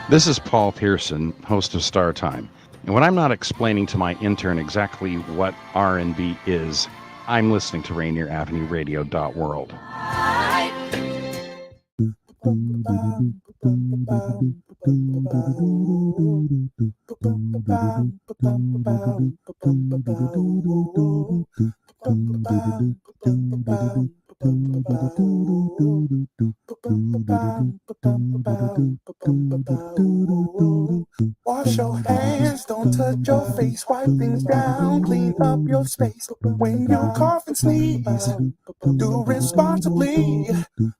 This is Paul Pearson, host of Star Time. And when I'm not explaining to my intern exactly what R&B is, I'm listening to Rainier Avenue Radio.world. Wash your hands, don't touch your face, wipe things down, clean up your space. When you cough and sneeze, do responsibly.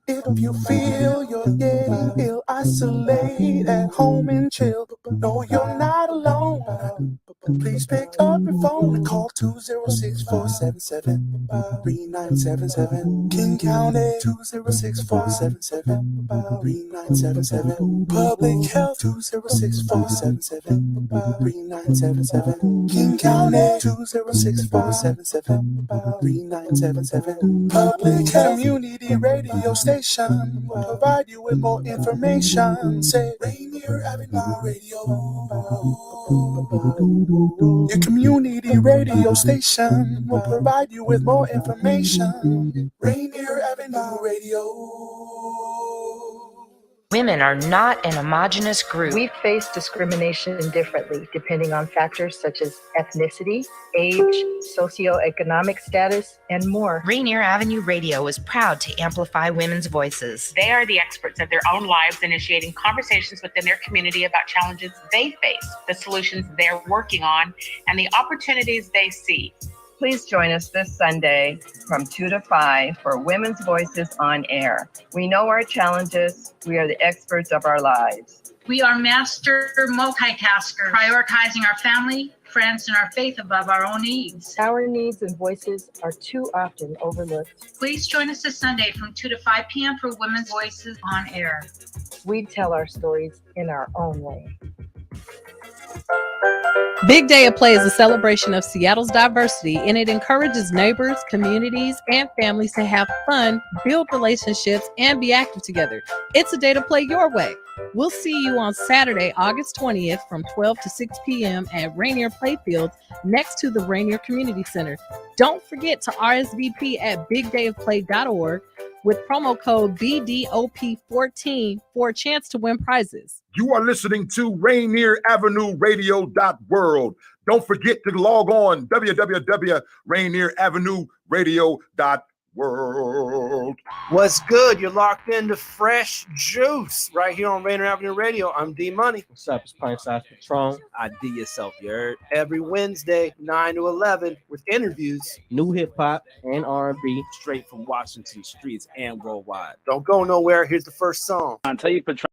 If you feel you're getting ill, isolate at home and chill. No, you're not alone. Please pick up your phone and call 206-477-3977. King County 206-477-3977. Public Health 206-477-3977. King County 206-477-3977. Public Health Community Radio Station will provide you with more information. Say Rainier Avenue Radio. Your community radio station will provide you with more information. Rainier Avenue Radio. Women are not an homogenous group. We face discrimination differently depending on factors such as ethnicity, age, socioeconomic status, and more. Rainier Avenue Radio is proud to amplify women's voices. They are the experts of their own lives, initiating conversations within their community about challenges they face, the solutions they're working on, and the opportunities they see. Please join us this Sunday from 2 to 5 for Women's Voices on Air. We know our challenges. We are the experts of our lives. We are master multitaskers, prioritizing our family, friends, and our faith above our own needs. Our needs and voices are too often overlooked. Please join us this Sunday from 2 to 5 p.m. for Women's Voices on Air. We tell our stories in our own way. Big Day of Play is a celebration of Seattle's diversity, and it encourages neighbors, communities, and families to have fun, build relationships, and be active together. It's a day to play your way. We'll see you on Saturday, August 20th from 12 to 6 p.m. at Rainier Playfield next to the Rainier Community Center. Don't forget to RSVP at bigdayofplay.org with promo code BDOP14 for a chance to win prizes. You are listening to Rainier Avenue Radio.world. Don't forget to log on www.RainierAvenueRadio.world. What's good? You're locked into fresh juice right here on Rainier Avenue Radio. I'm D Money. What's up? It's Pint Size Patron. IDYourself, you heard? Every Wednesday, 9 to 11, with interviews, New hip hop and R&B. straight from Washington streets and worldwide. Don't go nowhere. Here's the first song. I'll tell you, Patron.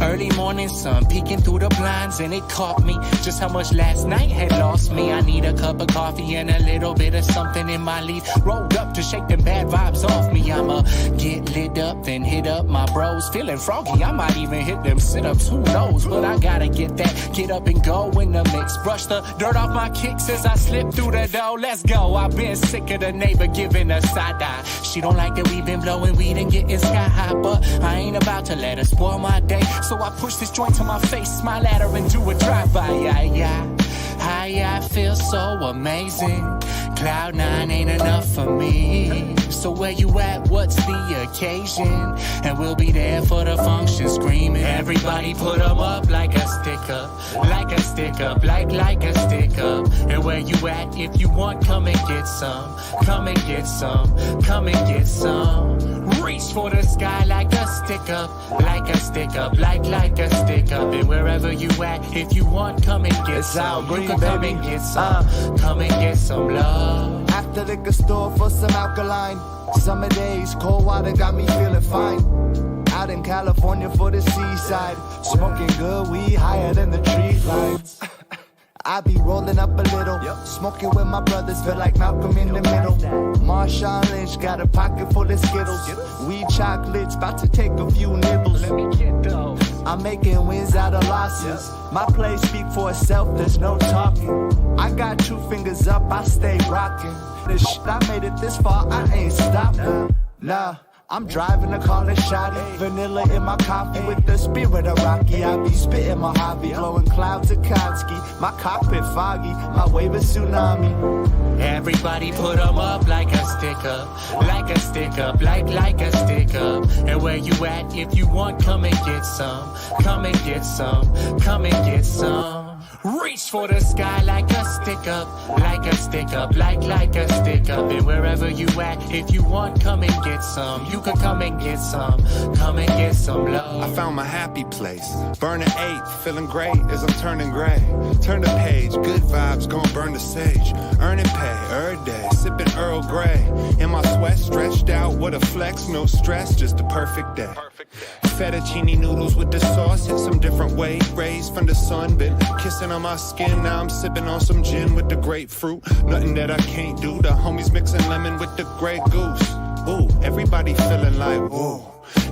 Early morning sun peeking through the blinds, and it caught me just how much last night had lost me. I need a cup of coffee and a little bit of something in my leaf rolled up to shake them bad vibes off me. I'ma get lit up, then hit up my bros. Feeling froggy, I might even hit them sit-ups, who knows? But I gotta get up and go in the mix. Brush the dirt off my kicks as I slip through the door. Let's go. I've been sick of the neighbor giving a side eye. She don't like that we've been blowing weed and getting sky high, but I ain't about to let her spoil my day. So I push this joint to my face, smile at her and do a drive-by. I feel so amazing. Cloud 9 ain't enough for me. So where you at? What's the occasion? And we'll be there for the function, screaming. Everybody put them up like a stick up, like a stick up, like a stick up. And where you at? If you want, come and get some. Come and get some. Come and get some. Reach for the sky like a stick up, like a stick up, like a stick up. And wherever you at, if you want, come and get some. You can come and get some. Come and get some love. After the liquor store for some alkaline. Summer days, cold water got me feeling fine. Out in California for the seaside. Smoking good weed higher than the tree lines. I be rolling up a little, smoking with my brothers, feel like Malcolm in the middle. Marshawn Lynch got a pocket full of Skittles. Weed chocolates, about to take a few nibbles. Let me get those. I'm making wins out of losses. My play speak for itself, there's no talking. I got 2 fingers up, I stay rocking. This shit, I made it this far, I ain't stopping. Nah, I'm driving a car that's shoddy, vanilla in my coffee with the spirit of Rocky. I be spitting Mojave, blowing clouds of Kotsky. My cockpit foggy, my wave is tsunami. Everybody put 'em up like a stick up, like a stick up, like a stick up. And where you at? If you want, come and get some, come and get some, come and get some. Reach for the sky like a stick up, like a stick up, like a stick up. And wherever you at, if you want, come and get some. You can come and get some, come and get some love. I found my happy place, burning 8, feeling great as I'm turning gray. Turn the page, good vibes, gon' burn the sage. Earning pay, every day, sipping Earl Grey. In my sweat stretched out, what a flex, no stress, just a perfect day. Fettuccine noodles with the sauce, hit some different way. Rays from the sun, been kissing on my skin. Now I'm sipping on some gin with the grapefruit. Nothing that I can't do. The homies mixing lemon with the Grey Goose. Ooh, everybody feeling like ooh.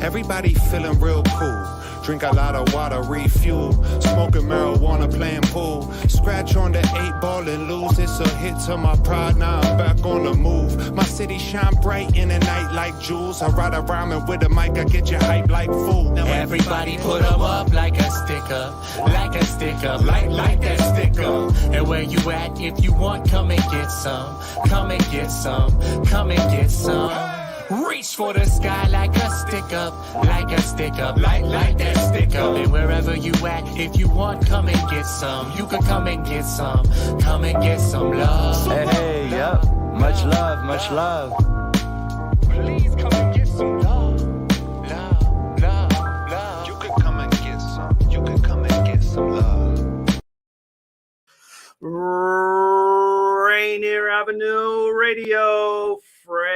Everybody feeling real cool. Drink a lot of water, refuel. Smoking marijuana, playing pool. Scratch on the 8 ball and lose. It's a hit to my pride, now I'm back on the move. My city shine bright in the night like jewels. I ride around and with a mic, I get you hype like fool. Now everybody put 'em up like a stick up, like a stick up, like that stick up. And where you at? If you want, come and get some, come and get some, come and get some. Reach for the sky like a stick up, like a stick up, like that stick up. And wherever you at, if you want, come and get some. You can come and get some, come and get some love. Hey, yup, much love, much love. Please come and get some love. Love, love, love. You can come and get some. You can come and get some love. Rainier Avenue Radio, fresh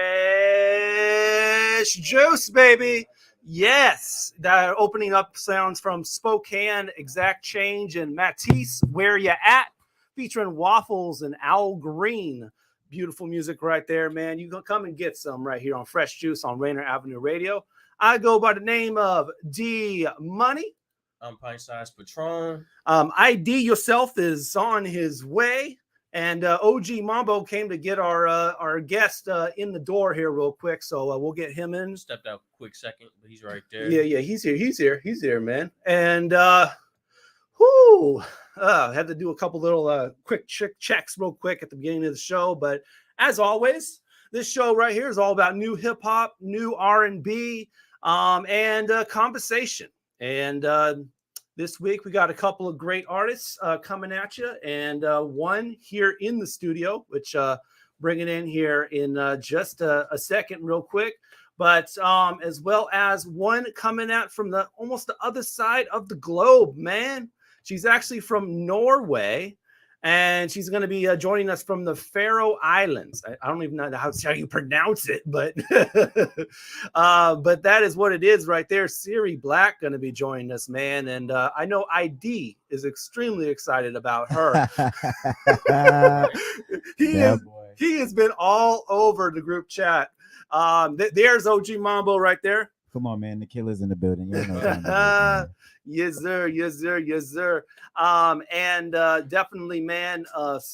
juice, baby. Yes, that opening up sounds from Spokane, Exact Change, and Matisse, Where Ya At, featuring Waffles and Al Green. Beautiful music right there, man. You can come and get some right here on Fresh Juice on Rainier Avenue Radio. I go by the name of D Money. I'm Pint Size Patron. IDYourself is on his way. And OG Mambo came to get our guest in the door here real quick, so we'll get him in. Stepped out a quick second, but he's right there. Yeah, he's here, man. And had to do a couple little quick checks real quick at the beginning of the show. But as always, this show right here is all about new hip hop, new R&B, and conversation. And this week, we got a couple of great artists coming at you, and one here in the studio, which bring it in here in just a second real quick, but as well as one coming out from almost the other side of the globe, man. She's actually from Norway, and she's going to be joining us from the Faroe Islands. I don't even know how you pronounce it, but but that is what it is right there. Siri Black going to be joining us, man. And I know ID is extremely excited about her. He has been all over the group chat. There's OG Mambo right there. Come on, man. The killer's in the building. You know Yes, sir. And definitely, man. That's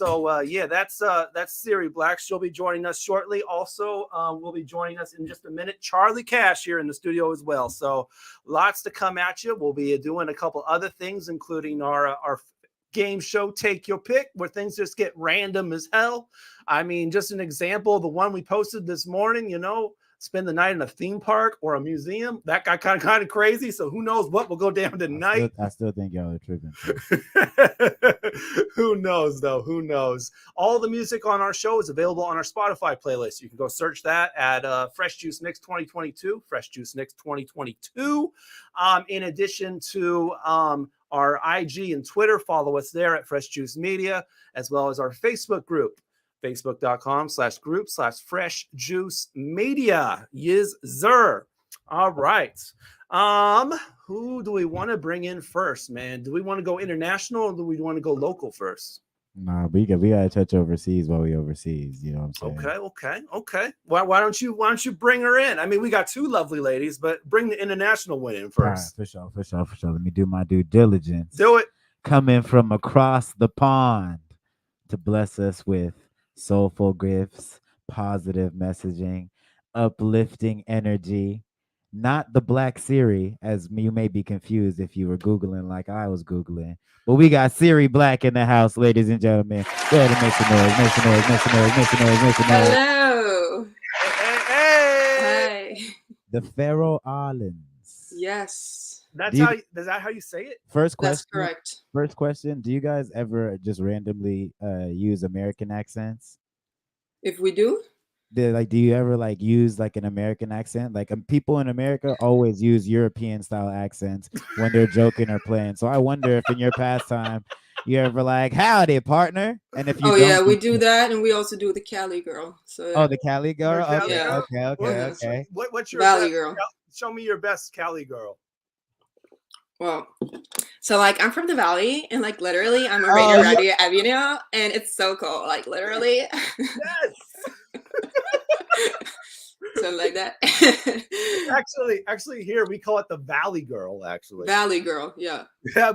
Siri Black. She'll be joining us shortly. Also, will be joining us in just a minute. Charlie Cash here in the studio as well. So lots to come at you. We'll be doing a couple other things, including our game show, Take Your Pick, where things just get random as hell. I mean, just an example, the one we posted this morning, spend the night in a theme park or a museum. That got kind of crazy. So who knows what will go down tonight? I still think y'all are tripping. Who knows, though? Who knows? All the music on our show is available on our Spotify playlist. You can go search that at Fresh Juice Mix 2022. Fresh Juice Mix 2022. In addition to our IG and Twitter, follow us there at Fresh Juice Media, as well as our Facebook group. Facebook.com/group/Fresh Juice Media. Yes, sir. All right. Who do we want to bring in first, man? Do we want to go international or do we want to go local first? Nah, we gotta touch overseas while we overseas. You know what I'm saying? Okay. Why don't you bring her in? I mean, we got two lovely ladies, but bring the international one in first. All right, for sure. Let me do my due diligence. Do it. Coming from across the pond to bless us with soulful gifts, positive messaging, uplifting energy. Not the Black Siri, as you may be confused if you were Googling like I was Googling. But we got Siri Black in the house, ladies and gentlemen. Go ahead and make some noise, make some noise, make some noise, make some noise, make some noise. Hello. Hi. The Faroe Islands. Yes. That's how. Is that how you say it? First question. That's correct. First question. Do you guys ever just randomly use American accents? If we do? Do you ever like use like an American accent? Like people in America always use European style accents when they're joking or playing. So I wonder if in your pastime you ever like, howdy, partner. And if you yeah, we do that, and we also do the Cali girl. So the Cali girl. Okay. What's your Valley best, girl? Show me your best Cali girl. Well, so like I'm from the Valley, and like literally I'm a Rainier Avenue, and it's so cool. Like literally. Yes. Something like that. actually, here we call it the Valley Girl. Actually, Valley Girl, yeah.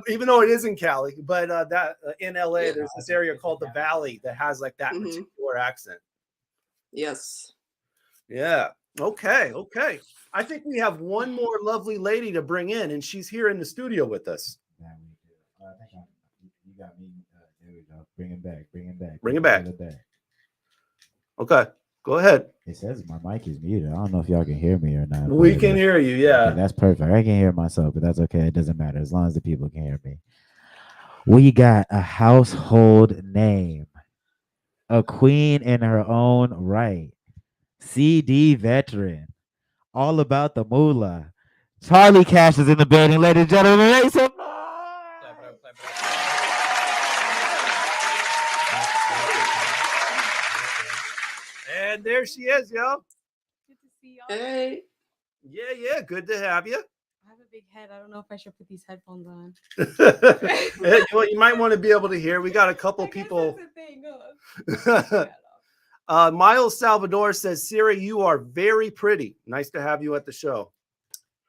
Even though it is in Cali, but that in LA, there's this area called the Valley that has like that particular accent. Yes. Yeah. Okay. I think we have one more lovely lady to bring in, and she's here in the studio with us. Yeah, we do. I think you got me. There we go. Bring it back. Bring it back. Okay. Go ahead. It says my mic is muted. I don't know if y'all can hear me or not. We can hear you, yeah. Okay, that's perfect. I can hear myself, but that's okay. It doesn't matter as long as the people can hear me. We got a household name, a queen in her own right, CD veteran, all about the moolah. Charlie Cash is in the building, ladies and gentlemen. Make some noise. And there she is, yo. Good to see y'all. Hey. Yeah. Good to have you. I have a big head. I don't know if I should put these headphones on. You might want to be able to hear. We got a couple people. Miles Salvador says, Siri, you are very pretty. Nice to have you at the show.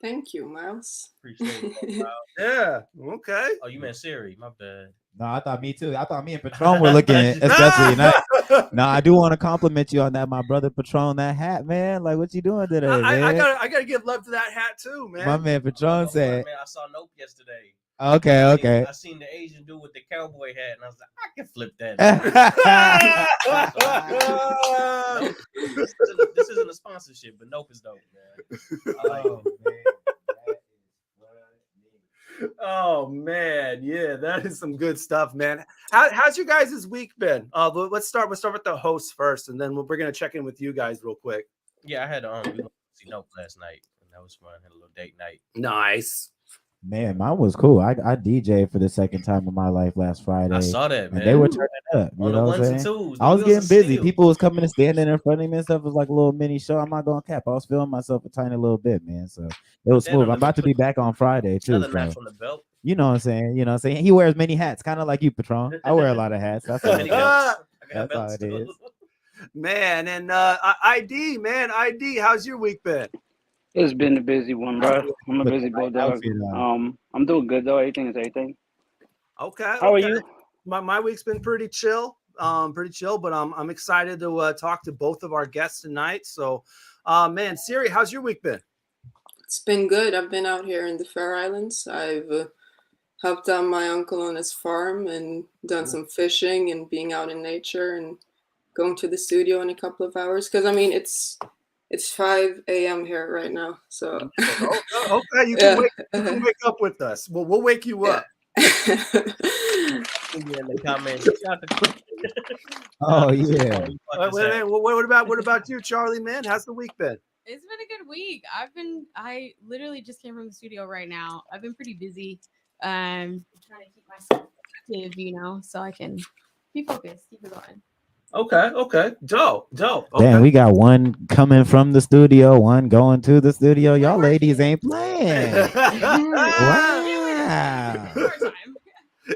Thank you, Miles. Appreciate it. Yeah. Okay. Oh, you meant Siri. My bad. No, I thought me too. I thought me and Patron were looking especially nice. No, I do want to compliment you on that, my brother Patron. That hat, man. Like, what you doing today, man? I gotta give love to that hat too, man. My man Patron said. Man, I saw Nope yesterday. Okay. I seen the Asian dude with the cowboy hat, and I was like, I can flip that. This isn't a sponsorship, but Nope is dope, man. I like it. Oh man, yeah, that is some good stuff, man. How's you guys' week been? Let's start with the hosts first, and then we're gonna check in with you guys real quick. Yeah, I had we went to see Nope last night, and that was fun. Had a little date night. Nice. Man, mine was cool. I DJ'd for the second time in my life last Friday. I saw that, man. And they were turning up. You know what I'm saying? I was getting busy. People was coming and standing in front of me and stuff. It was like a little mini show. I'm not going to cap. I was feeling myself a tiny little bit, man. So it was smooth. I'm about to be back on Friday too. Another notch from the belt. You know what I'm saying? You know what I'm saying? He wears many hats, kind of like you, Patron. I wear a lot of hats. That's all, that's all it is. Man, and ID, how's your week been? It's been a busy one, bro. I'm a busy boy, dog. I'm doing good though. Everything is everything. Okay. How are you? My week's been pretty chill. But I'm excited to talk to both of our guests tonight. So, man, Siri, how's your week been? It's been good. I've been out here in the Faroe Islands. I've helped out my uncle on his farm and done some fishing and being out in nature and going to the studio in a couple of hours. Because I mean, it's 5 a.m. here right now. So okay, you can wake up with us. Well, we'll wake you up. In the comments. Oh yeah. What about you, Charlie? Man, how's the week been? It's been a good week. I literally just came from the studio right now. I've been pretty busy. Trying to keep myself active, so I can be focused, keep it going. Okay. Dope. Okay. Damn, we got one coming from the studio, one going to the studio. Y'all ladies ain't playing. Wow.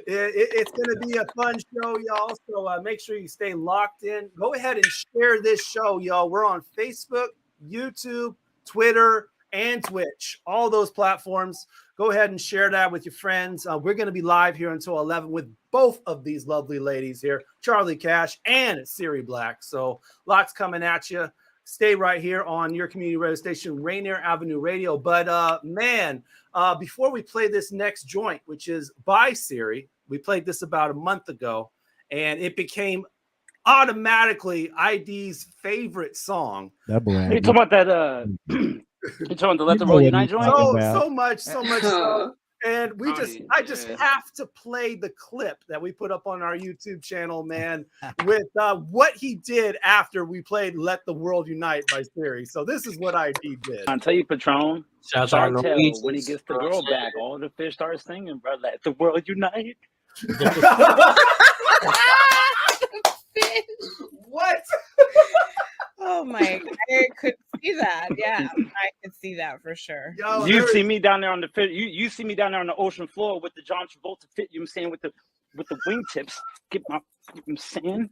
It's going to be a fun show, y'all. So make sure you stay locked in. Go ahead and share this show, y'all. We're on Facebook, YouTube, Twitter, and Twitch. All those platforms. Go ahead and share that with your friends. We're going to be live here until 11 with both of these lovely ladies here, Charlie Cash and Siri Black. So lots coming at you. stay right here on your community radio station, Rainier Avenue Radio. But before we play this next joint, which is by Siri, we played this about a month ago, and it became automatically ID's favorite song. That boy. You talking about that? You talking about the Let the World Unite joint? So much so. And I just have to play the clip that we put up on our YouTube channel, man, with what he did after we played "Let the World Unite" by Siri. So this is what ID did. I'll tell you, Patron. Shout out to Norwegian. When he gets the girl back, all the fish start singing, bro. Let the world unite. What? Oh my! I could see that. Yeah, I could see that for sure. Yo, you see me down there on the fit. You see me down there on the ocean floor with the John Travolta fit. You know what I'm saying, with the wingtips. You know what I'm saying?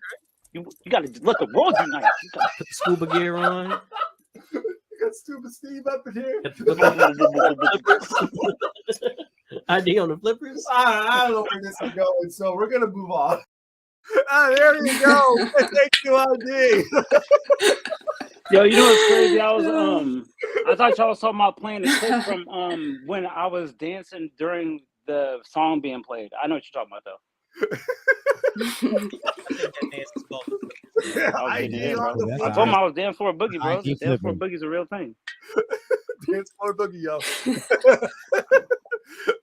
You got to let the world unite. You got to put the scuba gear on. You got Stupid Steve up in here. ID on the flippers. I don't know where this is going, so we're gonna move on. There you go. Thank you, ID. Yo, you know what's crazy? I thought y'all was talking about playing the clip from when I was dancing during the song being played. I know what you're talking about, though. I told him I was dancing for a boogie, bro. Dance for a boogie's a real thing. Dance for a boogie, yo.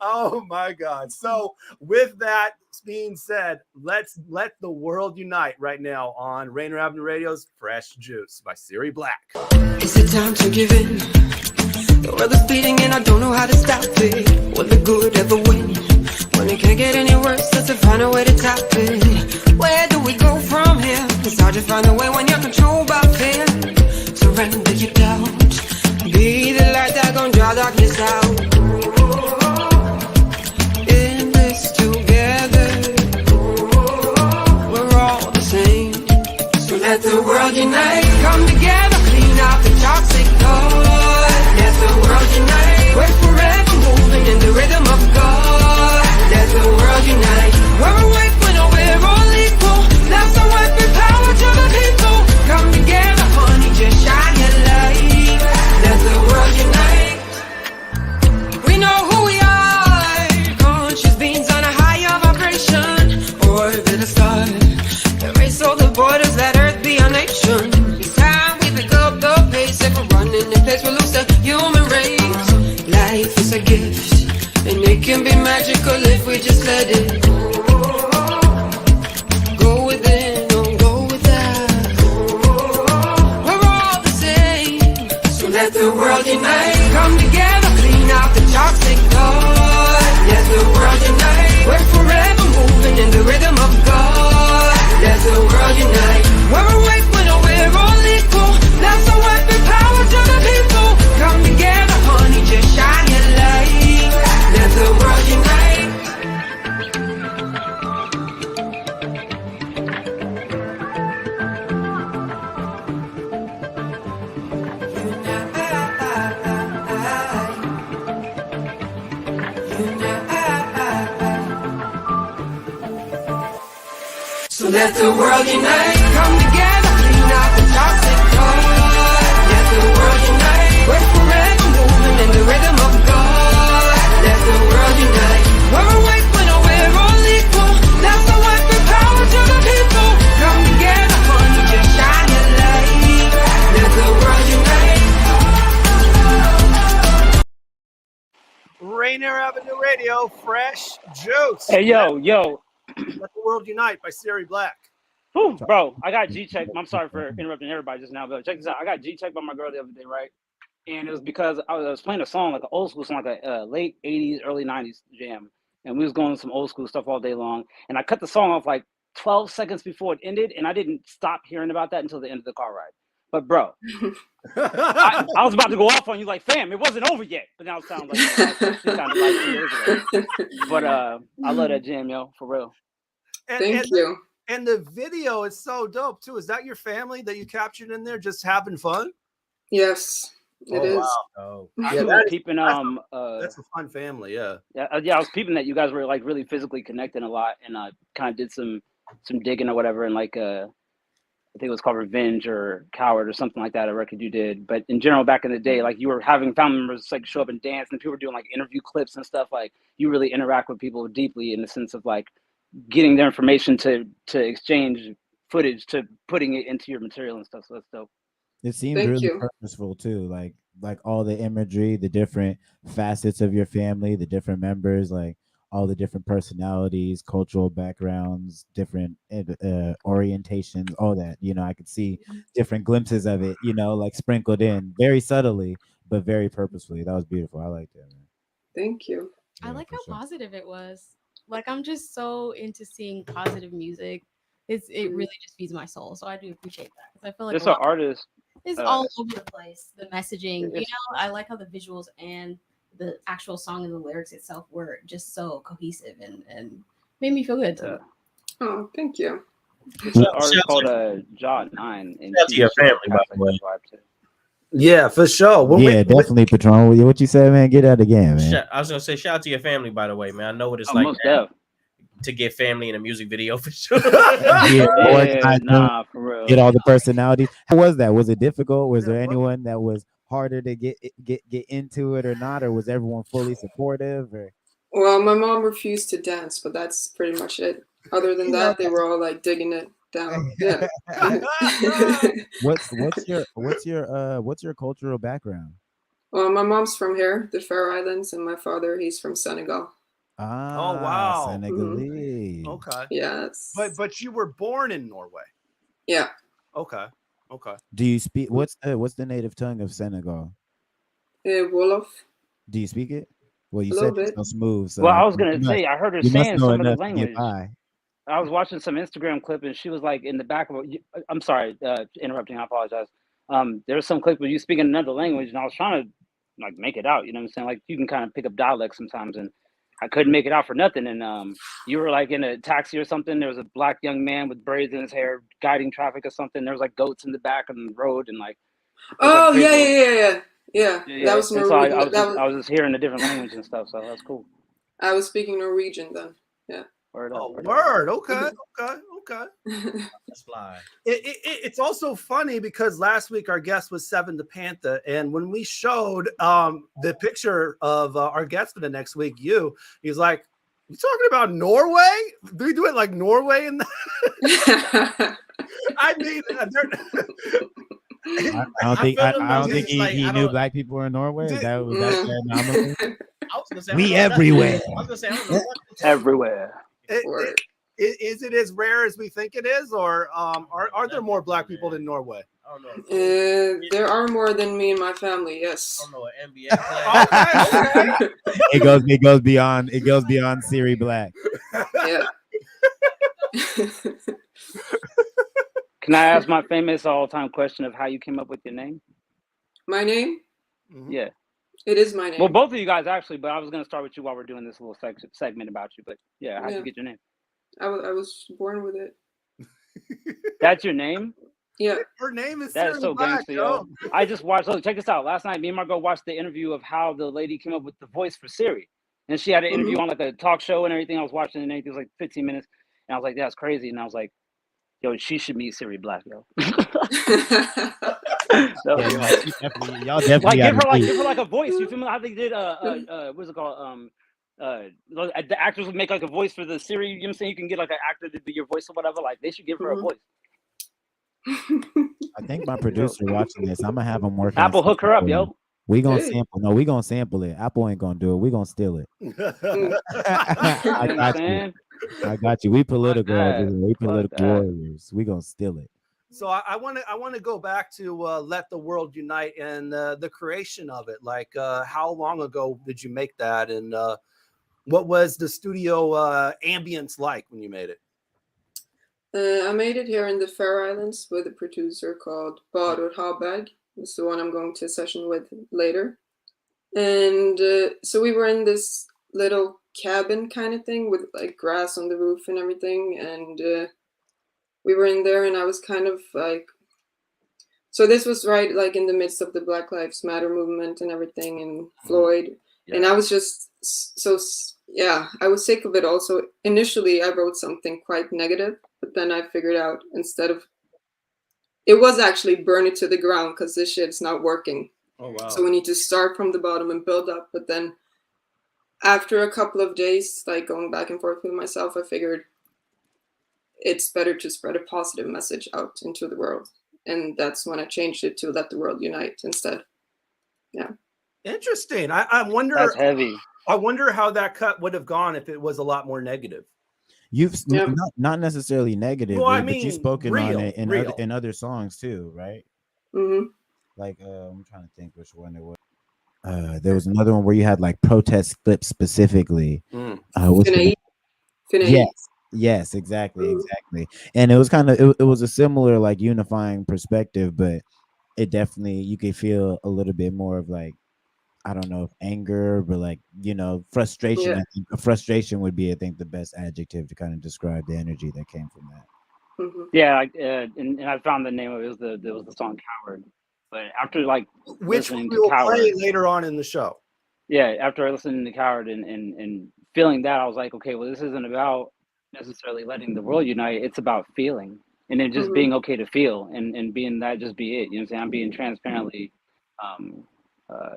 Oh my God. So with that being said, let's let the world unite right now on Rainier Avenue Radio's Fresh Juice by Siri Black. Is it time to give in? The world is beating and I don't know how to stop it. Will the good ever win? When it can't get any worse, let's find a way to top it. Where do we go from here? It's hard to find a way when you're controlled by fear. Surrender your doubt. Be the light that gon' draw darkness out. In this together, we're all the same. So let the world unite. Come together, clean out the toxic thought. Let the world unite. We're forever moving in the rhythm of God. Let the world unite. We're awake when we're all equal. That's the weapon power to the people. Come together, honey, just shine your light. Let the world unite. We know who we are. Conscious beings on a higher vibration. Orbit a star. Erase all the borders, let Earth be our nation. It's time we pick up the pace. If we're running in place, we'll lose the human race. Life is a gift, and it can be magical if we just let it go within or go without. We're all the same, so let the world unite. Come together, clean out the toxic thought. Let the world unite. We're forever moving in the rhythm of God. Let the world unite. We're awake when we're all equal. That's the weapon power to the people. Come together, honey, just shine your light. Let the world unite. So let the world unite. Come together, clean out the toxic thought. Let the world unite. We're forever moving in the rhythm of God. Let the world unite. We're awake when we're all equal. That's the weapon power to the people. Come together, honey, just shine your light. Let the world unite. Rainier Avenue Radio, Fresh Juice. Hey, yo. Let the World Unite by Siri Black. Ooh, bro, I got G-checked. I'm sorry for interrupting everybody just now, but check this out. I got G-checked by my girl the other day, right? And it was because I was playing a song, like an old school song, like a late 80s, early 90s jam. And we was going some old school stuff all day long. And I cut the song off like 12 seconds before it ended, and I didn't stop hearing about that until the end of the car ride. But bro, I was about to go off on you like, fam, it wasn't over yet. But now it sounds like it sounded like 2 years ago. But I love that jam, yo, for real. Thank you. And the video is so dope too. Is that your family that you captured in there, just having fun? Yes, it is. Wow. Oh, Yeah, I was peeping. That's a fun family. Yeah. Yeah, I was peeping that you guys were like really physically connecting a lot, and kind of did some digging or whatever, and like I think it was called Revenge or Coward or something like that, a record you did. But in general, back in the day, like you were having family members like show up and dance, and people were doing like interview clips and stuff. Like you really interact with people deeply in the sense of like getting their information to exchange footage to putting it into your material and stuff. So that's dope. It seems really purposeful too, like all the imagery, the different facets of your family, the different members, like all the different personalities, cultural backgrounds, different orientations, all that. You know, I could see different glimpses of it, you know, like sprinkled in very subtly, but very purposefully. That was beautiful. I liked it, man. Thank you. I like how positive it was. Like I'm just so into seeing positive music. It really just feeds my soul. So I do appreciate that because I feel like it's an artist. It's all over the place. The messaging, you know, I like how the visuals and the actual song and the lyrics itself were just so cohesive and made me feel good. Oh, thank you. It's an artist called Jot 9. And shout to your family, by the way. Yeah, for sure. Definitely, Patron. What you said, man? Get that again, man. I was gonna say, shout out to your family, by the way, man. I know what it's like to get family in a music video for sure. Nah, for real. Get all the personalities. How was that? Was it difficult? Was there anyone that was harder to get into it or not, or was everyone fully supportive? Or well, my mom refused to dance, but that's pretty much it. Other than that, they were all like digging it down. Yeah. What's your cultural background? Well, my mom's from here, the Faroe Islands, and my father, he's from Senegal. Oh wow, Senegalese. Okay. Yes. But you were born in Norway. Yeah. Okay. Do you speak? What's the native tongue of Senegal? Wolof. Do you speak it? Well, you said it's so smooth. So well, I was gonna say I heard her saying some of the language. I was watching some Instagram clip and she was like in the back of. I'm sorry, interrupting. I apologize. There was some clip where you speaking another language, and I was trying to like make it out. You know what I'm saying? Like you can kind of pick up dialect sometimes, and I couldn't make it out for nothing. And you were like in a taxi or something. There was a black young man with braids in his hair guiding traffic or something. There was like goats in the back of the road and like. Oh yeah. That was Norwegian. I was just hearing a different language and stuff, so that's cool. I was speaking Norwegian then. Yeah. Word. Okay. That's fly. It's also funny because last week our guest was Seven the Panther, and when we showed the picture of our guest for the next week, he's like, "You talking about Norway? Do we do it like Norway?" And I mean, I don't think he knew black people were in Norway. That was anomaly. We everywhere. I was gonna say, I don't know everywhere. Is it as rare as we think it is, or are there more black people in Norway? I don't know. There are more than me and my family. Yes. I don't know an NBA player. It goes beyond Siri Black. Yeah. Can I ask my famous all-time question of how you came up with your name? My name? Yeah. It is my name. Well, both of you guys actually, but I was going to start with you while we're doing this little segment about you. But yeah, how'd you get your name? I was born with it. That's your name? Yeah. Her name is That's Siri so Black, gangster, yo. I just watched, look, check this out. Last night, me and Margot watched the interview of how the lady came up with the voice for Siri. And she had an interview on like a talk show and everything. I was watching and everything. It was like 15 minutes. And I was like, that's crazy. And I was like, yo, she should meet Siri Black, yo. Y'all definitely like give her like a voice. You feel me? How they did what's it called? The actors would make like a voice for the Siri. You know what I'm saying? You can get like an actor to be your voice or whatever. Like they should give her a voice. I think my producer watching this. I'm gonna have him work. Apple hook her up, yo. We gonna sample. No, we gonna sample it. Apple ain't gonna do it. We gonna steal it. I got you. We political. We political warriors. We gonna steal it. So I want to go back to Let the World Unite and the creation of it. Like, how long ago did you make that, and what was the studio ambience like when you made it? I made it here in the Faroe Islands with a producer called Badur Habag. It's the one I'm going to a session with later. And so we were in this little cabin kind of thing with like grass on the roof and everything. And we were in there and I was kind of like, so this was right like in the midst of the Black Lives Matter movement and everything and Floyd. Yeah. And I was just I was sick of it also. Initially, I wrote something quite negative, but then I figured out instead of It was actually burn it to the ground because this shit's not working. Oh wow. So we need to start from the bottom and build up. But then after a couple of days, like going back and forth with myself, I figured it's better to spread a positive message out into the world. And that's when I changed it to let the world unite instead. Yeah. Interesting. I wonder. That's heavy. I wonder how that cut would have gone if it was a lot more negative. You've not necessarily negative, Well, I but mean, you've spoken real, on it real. in other songs too, right? Mm-hmm. Like I'm trying to think which one it was. There was another one where you had like protest clips specifically. What's the- Yes, exactly. And it was kind of it was a similar like unifying perspective, but it definitely you could feel a little bit more of like, I don't know if anger, but like, you know, frustration. Yeah. I think frustration would be, I think, the best adjective to kind of describe the energy that came from that. Mm-hmm. Yeah, and I found the name of it. It was the song "Coward." But after like Which we listening will to Coward, play later on in the show. yeah, after listening to Coward and feeling that, I was like, okay, well, this isn't about necessarily letting the world unite. It's about feeling, and then just being okay to feel, and being that, just be it. You know what I'm saying? I'm being transparently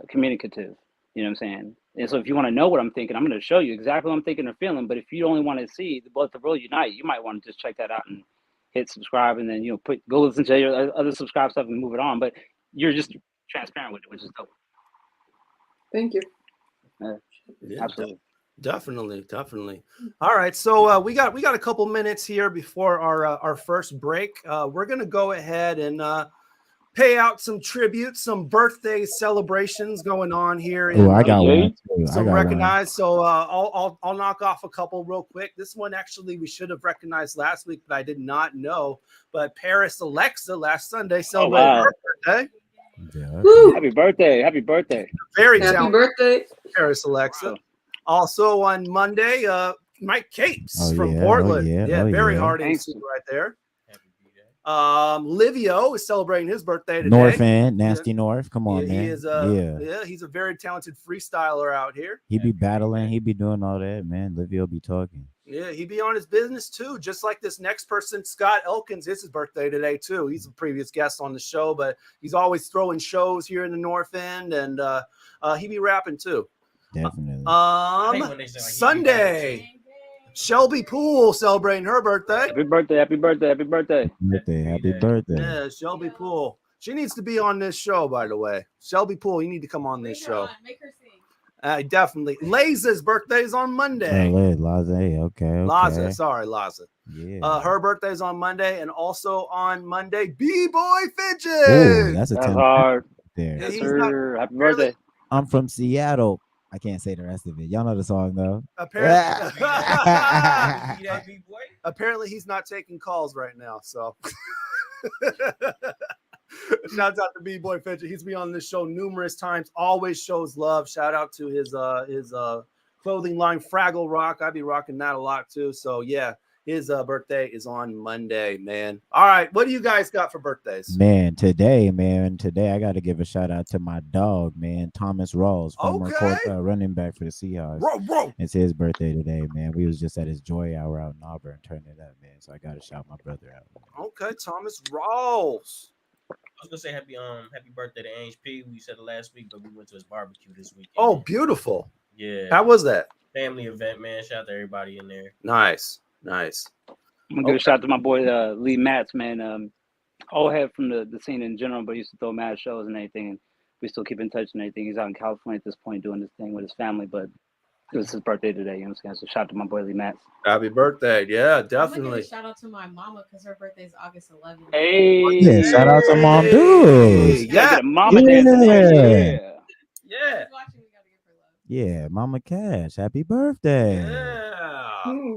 communicative. You know what I'm saying? And so if you want to know what I'm thinking, I'm going to show you exactly what I'm thinking or feeling. But if you only want to see let the world unite, you might want to just check that out and hit subscribe, and then go listen to your other subscribe stuff and move it on. But you're just transparent with it, which is dope. Thank you. Yeah, Absolutely. Definitely. All right, so we got a couple minutes here before our first break. We're gonna go ahead and pay out some tribute, some birthday celebrations going on here. Oh, I got one too. Some recognized. So I'll knock off a couple real quick. This one actually we should have recognized last week, but I did not know. But Paris Alexa last Sunday celebrated her birthday. Yeah. Happy birthday! Happy birthday! Very Happy talented birthday, Paris Alexa. Also on Monday, Mike Capes from yeah, Portland. Very yeah. hard AC right there. Livio is celebrating his birthday today. North End, Nasty North. Come on, man. He is, he's a very talented freestyler out here. He be battling, he be doing all that, man. Livio be talking. Yeah, he be on his business too, just like this next person, Scott Elkins. It's his birthday today too. He's a previous guest on the show, but he's always throwing shows here in the North End, and he be rapping too. Definitely. Sunday, Shelby Poole celebrating her birthday. Happy birthday! Happy birthday! Happy birthday! Happy birthday! Yeah, Shelby Poole. She needs to be on this show, by the way. Shelby Poole, you need to come on this show. Make her sing. Definitely. Laza's birthday is on Monday. Laza, okay. Laza, sorry, Laza. Yeah. Her birthday's on Monday, and also on Monday, B-Boy Fidget. Ooh, that's hard. There. Yes, sir. Happy birthday. I'm from Seattle. I can't say the rest of it. Y'all know the song though. Apparently he's not taking calls right now. So shouts out to B-Boy Fidget. He's been on this show numerous times. Always shows love. Shout out to his clothing line Fraggle Rock. I be rocking that a lot too. So yeah, his birthday is on Monday, man. All right, what do you guys got for birthdays? Man, today I got to give a shout out to my dog, man, Thomas Rawls, former running back for the Seahawks. It's his birthday today, man. We was just at his joy hour out in Auburn, turning it up, man. So I got to shout my brother out. Okay, Thomas Rawls. I was gonna say happy birthday to Ange P. We said it last week, but we went to his barbecue this weekend. Oh, beautiful. Yeah. How was that? Family event, man. Shout out to everybody in there. Nice. I'm gonna give a shout out to my boy Lee Matz, man. Old head from the scene in general, but he used to throw mad shows and everything, and we still keep in touch and everything. He's out in California at this point doing this thing with his family, but it was his birthday today. You know what I'm saying? So shout out to my boy Lee Matz. Happy birthday. Yeah, I'm gonna definitely. give a shout out to my mama because her birthday is August 11th. Hey, yeah, shout out to Mom Dudes. Yeah, Mama dancing. Yeah. Yeah, Mama Cash. Happy birthday.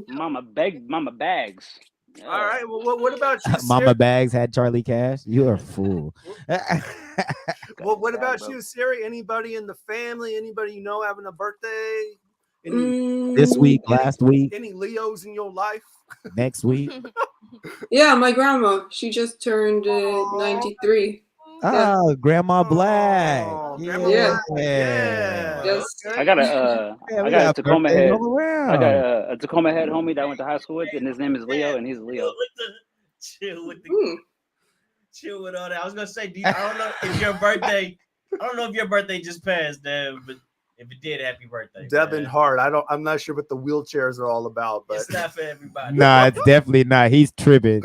Mama Bags. Yeah. All right. Well, what about you, Mama Siri? Bags had Charlie Cash. You are a fool. Well, what about you, Siri? Anybody in the family? Anybody you know having a birthday? Any, This week, last week, any Leos in your life? next week. Yeah, my grandma. She just turned 93. Oh, Grandma Black. Yeah. Yes. I got a Tacoma birthdays head. all around. I got a Tacoma head homie that I went to high school with, and his name is Leo, and he's Leo. Chill with the Chill with all that. I was gonna say, I don't know if your birthday. I don't know if your birthday just passed, Dev, but if it did, happy birthday. Devin man. Hart. I'm not sure what the wheelchairs are all about, but It's not for everybody. Nah, it's definitely not. He's tripping.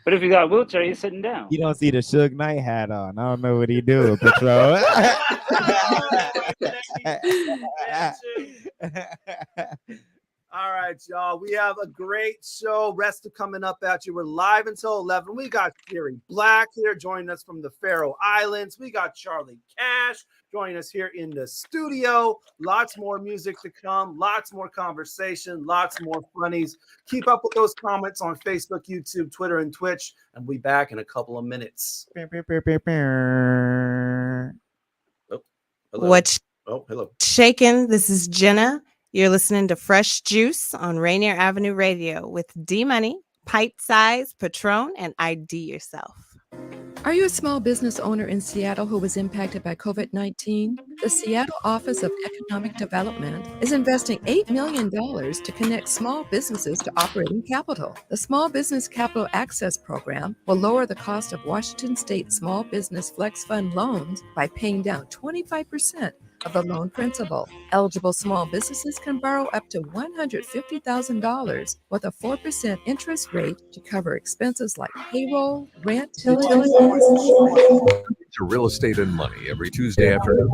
But if you got a wheelchair, you're sitting down. You don't see the Suge Knight hat on. I don't know what he doing, Patrol. All right, y'all. We have a great show. Rest of coming up at you. We're live until 11. We got Siri Black here joining us from the Faroe Islands. We got Charlie Cash joining us here in the studio. Lots more music to come. Lots more conversation. Lots more funnies. Keep up with those comments on Facebook, YouTube, Twitter, and Twitch. And we'll be back in a couple of minutes. What's hello. shaking? This is Jenna. You're listening to Fresh Juice on Rainier Avenue Radio with D Money, Pint Size Patron, and ID Yourself. Are you a small business owner in Seattle who was impacted by COVID-19? The Seattle Office of Economic Development is investing $8 million to connect small businesses to operating capital. The Small Business Capital Access Program will lower the cost of Washington State Small Business Flex Fund loans by paying down 25% of the loan principal. Eligible small businesses can borrow up to $150,000 with a 4% interest rate to cover expenses like payroll, rent, utilities. To Real Estate and Money every Tuesday afternoon.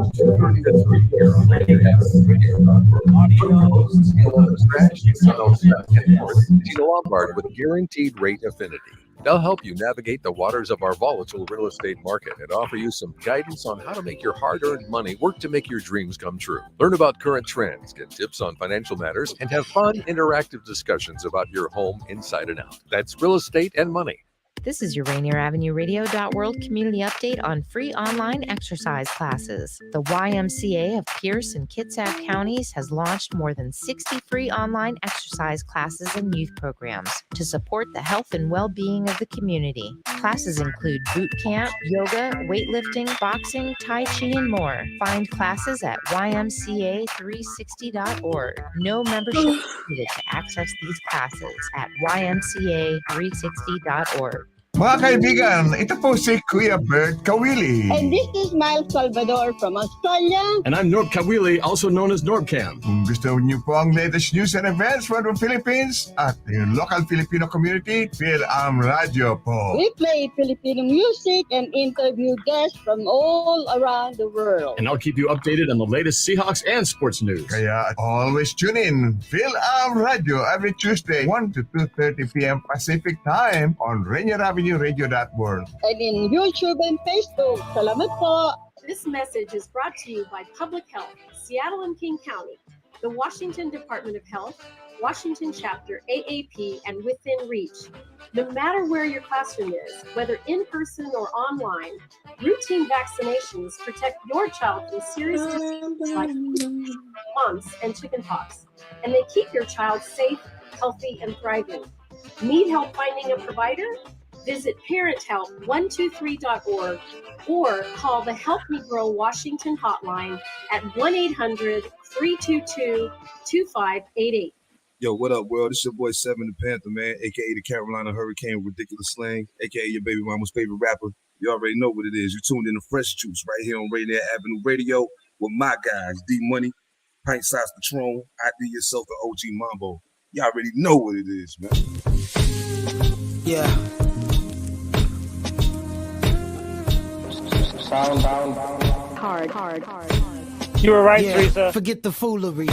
Gina Lombard with Guaranteed Rate Affinity. They'll help you navigate the waters of our volatile real estate market and offer you some guidance on how to make your hard-earned money work to make your dreams come true. Learn about current trends, get tips on financial matters, and have fun, interactive discussions about your home inside and out. That's Real Estate and Money. This is your Rainier Avenue Radio.World community update on free online exercise classes. The YMCA of Pierce and Kitsap counties has launched more than 60 free online exercise classes and youth programs to support the health and well-being of the community. Classes include boot camp, yoga, weightlifting, boxing, Tai Chi, and more. Find classes at ymca360.org. No membership is needed to access these classes at ymca360.org. Mga kaibigan, ito po si Kuya Bert Kawili. And this is Miles Salvador from Australia. And I'm Norb Kawili, also known as Norbcam. Kung gusto niyo po ang latest news and events from the Philippines at yung local Filipino community, Phil-Am Radio po. We play Filipino music and interview guests from all around the world. And I'll keep you updated on the latest Seahawks and sports news. Kaya always tune in, Phil-Am Radio every Tuesday, 1 to 2:30 p.m. Pacific Time on Rainier Avenue Radio.World. And in YouTube and Facebook. Salamat po. This message is brought to you by Public Health, Seattle and King County, the Washington Department of Health, Washington Chapter AAP, and Within Reach. No matter where your classroom is, whether in person or online, routine vaccinations protect your child from serious diseases like mumps and chickenpox, and they keep your child safe, healthy, and thriving. Need help finding a provider? Visit ParentHelp123.org or call the Help Me Grow Washington hotline at 1-800-322-2588. Yo, what up, world? It's your boy Seven the Panther, man, aka the Carolina Hurricane with Ridiculous Slang, aka your baby mama's favorite rapper. You already know what it is. You tuned in to Fresh Juice right here on Rainier Avenue Radio with my guys, D Money, Pint Size Patron, IDYourself OG Mambo. You already know what it is, man. Yeah. Sound. Hard. You were right, Yeah, Teresa. forget the foolery.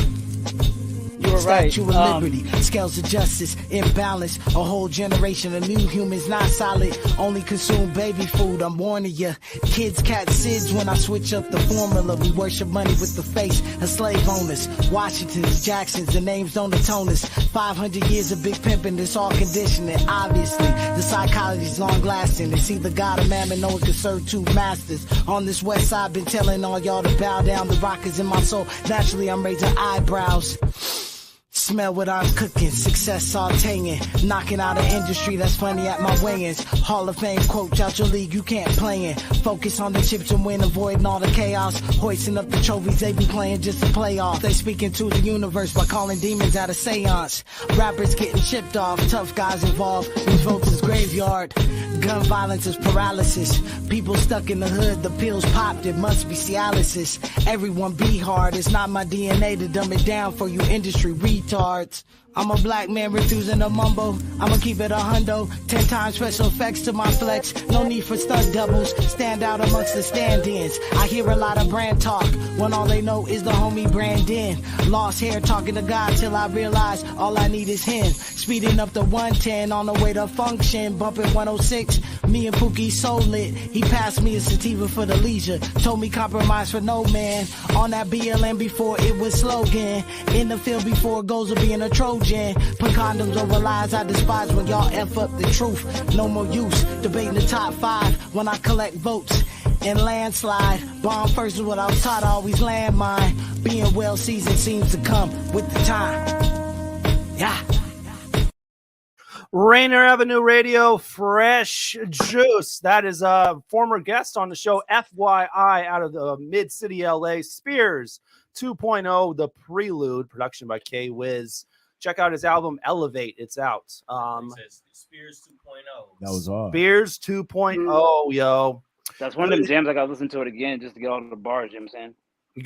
You were right. Statue of Liberty, scales of justice, imbalance. A whole generation of new humans not solid. Only consume baby food, I'm warning ya. Kids catch SIDS when I switch up the formula. We worship money with the face of slave owners. Washingtons, Jacksons, the names don't atone us. 500 years of big pimping, this all conditioning. Obviously, the psychology's long lasting. It's either God or mammon, no one can serve two masters. On this west side, been telling all y'all to bow down. The rock is in my soul. Naturally, I'm raising eyebrows. Smell what I'm cooking, success sauteing, knocking out an industry that's funny at my weigh-ins. Hall of Fame coach out your league, you can't play in. Focus on the chips and win, avoiding all the chaos. Hoisting up the trophies, they be playing just to play off. They speaking to the universe by calling demons out of seance. Rappers getting chipped off, tough guys involved. These votes is graveyard. Gun violence is paralysis. People stuck in the hood, the pills popped, it must be Cialis. Everyone be hard, it's not my DNA to dumb it down for you industry retards. I'm a black man refusing to mumble. I'ma keep it 100, 10 times special effects to my flex. No need for stunt doubles, stand out amongst the stand-ins. I hear a lot of brand talk when all they know is the homie Brandon. Lost hair talking to God till I realize all I need is him. Speeding up the 110 on the way to function, bumping 106. Me and Pookie so lit. He passed me a sativa for the leisure. Told me compromise for no man. On that BLM before it was slogan. In the field before goals of being a Trojan. Put condoms over lies I despise when y'all F up the truth. No more use debating the top 5 when I collect votes. And landslide, bomb first is what I was taught, I always land mine. Being well seasoned seems to come with the time. Yeah. Rainier Avenue Radio, Fresh Juice. That is a former guest on the show, FYI, out of the mid-city LA, Spears 2.0, The Prelude, production by K-Wiz. Check out his album, Elevate. It's out. Spears 2.0. That was all. Spears 2.0, yo. That's one of them jams I got to listen to it again just to get all the bars, you know what I'm saying? You're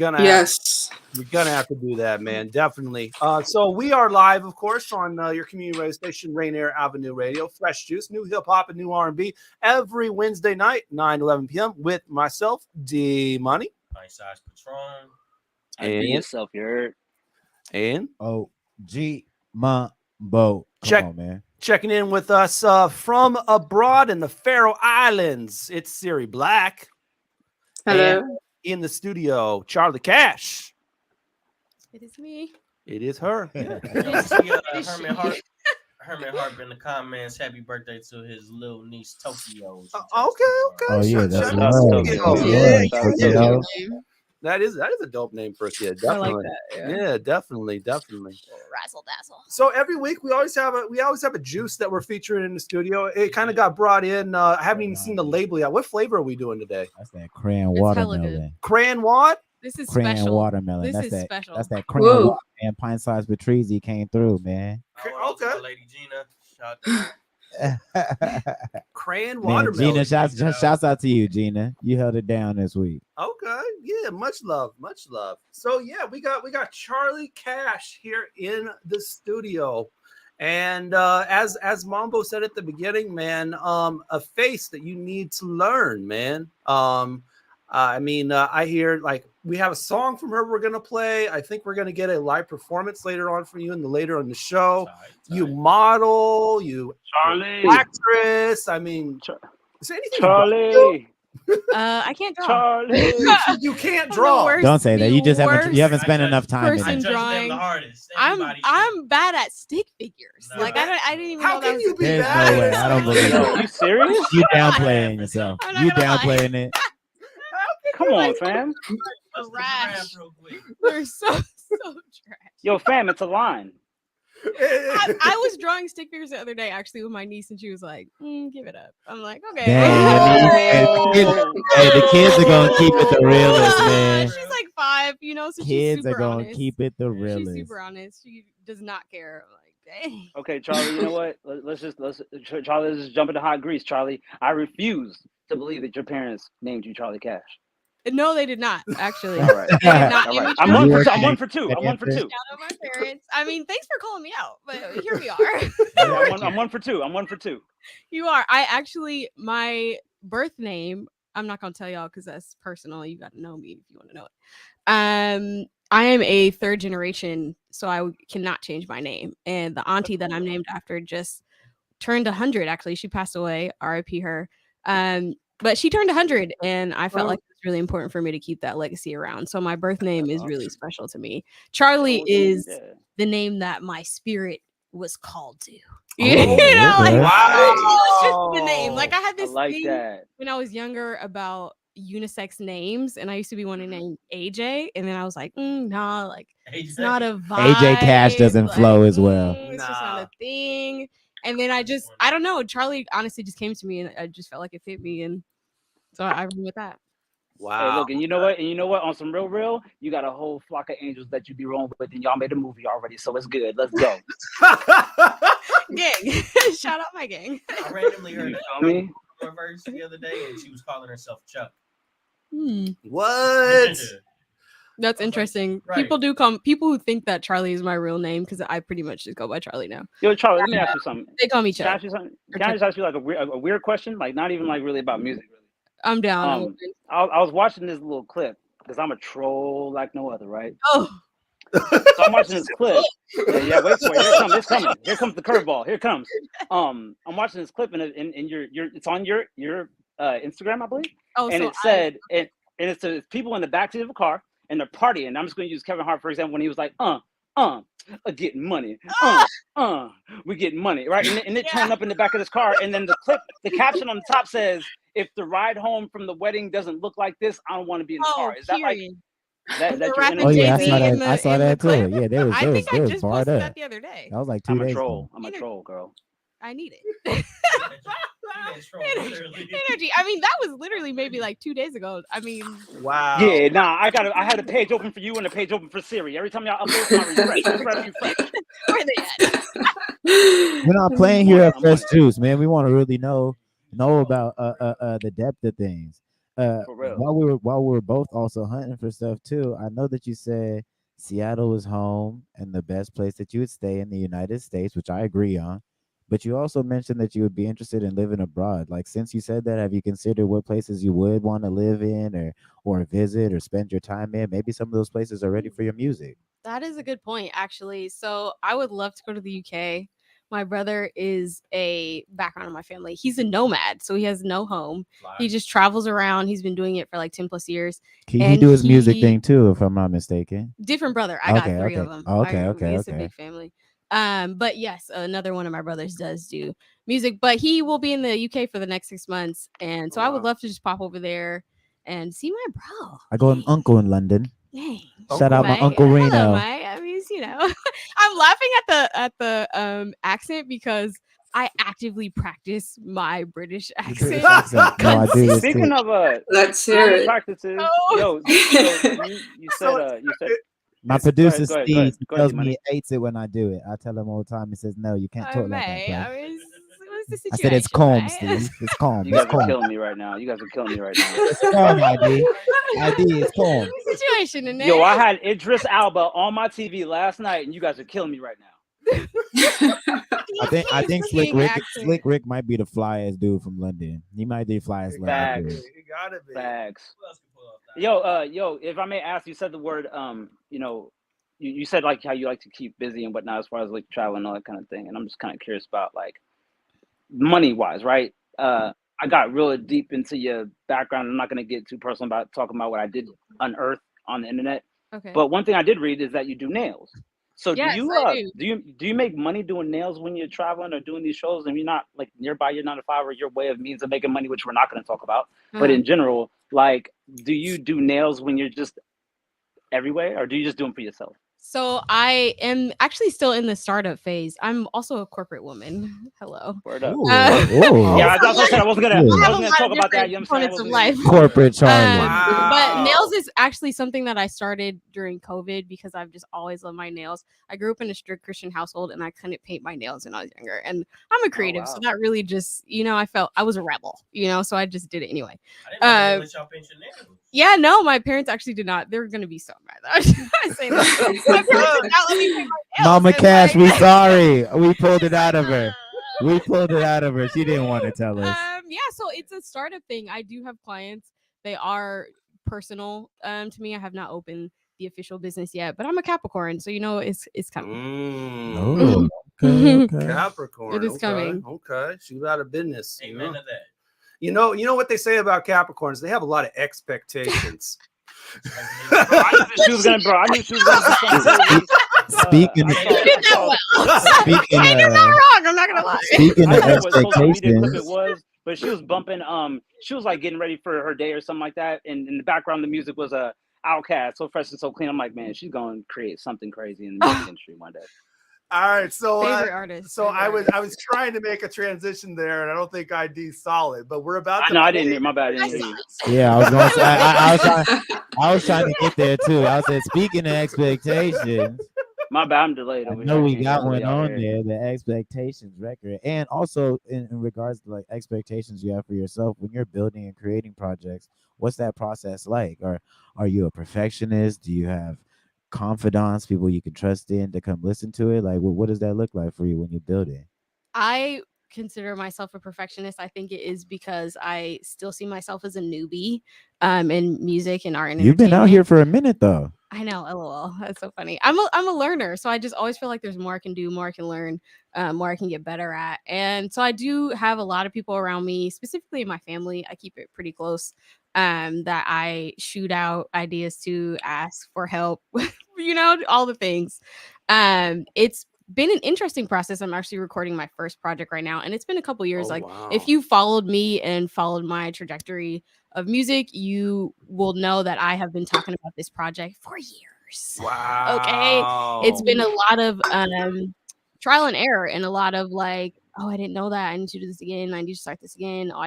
gonna have to do that, man. Definitely. So we are live, of course, on your community radio station, Rainier Avenue Radio, Fresh Juice, new hip hop and new R&B every Wednesday night, 9-11 p.m. with myself, D Money, Pint Size Patron, IDYourself, you heard? And OG Mambo. Come on, man. Checking in with us from abroad in the Faroe Islands. It's Siri Black. Hello. And in the studio, Charlie Cash. It is me. It is her. Yeah. Herman Harp in the comments. Happy birthday to his little niece Tokyo. Okay. Oh yeah, that's Shout out to right. Tokyo. That is a dope name for a kid. Definitely. I like that. Yeah, definitely. Razzle dazzle. So every week we always have a juice that we're featuring in the studio. It kind of got brought in. I haven't even seen the label yet. What flavor are we doing today? That's that crayon watermelon. Crayon what? This is Crayon special. watermelon. This That's is that. special. That's that crayon water, man. Pint Size Patron came through, man. Okay. Lady Gina. Shout out Crayon Man, watermelon. Gina, shouts out to you, Gina. You held it down this week. Okay, yeah, much love. So yeah, we got Charlie Cash here in the studio, and as Mambo said at the beginning, man, a face that you need to learn, man. I hear like we have a song from her we're gonna play. I think we're gonna get a live performance later on for you later on the show. You model, you Charlie, actress. I mean, is there anything Charlie? I can't draw. Charlie, you can't draw. Don't say that. You haven't spent enough time in person it. drawing. I'm bad at stick figures. No. Like I didn't even. How know can that you was be There's bad? no way. I don't believe Are it. you serious? You downplaying yourself. I'm not You gonna lie. downplaying it. Come on, fam. Trash. They're so trash. Yo, fam, it's a line. I was drawing stick figures the other day actually with my niece, and she was like, "Give it up." I'm like, "Okay." Hey, the kids are gonna keep it the realest, man. She's like 5, you know, so Kids she's are super gonna honest. keep it the She's realest. super honest. She does not care. I'm like, dang. Okay, Charlie, you know what? Charlie, let's just jump into hot grease, Charlie. I refuse to believe that your parents named you Charlie Cash. No, they did not actually. All right. They did not All name right. me I'm Charlie. one for two. I'm 1 for 2. Shout out my parents. I mean, thanks for calling me out, but here we are. I'm 1 for 2. I'm 1 for 2. You are. My birth name, I'm not gonna tell y'all because that's personal. You got to know me if you want to know it. I am a 3rd generation, so I cannot change my name. And the auntie that I'm named after just turned 100. Actually, she passed away. R.I.P. her. But she turned 100, and I felt like it was really important for me to keep that legacy around. So my birth name is really special to me. Charlie is the name that my spirit was called to. You know, like wow. it's just the name. Like I had this I like thing that. when I was younger about, unisex names, and I used to be wanting to name AJ, and then I was like, nah, like it's AJ. not a vibe. AJ Cash doesn't like, flow as well. It's just not a thing. And then I don't know. Charlie honestly just came to me, and I just felt like it fit me, and so I ran with that. Wow. Hey, look, and you know what? And you know what? On some real, you got a whole flock of angels that you be rolling with, and y'all made a movie already, so it's good. Let's go. Gang, shout out my gang. I randomly heard me? a verse the other day, and she was calling herself Chuck. What? That's interesting. Right. People who think that Charlie is my real name, because I pretty much just go by Charlie now. Yo, Charlie, let me ask you something. They call me Can I Chuck. ask you something? Can I just ask you like a weird question? Like not even like really about music. Really. I'm down. I was watching this little clip because I'm a troll like no other, right? Oh. So I'm watching this clip. Yeah, wait for it. Here it comes. It's coming. Here comes the curveball. Here it comes. I'm watching this clip and it's on your Instagram, I believe. Oh, and so it said it's people in the backseat of a car and they're partying. I'm just going to use Kevin Hart for example when he was like, getting money, we're getting money, right? And it turned up in the back of this car, and then the caption on the top says, "If the ride home from the wedding doesn't look like this, I don't want to be in the car." Is that like that your energy? Oh yeah, I saw that too. Yeah, they was barred posted up. that the other day. That was like 2 I'm days a troll. ago. I'm a troll, girl. I need it. Energy. I mean, that was literally maybe like 2 days ago. I mean, wow. Yeah, nah. I had a page open for you and a page open for Siri. Every time y'all upload, I refresh. Where they at? We're not playing here at Fresh Juice, man. We want to really know about the depth of things. While we were both also hunting for stuff too, I know that you said Seattle is home and the best place that you would stay in the United States, which I agree on. But you also mentioned that you would be interested in living abroad. Like, since you said that, have you considered what places you would want to live in or visit or spend your time in? Maybe some of those places are ready for your music. That is a good point, actually. So I would love to go to the UK. My brother is a background in my family. He's a nomad, so he has no home. He just travels around. He's been doing it for like 10 plus years. Can he do his music thing too, if I'm not mistaken? Different brother. I got three of them. It's a big family. But yes, another one of my brothers does do music, but he will be in the UK for the next 6 months. And so I would love to just pop over there and see my bro. I got an uncle in London. Dang. Shout out my Uncle Reno. Hello, Mike. I mean, I'm laughing at the accent because I actively practice my British accent. No, I do. Speaking of let's hear it. Practices, you said my producer go ahead, Steve go tells ahead, me he hates it when I do it. I tell him all the time. He says, "No, you can't talk like that." Bro. I mean, what's the situation? I said it's calm, right? Steve. It's calm. You It's guys are calm. killing me right now. It's calm, ID. ID is calm. Situation in there. Yo, I had Idris Elba on my TV last night, and you guys are killing me right now. I think Slick Rick might be the flyest dude from London. He might be the flyest London dude. You gotta be. Facts. Yo, if I may ask, you said the word, you said like how you like to keep busy and whatnot as far as like travel and all that kind of thing. And I'm just kind of curious about like money wise, right? I got really deep into your background. I'm not going to get too personal about talking about what I did unearth on the internet. Okay. But one thing I did read is that you do nails. So Yes, do I you make money doing nails when you're traveling or doing these shows and you're not like nearby your 9 to 5 or your way of means of making money, which we're not going to talk about. But in general, like, do you do nails when you're just everywhere or do you just do them for yourself? So I am actually still in the startup phase. I'm also a corporate woman. Hello. Word up. Yeah, I wasn't gonna talk about that. You know what I'm saying? Of life. Corporate Charlie. But nails is actually something that I started during COVID because I've just always loved my nails. I grew up in a strict Christian household and I couldn't paint my nails when I was younger. And I'm a creative, so that really just, I felt I was a rebel, so I just did it anyway. I didn't know y'all paint your nails. Yeah, no, my parents actually did not. They were going to be so mad. I say that. My parents did not let me paint my nails. Mama Cash, we sorry. We pulled it out of her. She didn't want to tell us. Yeah, so it's a startup thing. I do have clients. They are personal to me. I have not opened the official business yet, but I'm a Capricorn, so it's coming. Oh, okay. Capricorn. It is coming. Okay, she's out of business. Amen to that. You know what they say about Capricorns? They have a lot of expectations. I knew she was gonna do something. Speaking You did that well. I did not wrong. I'm not gonna lie. Speaking of I don't know what social media expectations, clip it was, but she was bumping. She was like getting ready for her day or something like that, and in the background, the music was a Outkast, So Fresh and So Clean. I'm like, man, she's going to create something crazy in the music industry one day. All right, so Favorite artist. So I was trying to make a transition there, and I don't think ID saw it, but we're about to. No, I didn't hear. My bad. I didn't hear you. Yeah, I was going to say, I was trying to get there too. I said, speaking of expectations, My bad. I'm delayed. I Over know here. we Can't got hear one y'all on here. there, the expectations record, and also in regards to like expectations you have for yourself when you're building and creating projects. What's that process like? Or are you a perfectionist? Do you have confidants, people you can trust in to come listen to it? Like, what does that look like for you when you build it? I consider myself a perfectionist. I think it is because I still see myself as a newbie in music and art and You've been out here entertainment. for a minute though. I know, lol. That's so funny. I'm a learner, so I just always feel like there's more I can do, more I can learn, more I can get better at. And so I do have a lot of people around me, specifically in my family. I keep it pretty close, that I shoot out ideas to, ask for help, all the things. It's been an interesting process. I'm actually recording my first project right now, and it's been a couple years. If you followed me and followed my trajectory of music, you will know that I have been talking about this project for years. Wow. Okay. It's been a lot of trial and error, and a lot of like, oh, I didn't know that. I need to do this again. I need to start this again. Oh,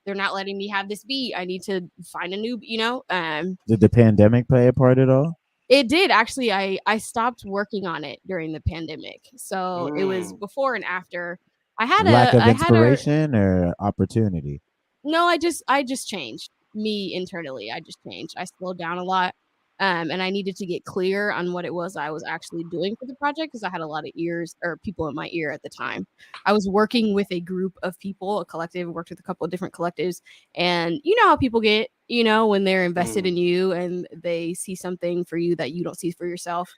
they're not letting me have this beat. I need to find a new, Did the pandemic play a part at all? It did actually. I stopped working on it during the pandemic, so it was before and after. I had Lack of I had inspiration or opportunity? No, I just changed me internally. I just changed. I slowed down a lot, and I needed to get clear on what it was I was actually doing for the project because I had a lot of people in my ear at the time. I was working with a group of people, a collective. Worked with a couple of different collectives, and you know how people get, when they're invested in you and they see something for you that you don't see for yourself.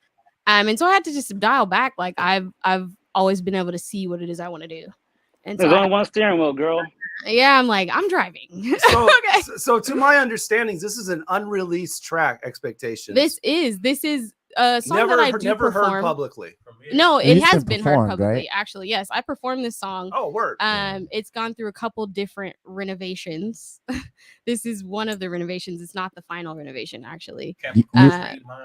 And so I had to just dial back. Like I've always been able to see what it is I want to do. And There's so only one steering wheel, girl. Yeah, I'm like, I'm driving. So, so to my understandings, this is an unreleased track. Expectations. This is a song that I do never perform. heard publicly. No, It it has has been been heard performed, publicly. right? Actually, yes, I performed this song. Oh, word. It's gone through a couple different renovations. This is one of the renovations. It's not the final renovation, actually.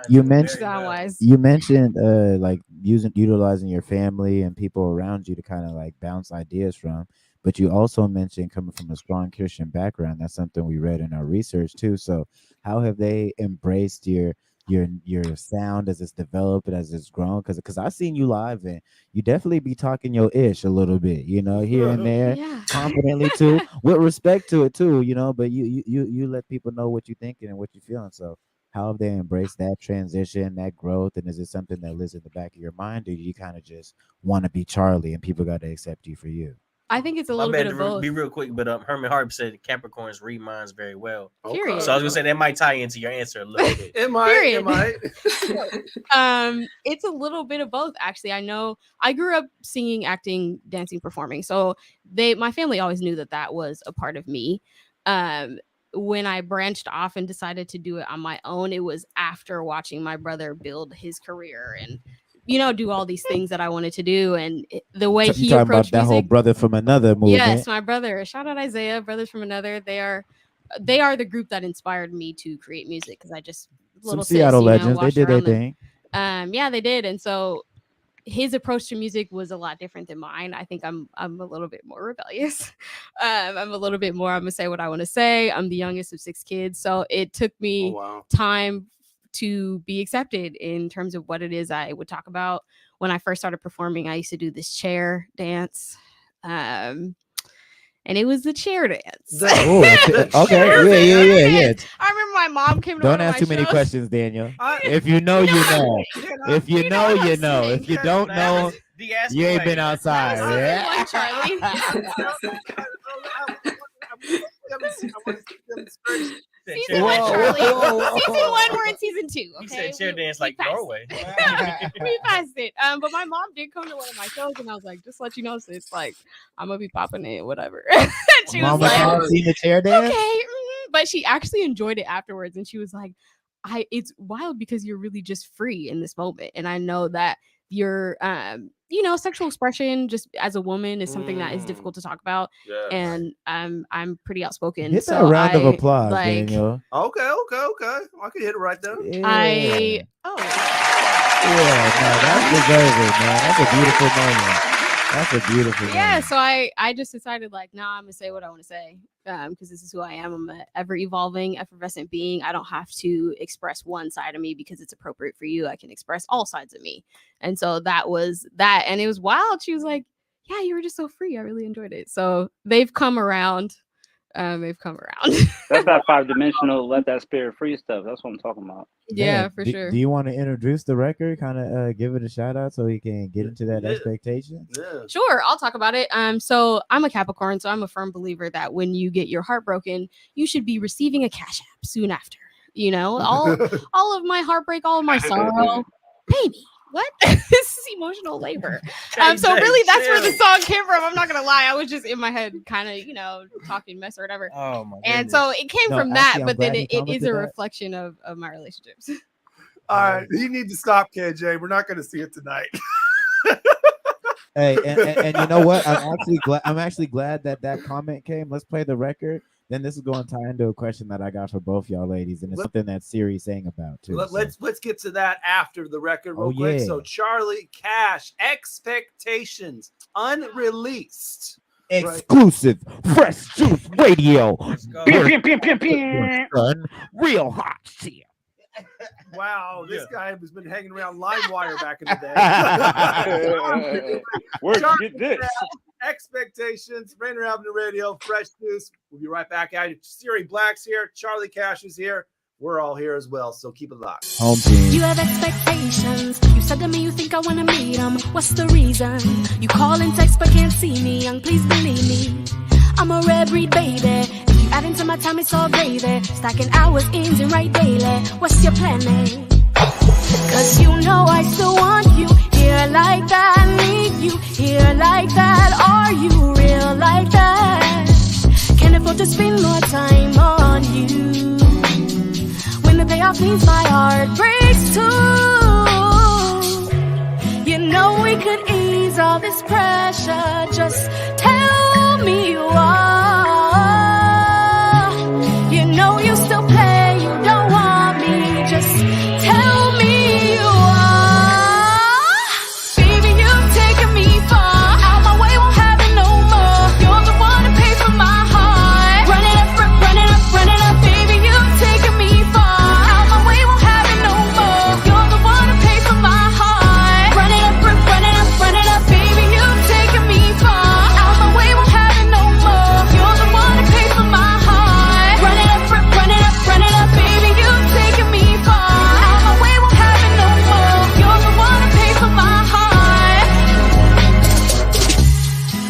You mentioned sound-wise. you mentioned like utilizing your family and people around you to kind of like bounce ideas from, but you also mentioned coming from a strong Christian background. That's something we read in our research too. So how have they embraced your sound as it's developed and as it's grown? Because I've seen you live and you definitely be talking your ish a little bit, here and there, confidently too, with respect to it too, but you let people know what you're thinking and what you're feeling. So how have they embraced that transition, that growth? And is it something that lives in the back of your mind, or do you kind of just want to be Charlie and people got to accept you for you? I think it's a little bit of both. Be real quick, but Herman Harp said Capricorns read minds very well. Period. So I was gonna say that might tie into your answer a little bit. It might. It's a little bit of both, actually. I know I grew up singing, acting, dancing, performing. So my family always knew that was a part of me. When I branched off and decided to do it on my own, it was after watching my brother build his career and do all these things that I wanted to do, and the way he talking approached about that music. whole brother from another movement. Yes, my brother. Shout out Isaiah, Brothers from Another. They are the group that inspired me to create music because I just Some Seattle legends. They did their thing. Yeah, they did, and so his approach to music was a lot different than mine. I think I'm a little bit more rebellious. I'm a little bit more. I'm gonna say what I want to say. I'm the youngest of 6 kids, so it took me time to be accepted in terms of what it is I would talk about. When I first started performing, I used to do this chair dance. And it was the chair dance. Okay. Yeah. I remember my mom came to Don't one of ask my too many shows. questions, Daniel. If you know, you know. If you know, you know. If you don't know, you ain't been outside. Yeah. Season 1, Charlie. Season 1, we're in season 2. Okay? He said chair dance like Norway. We passed it. But my mom did come to one of my shows, and I was like, just to let you know, sis, like, I'm gonna be popping it, whatever. She was Mama like, seen the chair dance? Okay. But she actually enjoyed it afterwards, and she was like, it's wild because you're really just free in this moment. And I know that your you know, sexual expression just as a woman is something that is difficult to talk about. And I'm pretty outspoken. Hit so that round of applause, like, Daniel. Okay. I can hit it right there. Yeah. Yeah, no, that's deserving, man. That's a beautiful moment. That's a beautiful moment. Yeah, so I just decided like, nah, I'm gonna say what I want to say, because this is who I am. I'm an ever evolving, effervescent being. I don't have to express one side of me because it's appropriate for you. I can express all sides of me. And so that was that, and it was wild. She was like, yeah, you were just so free. I really enjoyed it. So they've come around. That's that 5-dimensional, let that spirit free stuff. That's what I'm talking about. Yeah, for sure. Do you want to introduce the record? Kind of give it a shout out so we can get into that expectation. Yeah. Sure, I'll talk about it. So I'm a Capricorn, so I'm a firm believer that when you get your heart broken, you should be receiving a cash app soon after. You know, all of my heartbreak, all of my sorrow, pay me. What? This is emotional labor. So really, that's where the song came from. I'm not gonna lie, I was just in my head, kind of, you know, talking mess or whatever. Oh my and so it came from that, but then it is a reflection of my relationships. All right, you need to stop, KJ. We're not going to see it tonight. Hey, and you know what? I'm actually glad that comment came. Let's play the record. Then this is going to tie into a question that I got for both y'all ladies, and it's something that Siri sang about too. Let's get to that after the record real quick. Yeah. So Charlie Cash, Expectations, unreleased. Exclusive Fresh Juice Radio. Real hot shit. Wow, this guy has been hanging around LimeWire back in the day. Where'd you get this? Expectations, Rainier Avenue Radio, Fresh Juice. We'll be right back at you. Siri Black's here. Charlie Cash is here. We're all here as well, so keep it locked. Home team. You have expectations. You said to me you think I want to meet them. What's the reason? You call and text but can't see me. Young, please believe me. I'm a rare breed, baby. If you add into my time, it's all gravy. Stacking hours, ins and right daily. What's your plan, eh? Cause you know I still want you. Here like that, need you. Here like that, are you real like that? Can't afford to spend more time on you. When the payoff means my heart breaks too. You know we could ease all this pressure. Just tell me you are. You know you still play, you don't want me. Just tell me you are. Baby, you've taken me far. Out my way, won't have it no more. You're the one to pay for my heart. Run it up, run it up, run it up. Baby, you've taken me far. Out my way, won't have it no more. You're the one to pay for my heart. Run it up, run it up, run it up. Baby, you've taken me far. Out my way, won't have it no more. You're the one to pay for my heart. Run it up, run it up, run it up. Baby, you've taken me far. Out my way, won't have it no more. You're the one to pay for my heart.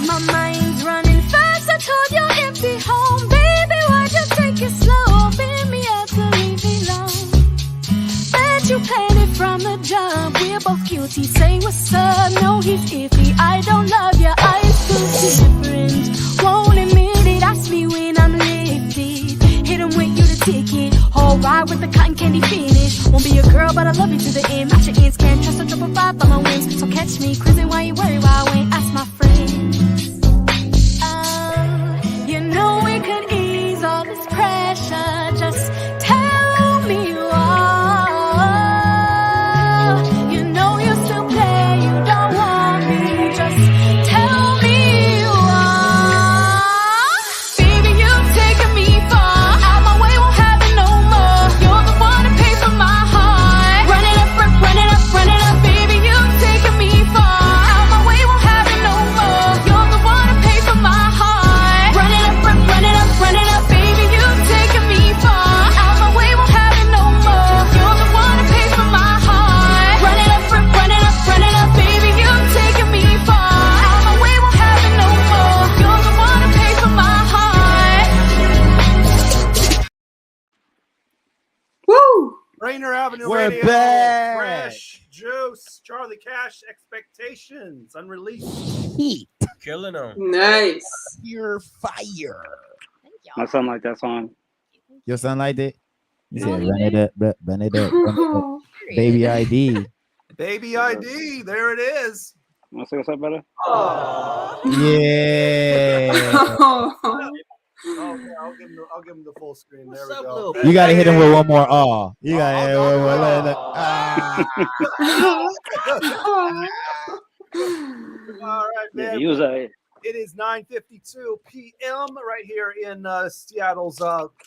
My mind's running fast. I told you empty home, baby. Why'd you take it slow? Beat me up to leave me alone. Bet you planned it from the jump. We're both guilty. Say what's up. No, he's iffy. I don't love your eyes too different. Won't admit it. Ask me when I'm lifted. Hit him with you the ticket. Whole ride with the cotton candy finish. Won't be your girl, but I love you to the end. Match your ends. Can't trust a 555 by my whims. So catch me cruising while you worry while I wait. Ask my friends. You know we could ease all this pressure. Just tell me you are. You know you still play, you don't want me. Just tell me you are. Baby, you've taken me far. Out my way, won't have it no more. You're the one to pay for my heart. Run it up, run it up, run it up. Baby, you've taken me far. Out my way, won't have it no more. You're the one to pay for my heart. Run it up, run it up, run it up. Baby, you've taken me far. Out my way, won't have it no more. You're the one to pay for my heart. Run it up, run it up, run it up. Baby, you've taken me far. Out my way, won't have it no more. You're the one to pay for my heart. Woo! Rainier Avenue We're Radio, back. Fresh Juice, Charlie Cash, Expectations, unreleased. Heat. Killing them. Nice. Your fire. My son like that song. Your son liked it? He said, run it up, run it up, run it up. Baby ID. Baby ID, there it is. Want to say what's up, brother? Yeah. Oh, yeah, I'll give him the full screen. There we go. You gotta hit him with one more awe. You gotta hit him with one more. All right, man. He was a. It is 9:52 p.m. right here in Seattle's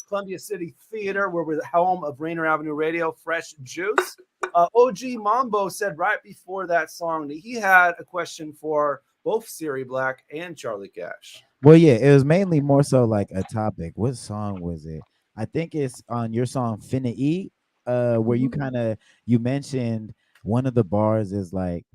Columbia City Theater, where we're the home of Rainier Avenue Radio, Fresh Juice. OG Mambo said right before that song that he had a question for both Siri Black and Charlie Cash. Well, yeah, it was mainly more so like a topic. What song was it? I think it's on your song Finna Eat, where you mentioned one of the bars is like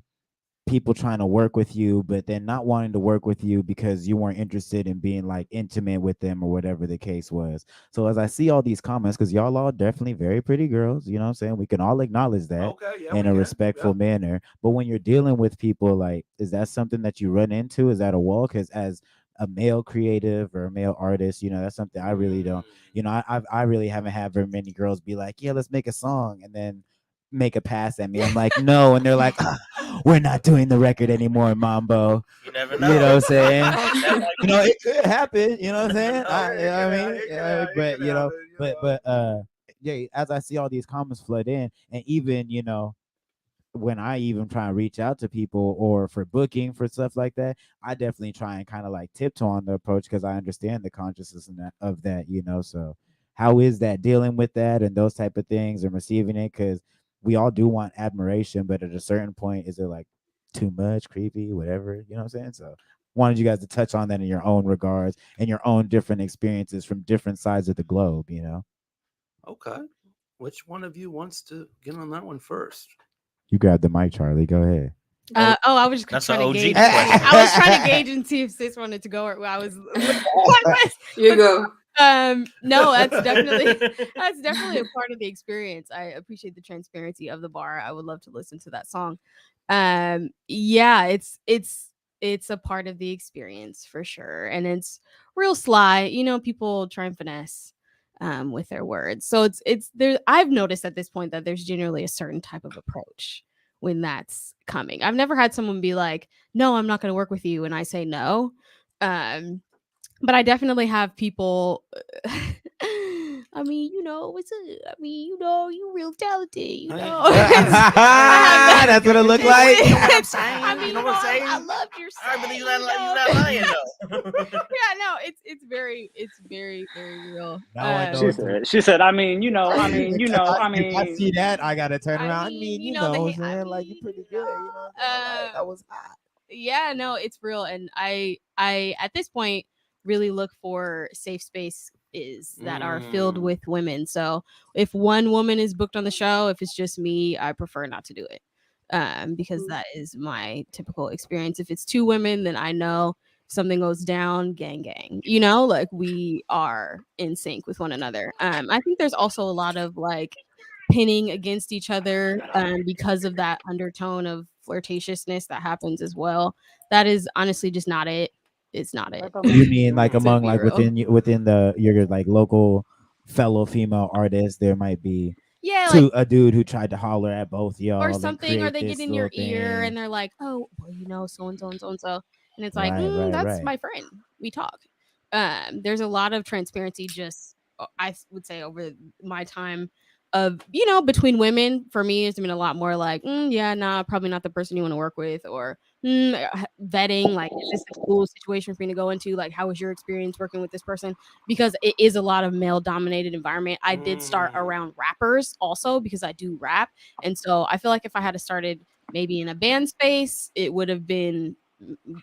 people trying to work with you, but then not wanting to work with you because you weren't interested in being like intimate with them or whatever the case was. So as I see all these comments, because y'all all definitely very pretty girls, you know what I'm saying? We can all acknowledge that in a respectful manner. But when you're dealing with people, like, is that something that you run into? Is that a wall? Because as a male creative or a male artist, you know, that's something I really don't, you know, I really haven't had very many girls be like, yeah, let's make a song, and then make a pass at me. I'm like, no, and they're like, we're not doing the record anymore, Mambo. You never know. You know what I'm saying? You know, it could happen. You know what I'm saying? You know what I mean? Yeah, as I see all these comments flood in, and even, you know, when I even try and reach out to people or for booking for stuff like that, I definitely try and kind of like tiptoe on the approach because I understand the consciousness of that, you know. So how is that dealing with that and those type of things and receiving it? Because we all do want admiration, but at a certain point, is it like too much, creepy, whatever? You know what I'm saying? So wanted you guys to touch on that in your own regards and your own different experiences from different sides of the globe, you know? Okay. Which one of you wants to get on that one first? You grab the mic, Charlie. Go ahead. I was just trying to gauge. I was trying to gauge and see if Sis wanted to go or I was. You go. No, that's definitely a part of the experience. I appreciate the transparency of the bar. I would love to listen to that song. Yeah, it's a part of the experience for sure, and it's real sly. You know, people try and finesse with their words. So it's there. I've noticed at this point that there's generally a certain type of approach when that's coming. I've never had someone be like, "No, I'm not going to work with you," and I say no. But I definitely have people. I mean, you know, you're real talented. You know, that's what it looked like. You know what I'm saying? I mean, you know what I'm saying? I love your song. All right, but you're not lying though. Yeah, no, it's very very real. She said, I mean, you know, If I see that, I gotta turn around. I mean, you know, man, like you're pretty good. You know, like, that was hot. Yeah, no, it's real, and I at this point really look for safe spaces that are filled with women. So if one woman is booked on the show, if it's just me, I prefer not to do it because that is my typical experience. If it's two women, then I know if something goes down, gang, you know, like we are in sync with one another. I think there's also a lot of like pinning against each other because of that undertone of flirtatiousness that happens as well. That is honestly just not it. It's not it. You mean like among like within your like local fellow female artists, there might be a dude who tried to holler at both y'all or something, or they get in your ear and they're like, oh, well, you know, so and so, and it's like, that's my friend. We talk. There's a lot of transparency. Just I would say over my time of, you know, between women, for me, it's been a lot more like, yeah, nah, probably not the person you want to work with, or vetting, like, is this a cool situation for me to go into? Like, how was your experience working with this person? Because it is a lot of male dominated environment. I did start around rappers also because I do rap. And so I feel like if I had started maybe in a band space, it would have been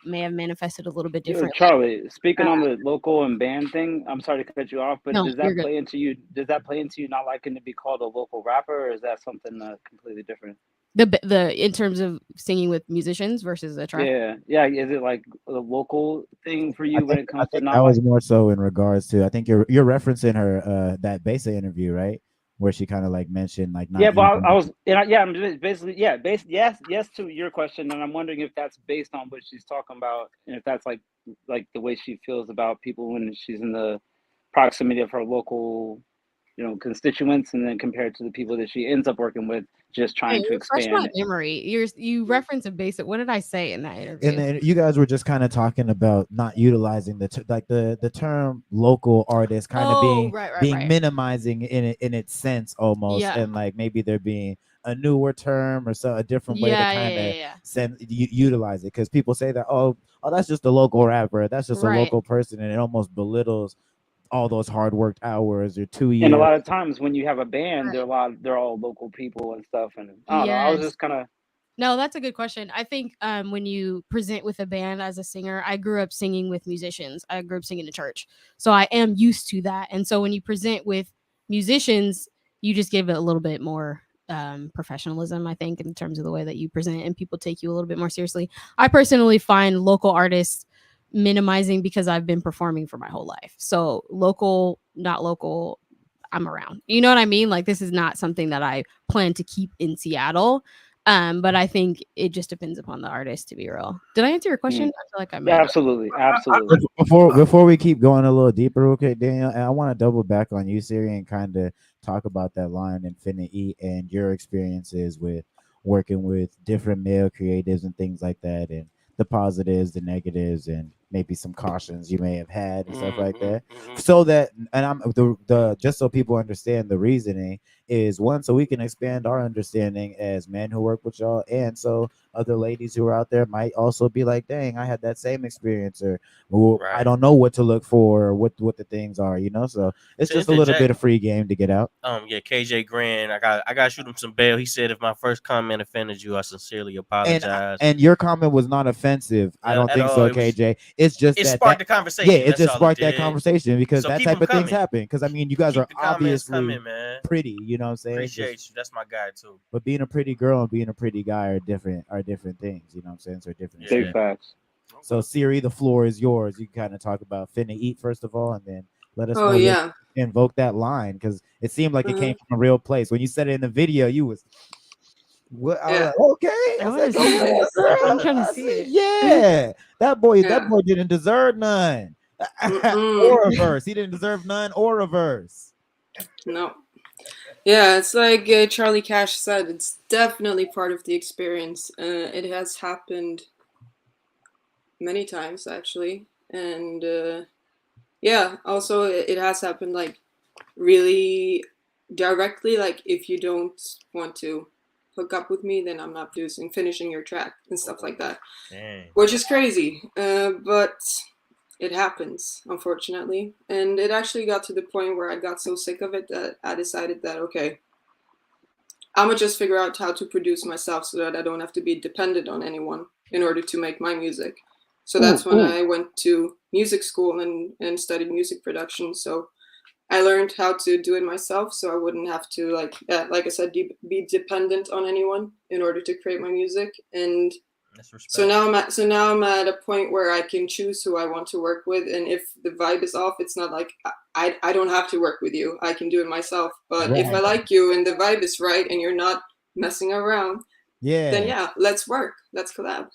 may have manifested a little bit differently. Charlie, speaking on the local and band thing, I'm sorry to cut you off, but does that play into you? Does that play into you not liking to be called a local rapper, or is that something completely different? The in terms of singing with musicians versus a track? Yeah. Is it like a local thing for you when it comes to not? That was more so in regards to, I think you're referencing her that Besa interview, right? Where she kind of like mentioned like not I'm just basically yes to your question, and I'm wondering if that's based on what she's talking about, and if that's like the way she feels about people when she's in the proximity of her local constituents, and then compared to the people that she ends up working with, just trying to Refresh my expand. memory. You reference a basic. What did I say in that interview? And then you guys were just kind of talking about not utilizing the term local artist, kind of being right. minimizing in its sense almost, Yeah. and like maybe there being a newer term or a different way to kind of utilize it, because people say that oh that's just a local rapper, that's just a local person, and it almost belittles all those hard worked hours or 2 years. And a lot of times when you have a band, they're all local people and stuff. And I don't know. I was just kind of. No, that's a good question. I think when you present with a band as a singer, I grew up singing with musicians. I grew up singing in church, so I am used to that. And so when you present with musicians, you just give it a little bit more professionalism, I think, in terms of the way that you present, and people take you a little bit more seriously. I personally find local artists minimizing because I've been performing for my whole life. So local, not local, I'm around. You know what I mean? Like, this is not something that I plan to keep in Seattle. But I think it just depends upon the artist, to be real. Did I answer your question? I feel like I made absolutely. Before we keep going a little deeper, okay, Daniel, and I want to double back on you, Siri, and kind of talk about that line Infinite E and your experiences with working with different male creatives and things like that, and the positives, the negatives, and maybe some cautions you may have had and stuff like that. So that, and I'm the just so people understand the reasoning is one, so we can expand our understanding as men who work with y'all, and so other ladies who are out there might also be like, dang, I had that same experience, or I don't know what to look for, or what the things are, so it's just a little bit of free game to get out. KJ Grant, I got to shoot him some bail. He said, if my first comment offended you, I sincerely apologize. And your comment was not offensive. I don't think so, KJ. It's just it sparked the conversation. Yeah, it just sparked that conversation, because that type of things happen. Because I mean, you guys are obviously pretty. You know what I'm saying? Appreciate you. That's my guy too. But being a pretty girl and being a pretty guy are different things. You know what I'm saying? So different. Big facts. So Siri, the floor is yours. You can kind of talk about finna eat first of all, and then let us invoke that line, because it seemed like it came from a real place. When you said it in the video, you was. What? I was like, okay. I'm trying to see it. Yeah, that boy didn't deserve none. Or a verse. He didn't deserve none or a verse. No. Yeah, it's like Charlie Cash said. It's definitely part of the experience. It has happened many times, actually, and also it has happened like really directly. Like, if you don't want to hook up with me, then I'm not finishing your track and stuff like that. Dang. Which is crazy, but it happens, unfortunately. And it actually got to the point where I got so sick of it that I decided that, okay, I'm gonna just figure out how to produce myself so that I don't have to be dependent on anyone in order to make my music. So that's when I went to music school and studied music production. So I learned how to do it myself, so I wouldn't have to, like I said, be dependent on anyone in order to create my music. And so now I'm at a point where I can choose who I want to work with, and if the vibe is off, it's not like I don't have to work with you. I can do it myself. But if I like you and the vibe is right and you're not messing around, then let's work. Let's collab.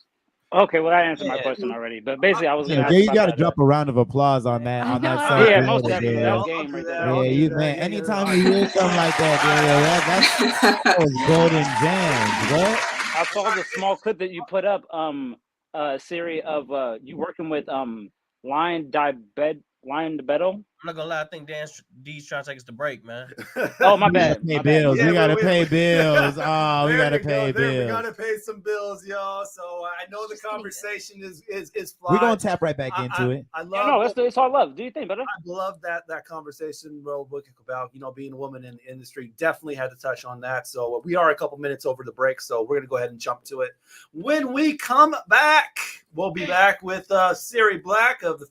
Okay, well, I answered my question already, but basically, I was going to ask. You got to drop a round of applause on that. Yeah, most definitely. That game right there. Yeah, you man. Anytime you hear something like that, that was golden gems, bro. I saw the small clip that you put up, Siri, of you working with Lion DeBetto. I'm not gonna lie, I think D's trying to take us to break, man. Oh, my bad. Pay bills. We gotta pay bills. Oh, we gotta pay bills. We gotta pay some bills, y'all. So I know the conversation is fly. We're gonna tap right back into it. I love. It's all love. Do you think, brother? I love that conversation, bro. About being a woman in the industry. Definitely had to touch on that. So we are a couple minutes over the break, so we're gonna go ahead and jump to it. When we come back, we'll be back with Siri Black of the.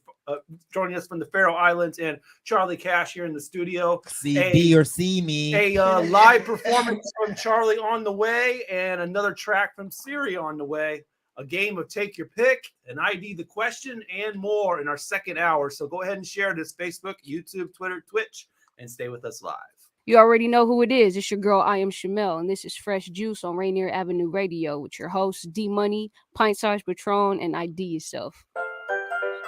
Joining us from the Faroe Islands, and Charlie Cash here in the studio. See or see me. A live performance from Charlie on the way, and another track from Siri on the way. A game of take your pick, an ID the question, and more in our second hour. So go ahead and share this: Facebook, YouTube, Twitter, Twitch, and stay with us live. You already know who it is. It's your girl, I am Shamel, and this is Fresh Juice on Rainier Avenue Radio with your hosts, D Money, Pint Size Patron, and ID Yourself.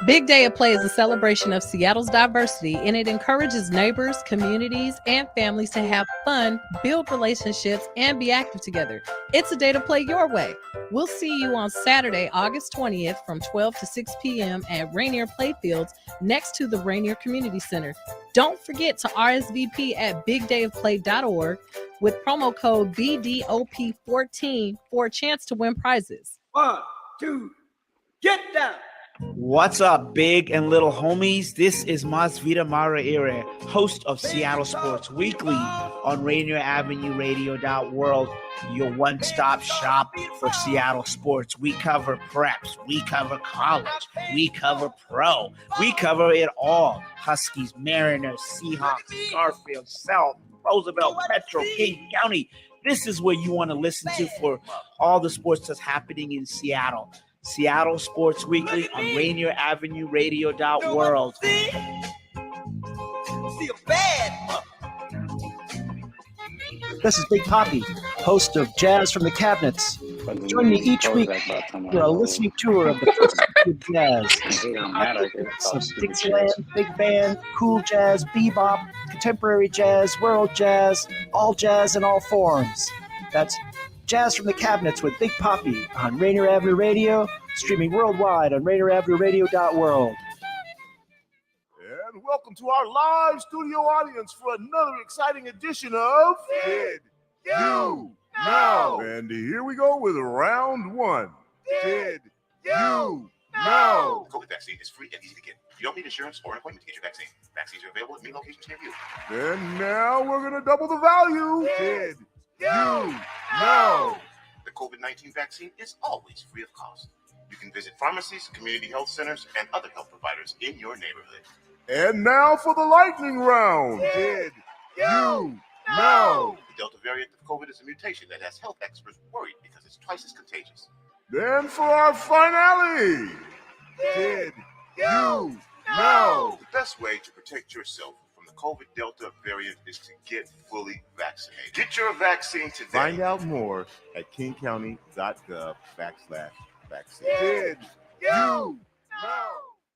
Big Day of Play is a celebration of Seattle's diversity, and it encourages neighbors, communities, and families to have fun, build relationships, and be active together. It's a day to play your way. We'll see you on Saturday, August 20th from 12 to 6 p.m. at Rainier Playfields next to the Rainier Community Center. Don't forget to RSVP at bigdayofplay.org with promo code BDOP14 for a chance to win prizes. 1, 2, get down. What's up, big and little homies? This is Masvita Maraire, host of Seattle Sports Weekly on Rainier Avenue Radio.world, your one-stop shop for Seattle sports. We cover preps, we cover college, we cover pro, we cover it all. Huskies, Mariners, Seahawks, Garfield, South, Roosevelt, Metro, King County. This is where you want to listen to for all the sports that's happening in Seattle. Seattle Sports Weekly on Rainier Avenue Radio.world. See a bad This is Big Poppy, host of Jazz from the Cabinets. Join me each week for a listening tour of the first of jazz. Some Dixieland, big band, cool jazz, bebop, contemporary jazz, world jazz, all jazz in all forms. That's Jazz from the Cabinets with Big Poppy on Rainier Avenue Radio, streaming worldwide on RainierAvenueRadio.world. And welcome to our live studio audience for another exciting edition of Did You Know? And here we go with round one. Did you know? COVID vaccine is free and easy to get. You don't need insurance or an appointment to get your vaccine. Vaccines are available at many locations near you. And now we're going to double the value. Did you know? The COVID-19 vaccine is always free of cost. You can visit pharmacies, community health centers, and other health providers in your neighborhood. And now for the lightning round. Did you know? The Delta variant of COVID is a mutation that has health experts worried because it's twice as contagious. Then for our finale. Did you know? The best way to protect yourself from the COVID Delta variant is to get fully vaccinated. Get your vaccine today. Find out more at kingcounty.gov/vaccine. Did you know?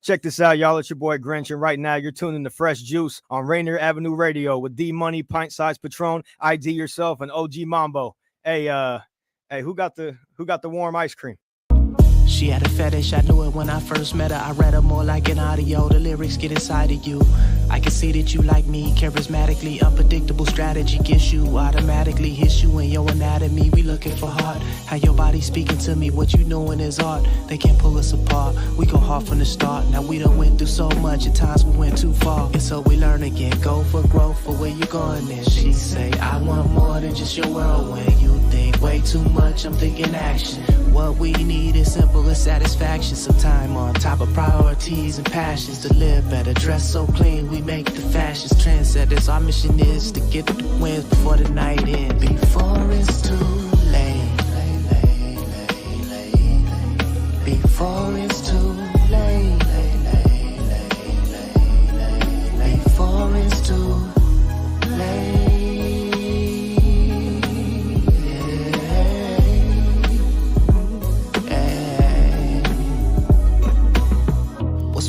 Check this out, y'all. It's your boy Grinch, and right now you're tuning to Fresh Juice on Rainier Avenue Radio with D Money, Pint Size Patron, ID Yourself, and OG Mambo. Hey, who got the warm ice cream? She had a fetish, I knew it when I first met her. I read her more like an audio, the lyrics get inside of you. I can see that you like me, charismatically, unpredictable strategy gets you, automatically hits you in your anatomy. We looking for heart, how your body speaking to me, what you doing is art. They can't pull us apart, we go hard from the start. Now we done went through so much, at times we went too far. And so we learn again, go for growth, for where you going then. She say, I want more than just your whirlwind. You think way too much, I'm thinking action. What we need is simple as satisfaction. Some time on top of priorities and passions. To live better, dress so clean, we make the fashions trendsetters. Our mission is to get the wins before the night ends. Before it's too late. Before it's too late. Before it's too late.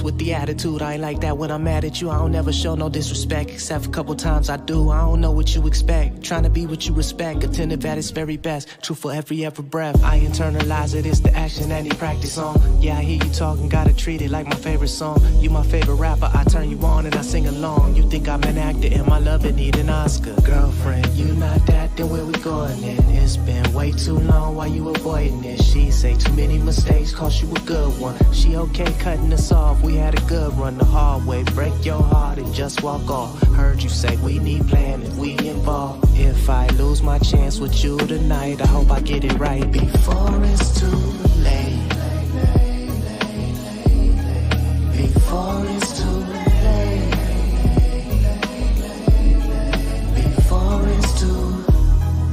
With the attitude, I ain't like that when I'm mad at you. I don't ever show no disrespect, except a couple times I do. I don't know what you expect, trying to be what you respect, attentive at its very best, truthful every breath. I internalize it, it's the action that need practice on. Yeah, I hear you talking, gotta treat it like my favorite song. You my favorite rapper, I turn you on and I sing along. You think I'm an actor and my love it need an Oscar. Girlfriend, you not that, then where we going then? It's been way too long, why you avoiding it? She say too many mistakes, cost you a good one. She okay cutting us off, we had a good run the hard way. Break your heart and just walk off. Heard you say we need planning, we involved. If I lose my chance with you tonight, I hope I get it right before it's too late. Before it's too late. Before it's too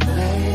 late.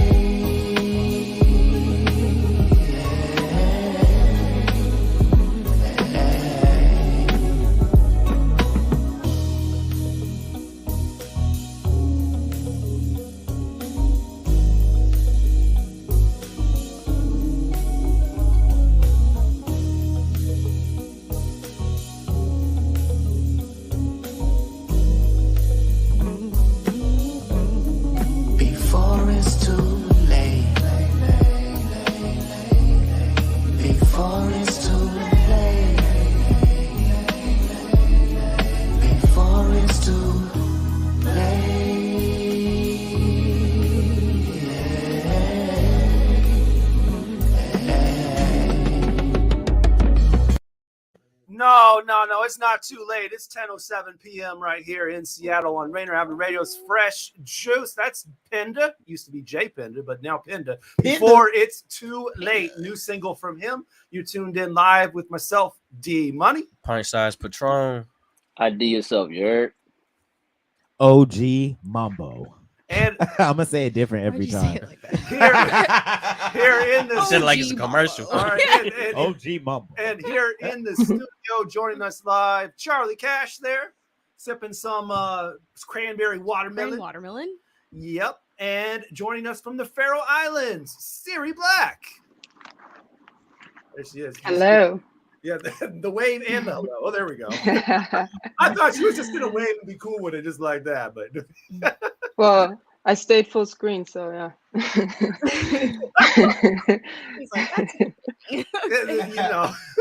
No, it's not too late. It's 10:07 p.m. right here in Seattle on Rainier Avenue Radio's Fresh Juice. That's Pinda. Used to be Jay Pinda, but now Pinda. Before It's Too Late. New single from him. You tuned in live with myself, D Money. Pint Size Patron. IDYourself, you heard? OG Mambo. And I'm gonna say it different every time. Here in the Sound like it's a commercial. All right, OG Mambo. And here in the studio, joining us live, Charlie Cash there, sipping some cranberry watermelon. Watermelon. Yep. And joining us from the Faroe Islands, Siri Black. There she is. Hello. Yeah, the wave and the hello. Oh, there we go. I thought she was just gonna wave and be cool with it, just like that. But Well, I stayed full screen, so yeah.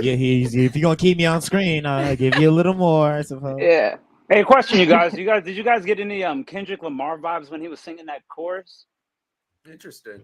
Yeah, if you're gonna keep me on screen, I'll give you a little more, I suppose. Yeah. Hey, question, you guys. Did you guys get any Kendrick Lamar vibes when he was singing that chorus? Interesting.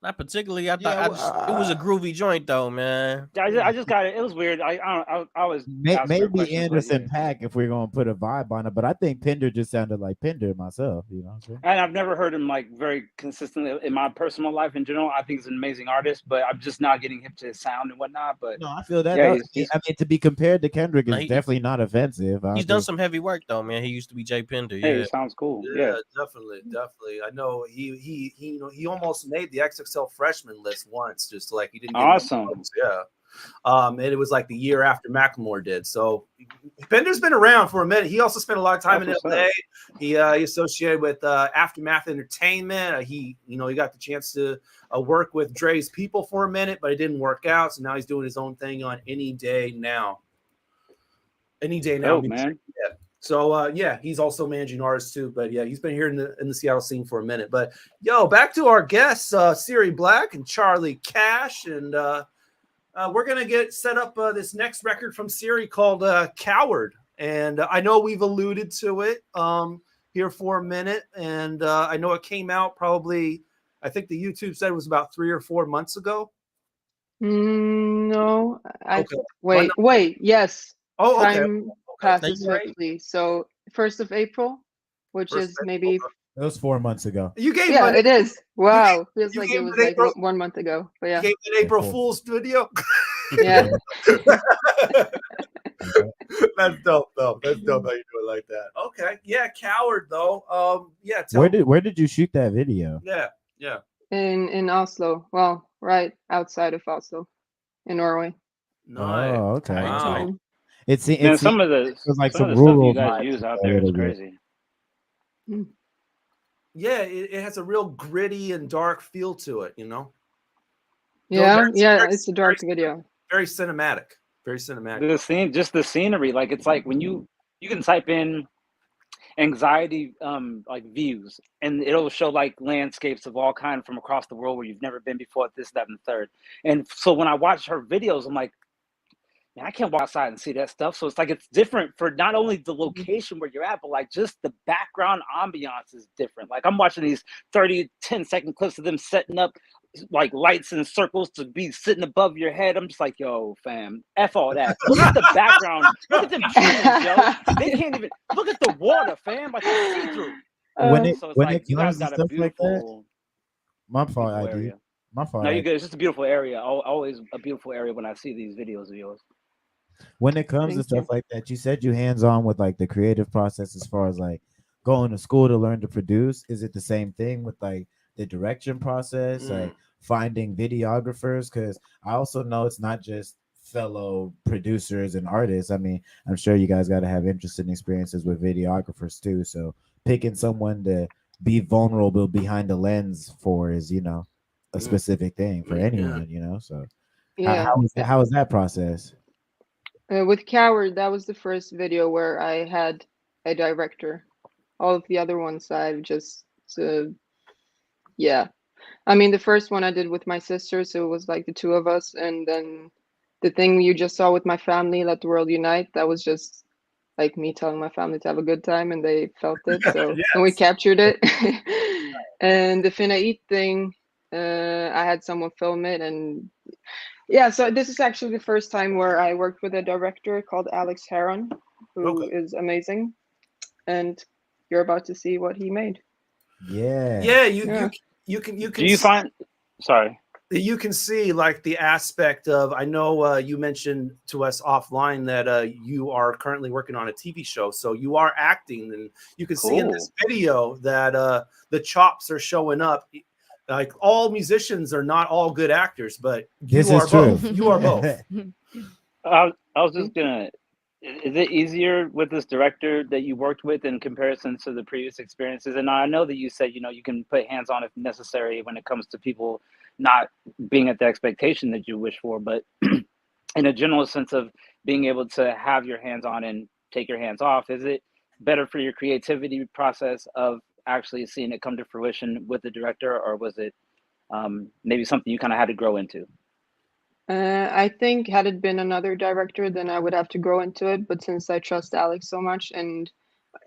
Not particularly. I thought it was a groovy joint though, man. I just got it. It was weird. I was Maybe Anderson .Paak if we're gonna put a vibe on it, but I think Pinder just sounded like Pinder myself. You know what I'm saying? And I've never heard him like very consistently in my personal life in general. I think he's an amazing artist, but I'm just not getting hip to his sound and whatnot. But no, I feel that. Yeah, I mean, to be compared to Kendrick is definitely not offensive. He's done some heavy work though, man. He used to be Jay Pinder. Hey, Yeah, it sounds cool. Yeah, definitely. I know he almost made the XXL freshman list once, just like he didn't get Awesome. Yeah. And it was like the year after Macklemore did. So Bender's been around for a minute. He also spent a lot of time in LA. He associated with Aftermath Entertainment. He got the chance to work with Dre's People for a minute, but it didn't work out. So now he's doing his own thing on Any Day Now. Any Day Now, man. Yeah. So he's also managing artists too. But yeah, he's been here in the Seattle scene for a minute. But back to our guests, Siri Black and Charlie Cash, and we're gonna get set up this next record from Siri called "Coward." And I know we've alluded to it here for a minute, and I know it came out probably. I think the YouTube said it was about 3 or 4 months ago. No, Okay. wait, yes. Oh, okay. Time passes swiftly. So 1st of April, which is maybe. It was 4 months ago. You gave Yeah, an- it is. Wow, feels you like gave it was an like April- 1 month ago. But yeah, You gave an April Fool's video. yeah. That's dope, though. That's dope how you do it like that. Okay, yeah, Coward though. Yeah. Where did you shoot that video? Yeah. In Oslo. Well, right outside of Oslo, in Norway. Nice. Oh, okay. Wow. It's Man, some of the like some some of the stuff rural you guys vibes use out a there is little bit. crazy. Yeah, it has a real gritty and dark feel to it. Yeah, Very- yeah, very- it's a dark video. Very cinematic. Very cinematic. The scenery, like it's like when you can type in anxiety like views and it'll show like landscapes of all kind from across the world where you've never been before, this, that, and the third. And so when I watch her videos, I'm like, man, I can't walk outside and see that stuff. So it's like it's different for not only the location where you're at, but like just the background ambiance is different. Like I'm watching these 10-second clips of them setting up like lights and circles to be sitting above your head. I'm just like, yo, fam, F all that. Look at the background. Look at them trees, yo. They can't even look at the water, fam. Like it's see-through. When it So it's when like it you guys comes to got a stuff like that, beautiful my fault, ID. area. My fault. No, you're ID. good. It's just a beautiful area. Always a beautiful area when I see these videos of yours. When it comes to Thank stuff like that, you said you hands on with like the creative process as far as like going to school to learn to produce. Is it the same thing with like the direction process, like finding videographers? Because I also know it's not just fellow producers and artists. I mean, I'm sure you guys got to have interesting experiences with videographers too. So picking someone to be vulnerable behind the lens for is, a specific thing for anyone, So Yeah. how is that process? With Coward, that was the first video where I had a director. All of the other ones I've just, yeah. I mean, the first one I did with my sister, so it was like the two of us. And then the thing you just saw with my family, Let the World Unite, that was just like me telling my family to have a good time, and they felt it. So and we captured it. And the Finna Eat thing, I had someone film it, and Yeah, so this is actually the first time where I worked with a director called Alex Heron, who is amazing, and you're about to see what he made. Yeah, you can Do you find? Sorry. You can see like the aspect of, I know you mentioned to us offline that you are currently working on a TV show, so you are acting, and you can see in this video that the chops are showing up. Like, all musicians are not all good actors, but you are both. You are both. I was just gonna. Is it easier with this director that you worked with in comparison to the previous experiences? And I know that you said, you can put hands on if necessary when it comes to people not being at the expectation that you wish for, but in a general sense of being able to have your hands on and take your hands off, is it better for your creativity process of actually seeing it come to fruition with the director, or was it maybe something you kind of had to grow into? I think had it been another director, then I would have to grow into it. But since I trust Alex so much, and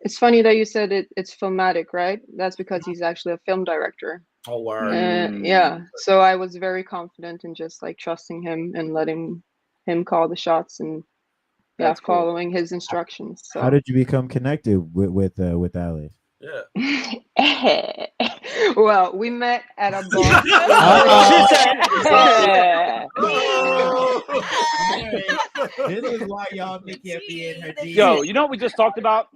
it's funny that you said it's filmatic, right? That's because he's actually a film director. Oh, wow. Yeah. So I was very confident in just like trusting him and letting him call the shots and That's cool. following his instructions. So. How did you become connected with Alex? Yeah. Well, we met at a bar. This is why y'all can't be in her DMs. Yo, you know what we just talked about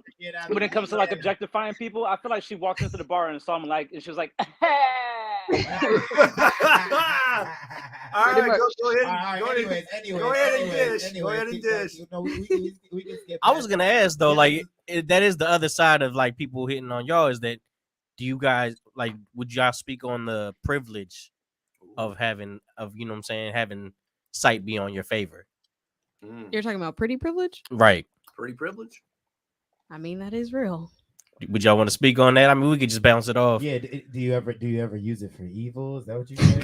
when it comes to like objectifying people? I feel like she walked into the bar and saw him and she was like, All right, go ahead. Go ahead and dish. I was gonna ask though, like, that is the other side of like people hitting on y'all, is that do you guys like, would y'all speak on the privilege of having having sight be on your favor? You're talking about pretty privilege? Right. Pretty privilege? I mean, that is real. Would y'all want to speak on that? I mean, we could just bounce it off. Yeah. Do you ever use it for evil? Is that what you're saying?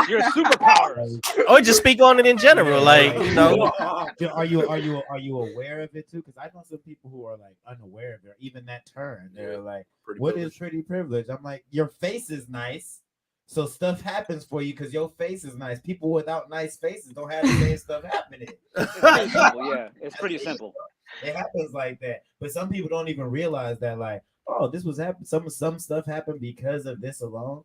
Your superpowers. Or just speak on it in general, like, Are you aware of it too? Because I know some people who are like unaware of it, even that term. They're like, "What is pretty privilege?" I'm like, your face is nice, so stuff happens for you because your face is nice. People without nice faces don't have the same stuff happening. It's pretty simple, yeah. It's pretty simple. It happens like that, but some people don't even realize that, like, oh, this was happening. Some stuff happened because of this alone.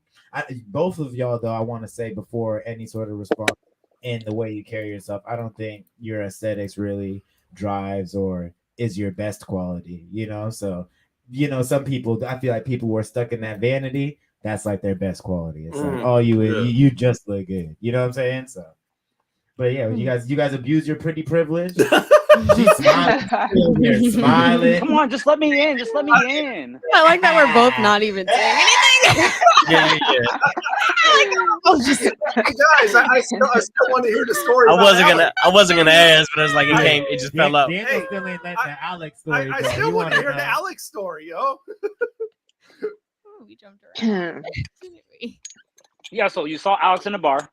Both of y'all, though, I want to say before any sort of response in the way you carry yourself, I don't think your aesthetics really drives or is your best quality. So some people, I feel like people who are stuck in that vanity, that's like their best quality. It's like, oh, you just look good. You know what I'm saying? So, but yeah, you guys abuse your pretty privilege. She's smiling. Come on, just let me in. Just let me in. I like that we're both not even saying anything. Yeah. Guys, I still want to hear the story. I wasn't gonna ask, but I was like, it just fell up. Daniel still ain't let the Alex story. I still want to hear the Alex story, yo. We jumped around. Yeah, so you saw Alex in the bar.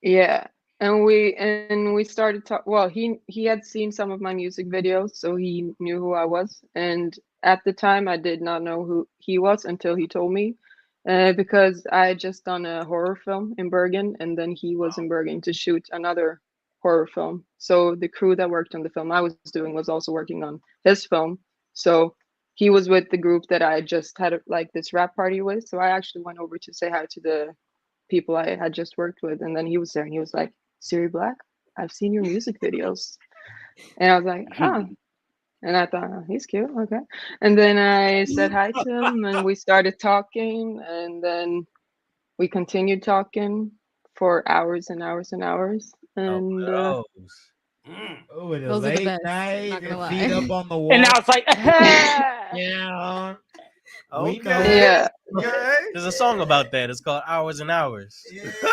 Yeah. And we started talking. Well, he had seen some of my music videos, so he knew who I was. And at the time, I did not know who he was until he told me, because I had just done a horror film in Bergen, and then he was in Bergen to shoot another horror film. So the crew that worked on the film I was doing was also working on his film. So he was with the group that I just had like this rap party with. So I actually went over to say hi to the people I had just worked with, and then he was there, and he was like, "Siri Black, I've seen your music videos." And I was like, "Oh." And I thought, oh, he's cute, okay. And then I said hi to him, and we started talking, and then we continued talking for hours and hours and hours. And oh, it is those are the late best, night, not gonna and feet lie. up on the wall. And now it's like, yeah. Okay. Yeah. There's a song about that. It's called Hours and Hours. Kiss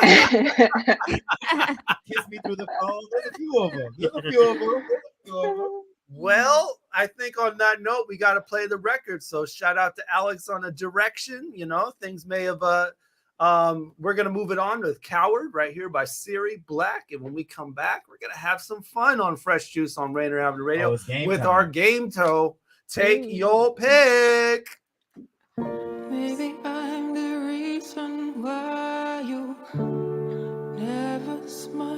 me through the phone. There's a few of them. Well, I think on that note, we got to play the record. So shout out to Alex on a direction. Things may have. We're gonna move it on with "Coward" right here by Siri Black, and when we come back, we're gonna have some fun on Fresh Juice on Rainier Avenue Radio with our game toe. Take your pick. Maybe I'm the reason why you never smile.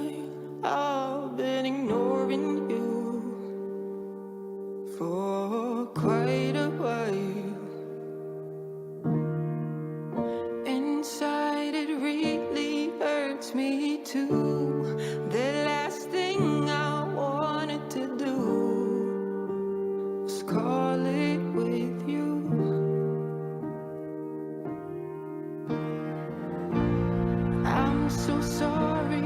too. The last thing I wanted to do was call it with you. I'm so sorry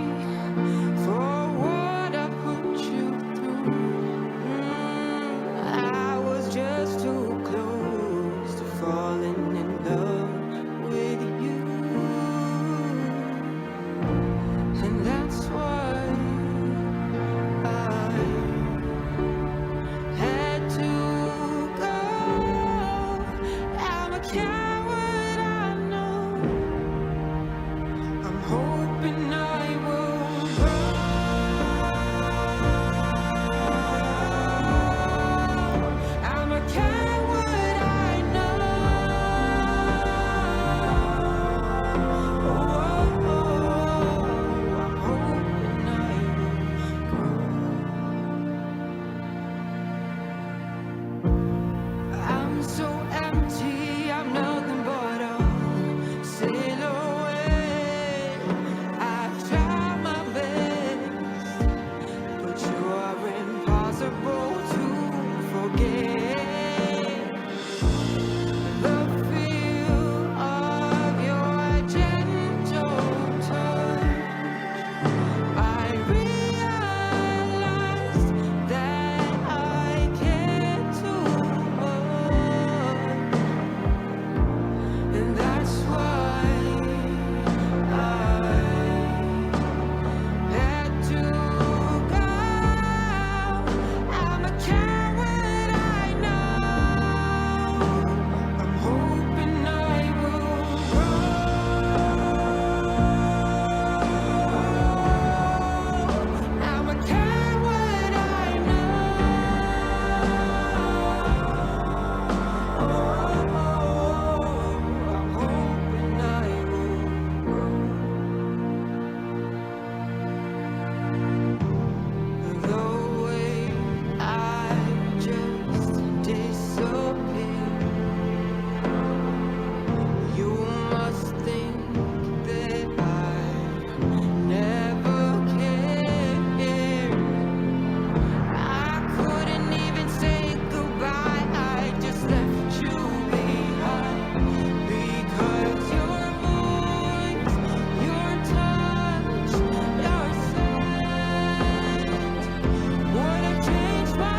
for what I put you through. I was just too close to falling in love with you, and that's why I had to go. I'm a coward, I know. I'm hoping I will grow. I'm a coward, I know. I'm hoping I will. I'm so empty, I'm nothing but a silhouette. I've tried my best, but you are impossible to forget. The feel of your gentle touch, I realized that I care too much, and that's why I had to go. I'm a coward, I know. I'm hoping I will grow. I'm a coward, I know. I'm hoping I will grow. The way I just disappear. You must think that I never cared. I couldn't even say goodbye. I just left you behind because your voice, your touch, your scent would have changed my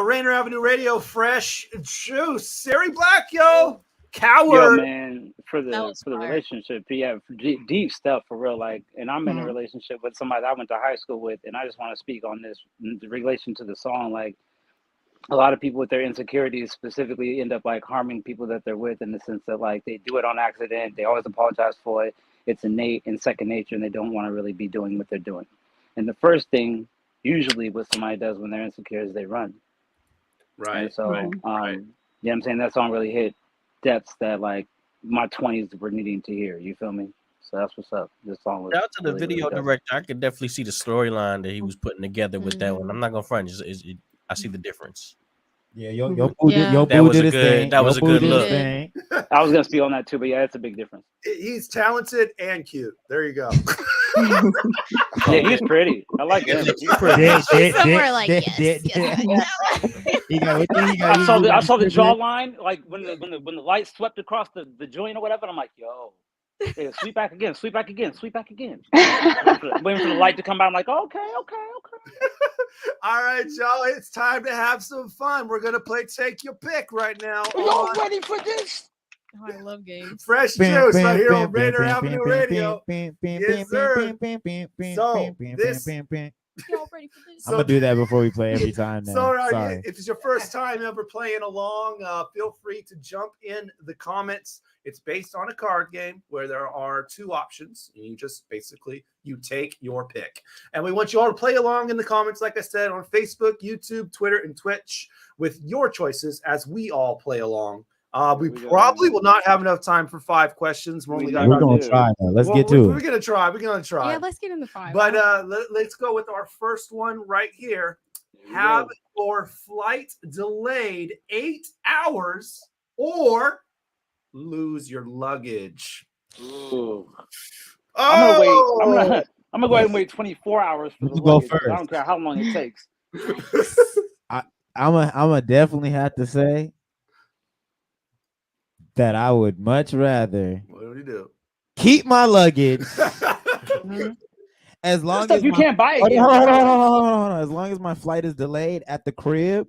Rainier Avenue Radio, Fresh Juice, Siri Black, yo, Coward. Yo, man, for the relationship, yeah, deep stuff for real. Like, and I'm in a relationship with somebody that I went to high school with, and I just want to speak on this in relation to the song. Like, a lot of people with their insecurities specifically end up like harming people that they're with, in the sense that like they do it on accident, they always apologize for it, it's innate and second nature, and they don't want to really be doing what they're doing. And the first thing usually what somebody does when they're insecure is they run. Right. And so, you know what I'm saying? That song really hit depths that like my 20s were needing to hear. You feel me? So that's what's up. This song was Shout out to the really, video really dope. director. I could definitely see the storyline that he was putting together with that one. I'm not gonna front. I see the difference. Yeah, your boo did his thing. That was a good look. I was gonna speak on that too, but yeah, it's a big difference. He's talented and cute. There you go. Yeah, he's pretty. I like him. He's pretty. somewhere like I saw the jawline, like when the light swept across the joint or whatever. And I'm like, yo, yeah, sweep back again. Waiting for the light to come out. I'm like, okay. All right, y'all, it's time to have some fun. We're gonna play Take Your Pick right now. Are y'all ready for this? Oh, I love games. Fresh Juice right here on Rainier Avenue Radio. Yes, sir. So this Y'all ready for this? I'm gonna do that before we play every time now. So Sorry. if it's your first time ever playing along, feel free to jump in the comments. It's based on a card game where there are 2 options, and you just basically you take your pick. And we want you all to play along in the comments, like I said, on Facebook, YouTube, Twitter, and Twitch with your choices as we all play along. We probably will not have enough time for 5 questions. We're gonna try now. Let's get to We're it. gonna try. We're gonna try. Yeah, let's get in the 5. But let's go with our first one right here. Have your flight delayed 8 hours or lose your luggage. Ooh. I'm gonna go ahead and wait 24 hours for the You go luggage. first. I don't care how long it takes. I'm gonna definitely have to say that I would much rather What do we do? keep my luggage as long stuff as you can't buy again, Hold bro. on. As long as my flight is delayed at the crib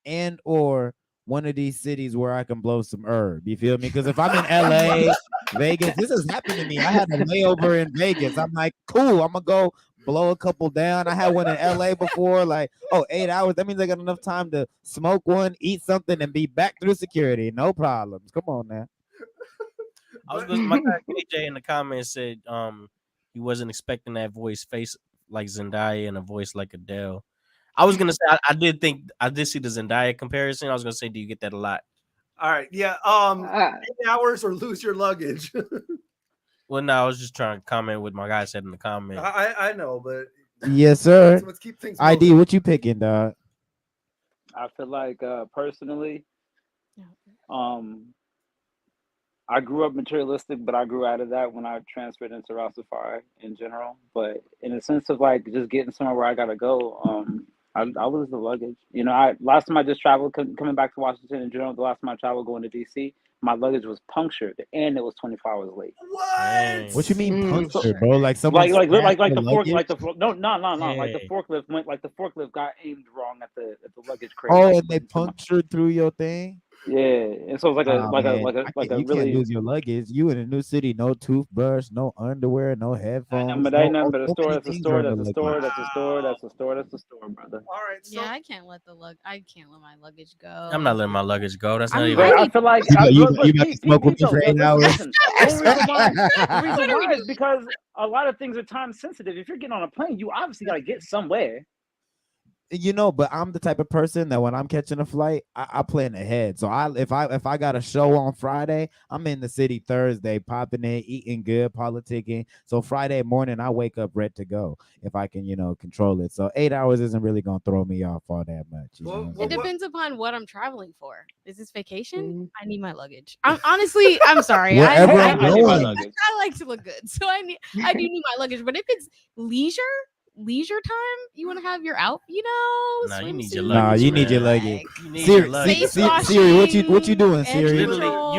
and or one of these cities where I can blow some herb. You feel me? Because if I'm in LA, Vegas, this has happened to me. I had a layover in Vegas. I'm like, cool, I'm gonna go blow a couple down. I had one in LA before, like, 8 hours. That means I got enough time to smoke one, eat something, and be back through security. No problems. Come on now. I was my guy KJ in the comments said he wasn't expecting that face like Zendaya and a voice like Adele. I was gonna say I did see the Zendaya comparison. I was gonna say, do you get that a lot? All right, yeah. 8 hours or lose your luggage. Well, no, I was just trying to comment what my guy said in the comment. I know, but Yes, sir. let's keep things ID, moving. what you picking, dog? I feel like personally, I grew up materialistic, but I grew out of that when I transferred into Rastafari in general. But in the sense of like just getting somewhere where I gotta go, I lose the luggage. You know, last time I just traveled coming back to Washington in general. The last time I traveled going to DC, my luggage was punctured and it was 24 hours late. What you mean punctured, bro? Like someone like the luggage? forklift went like the forklift got aimed wrong at the luggage crate. Oh, and they punctured through your thing? Yeah, and so it's You can't lose your luggage. You in a new city, no toothbrush, no underwear, no headphones. But ain't nothing but a so store. many That's a things store. on That's the a store. luggage. That's a store. That's a store. That's a store, brother. All right. Yeah, I can't let my luggage go. I'm not letting my luggage go. That's not I'm even. ready. I feel like You about to smoke with me for 8 hours? Listen, the reason why is because a lot of things are time sensitive. If you're getting on a plane, you obviously got to get somewhere. But I'm the type of person that when I'm catching a flight, I plan ahead. So if I got a show on Friday, I'm in the city Thursday, popping in, eating good, politicking. So Friday morning, I wake up ready to go if I can, control it. So 8 hours isn't really gonna throw me off all that much. It depends upon what I'm traveling for. Is this vacation? I need my luggage. I'm sorry. Wherever I'm I going. like to look good, so I do need my luggage. But if it's leisure time, you want to have your out, Nah, you need your swimsuit. luggage. You need your man. luggage. You need Siri, your luggage. Siri, what you doing, Siri? You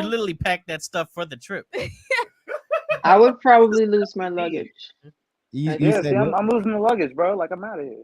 literally pack that stuff for the trip. I would probably lose my luggage. You Yeah, said see, what? I'm losing the luggage, bro. Like I'm out of here.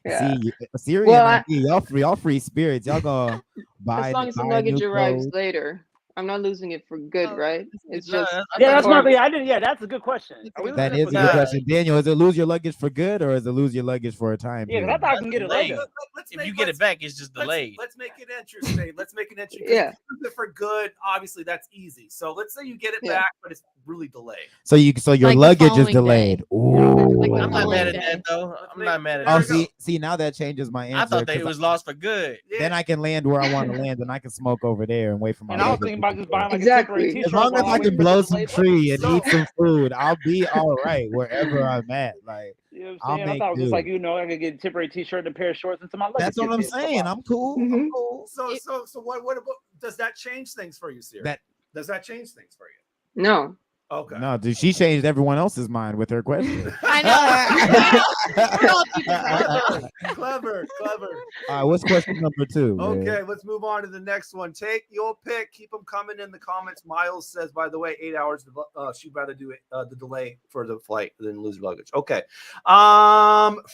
Yeah. See, Siri Well, and ID, y'all free spirits. Y'all gonna buy As long as the buy luggage new arrives clothes. later, I'm not losing it for good, right? It's No, just Yeah, that's or- not. I didn't. Yeah, that's a good question. Are we That losing it is for a good good? question, Daniel. Is it lose your luggage for good, or is it lose your luggage for a time Yeah, 'cause I period? thought I can get it Delayed. later. If you get it back, it's just delayed. Let's make it interesting. Let's make it interesting. Yeah. For good, obviously that's easy. So let's say you get it Yeah. back, but it's really delayed. So your Like the luggage is following delayed. day. Ooh. Like the I'm not following mad at day. that though. I'm not mad at Oh, that. see, now that changes my answer. I thought that it 'cause was lost for good. Then I can land where I want to land, and I can smoke over there and wait for my. And I was luggage thinking to about just buying like Exactly. a temporary As T-shirt. long as while I wait can for blow the some delayed tree and luggage. eat some food, I'll be all right wherever I'm at. Like You know what I'll I'm saying? I make thought it was just do. like I could get a temporary T-shirt and a pair of shorts until my luggage. That's what gets I'm here. Come saying. on. I'm cool. Mhm. I'm cool. So what about does that change things for you, Siri? Does that change things for you? No. Okay. No, dude, she changed everyone else's mind with her question. Clever. All right, what's question number 2? man? Okay, let's move on to the next one. Take your pick. Keep them coming in the comments. Miles says, by the way, 8 hours. She'd rather do the delay for the flight than lose luggage. Okay.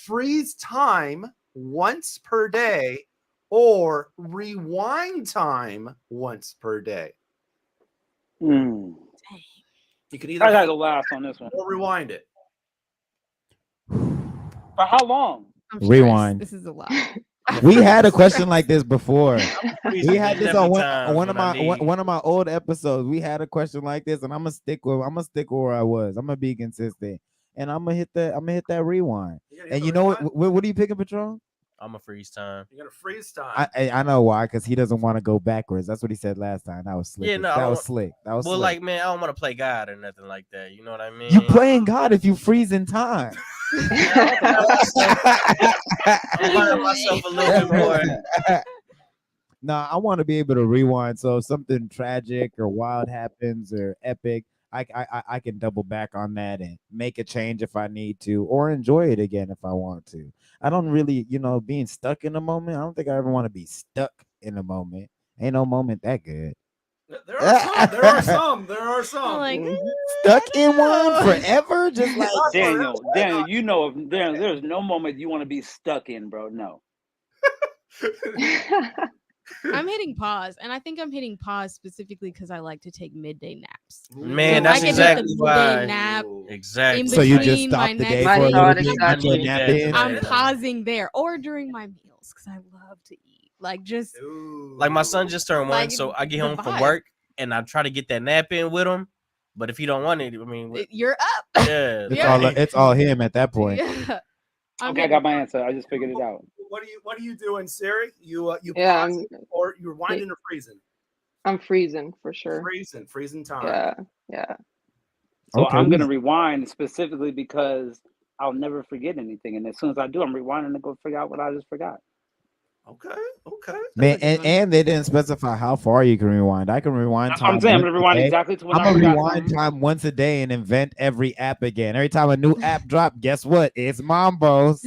Freeze time once per day or rewind time once per day. You can either I gotta go last on this one. or rewind it. For how long? I'm Rewind. This is a lot. We had a question like this before. We had this on Every time one of when I my need- one of my old episodes. We had a question like this, and I'm gonna stick where I was. I'm gonna be consistent, and I'm gonna hit that rewind. And you know what are you picking, Patron? I'm a freeze time. You're gonna freeze time. I know why, because he doesn't want to go backwards. That's what he said last time. That was slick. Yeah, no, I that don't was want- slick. That was Well, slick. like, man, I don't want to play God or nothing like that. You know what I mean? You playing God if you freeze in time. I'm learning myself a little bit more. Nah, I want to be able to rewind. So if something tragic or wild happens or epic, I can double back on that and make a change if I need to, or enjoy it again if I want to. I don't really, being stuck in a moment. I don't think I ever want to be stuck in a moment. Ain't no moment that good. There are some. Like, Stuck in one forever, just like Daniel, you know, there's no moment you want to be stuck in, bro. No. I'm hitting pause, and I think I'm hitting pause specifically because I like to take midday naps. Man, So that's I can exactly take a midday why. nap. Exactly. In So you just between stop my the day next for a meal. little bit, get your nap in. I'm pausing there, or during my meals because I love to eat. Like just Like my son just turned one, Like, so I get the home from vibe. work and I try to get that nap in with him. But if he don't want it, I mean, you're up. yeah, it's all him at that point. Yeah. Okay, I got my answer. I just figured it out. What are you doing, Siri? You Yeah, pausing or you're winding or freezing? I'm freezing for sure. Freezing time. Yeah. So Okay, I'm we- gonna rewind specifically because I'll never forget anything, and as soon as I do, I'm rewinding to go figure out what I just forgot. Okay. Man, and they didn't specify how far you can rewind. I can rewind That's what time. I'm saying. I'm once gonna a rewind day. exactly to when I'm I gonna forgot rewind something. time once a day and invent every app again. Every time a new app drop, guess what? It's Mambo's.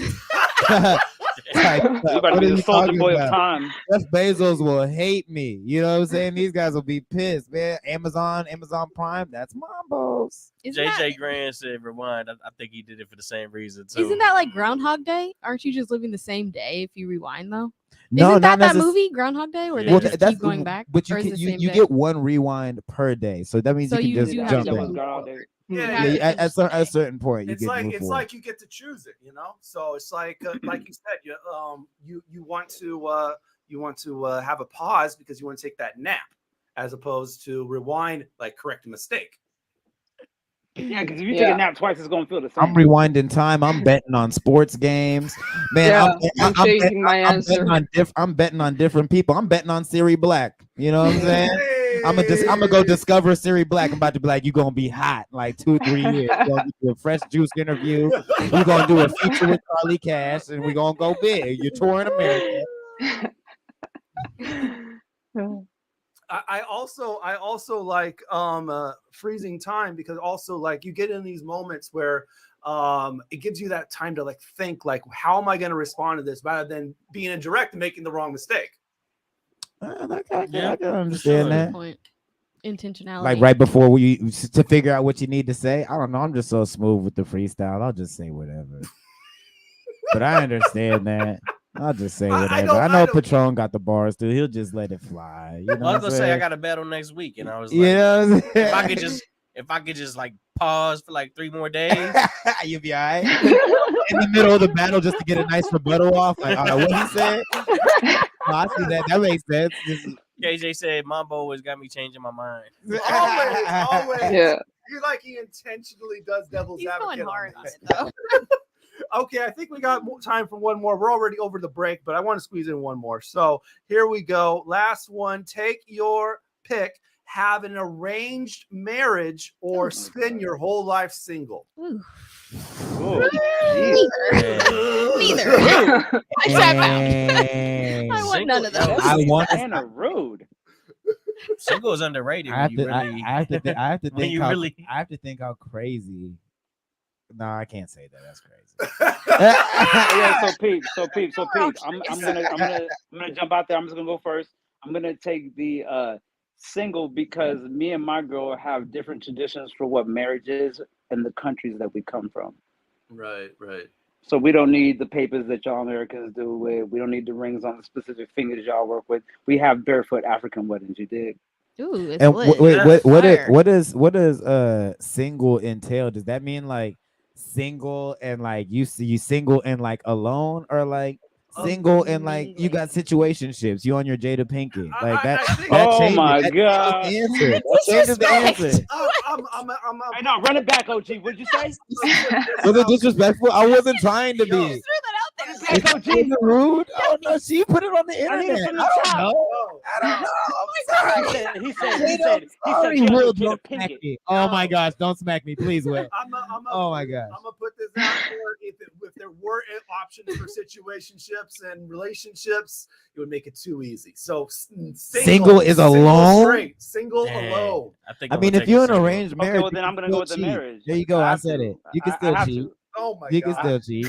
Like, You better what be are the you soldier talking boy of about? time. Jeff Bezos will hate me. You know what I'm saying? These guys will be pissed, man. Amazon Prime, that's Mambo's. JJ Grant said rewind. I think he did it for the same reason too. Isn't that like Groundhog Day? Aren't you just living the same day if you rewind though? No, Isn't not that necess- movie Groundhog Day where they Well, just that's keep going back? But you Or is can it the you, same you day? get one rewind per day, so that means So you you can do just have jump to in. do Yeah, at a certain point, you It's get like move it's forward. like you get to choose it, So it's like you said, you want to have a pause because you want to take that nap, as opposed to rewind, like correct a mistake. Yeah, because if you take a nap twice, it's gonna feel the same. I'm rewinding time. I'm betting on sports games, man. I'm changing my answer. I'm betting on different people. I'm betting on Siri Black. You know what I'm saying? I'm gonna go discover Siri Black. I'm about to be like, you gonna be hot in like 2-3 years. You're gonna do a Fresh Juice interview. We're gonna do a feature with Charlie Cash, and we're gonna go big. You're touring America. I also like freezing time because also like you get in these moments where it gives you that time to like think like, how am I going to respond to this rather than being indirect and making the wrong mistake. I can understand that. Point. Intentionality. Like right before to figure out what you need to say. I don't know. I'm just so smooth with the freestyle. I'll just say whatever. But I understand that. I'll just say whatever. I know Patron got the bars too. He'll just let it fly. You know I was what I'm gonna say I saying? got a battle next week, and I was like, You know what I'm if I saying? could just like pause for like 3 more days, you'll be all right. In the middle of the battle, just to get a nice rebuttal off. Like, what he said? No, I see that. That makes sense. KJ said Mambo always got me changing my mind. Always. Yeah. You like he intentionally does devil's He's advocate. going hard on this. it though. Okay, I think we got time for one more. We're already over the break, but I want to squeeze in one more. So here we go. Last one. Take your pick. Have an arranged marriage or spend your whole life single. Ooh. Neither. I sat out. I want none of those. I want kind of rude. Single is underrated. I have when you to. really, I have to. I have to when think. you How, really, I have to think how crazy. No, I can't say that. That's crazy. Yeah, so Pete. I'm gonna jump out there. I'm just gonna go first. I'm gonna take the single because me and my girl have different traditions for what marriage is in the countries that we come from. Right. So we don't need the papers that y'all Americans do with. We don't need the rings on the specific fingers y'all work with. We have barefoot African weddings. You dig? Ooh, it's And lit. wait, Fire. what does single entail? Does that mean like single and like you single and like alone, or like single and like you got situationships, you on your Jada Pinkett, like that Oh changes, my that God. changes the answer. That changes the answer. Hey, no, run it back, OG. What'd you say? Was it disrespectful? I wasn't trying to be. Back, OG. Was it rude? Oh no, she put it on the I need it internet. from the I don't top. know. I don't know. I'm sorry. He Sorry, said, Will, Jada don't smack me. Oh my gosh, don't smack me, please, Will. Oh my gosh. I'm gonna put this out there. If there were options for situationships and relationships, it would make it too easy. So Single is alone? straight, single alone. I mean, if you're in an arranged marriage, Okay, well then I'm gonna go with the cheat. marriage. There you go. I said to. it. You can I still have cheat. to. Oh my You can still cheat.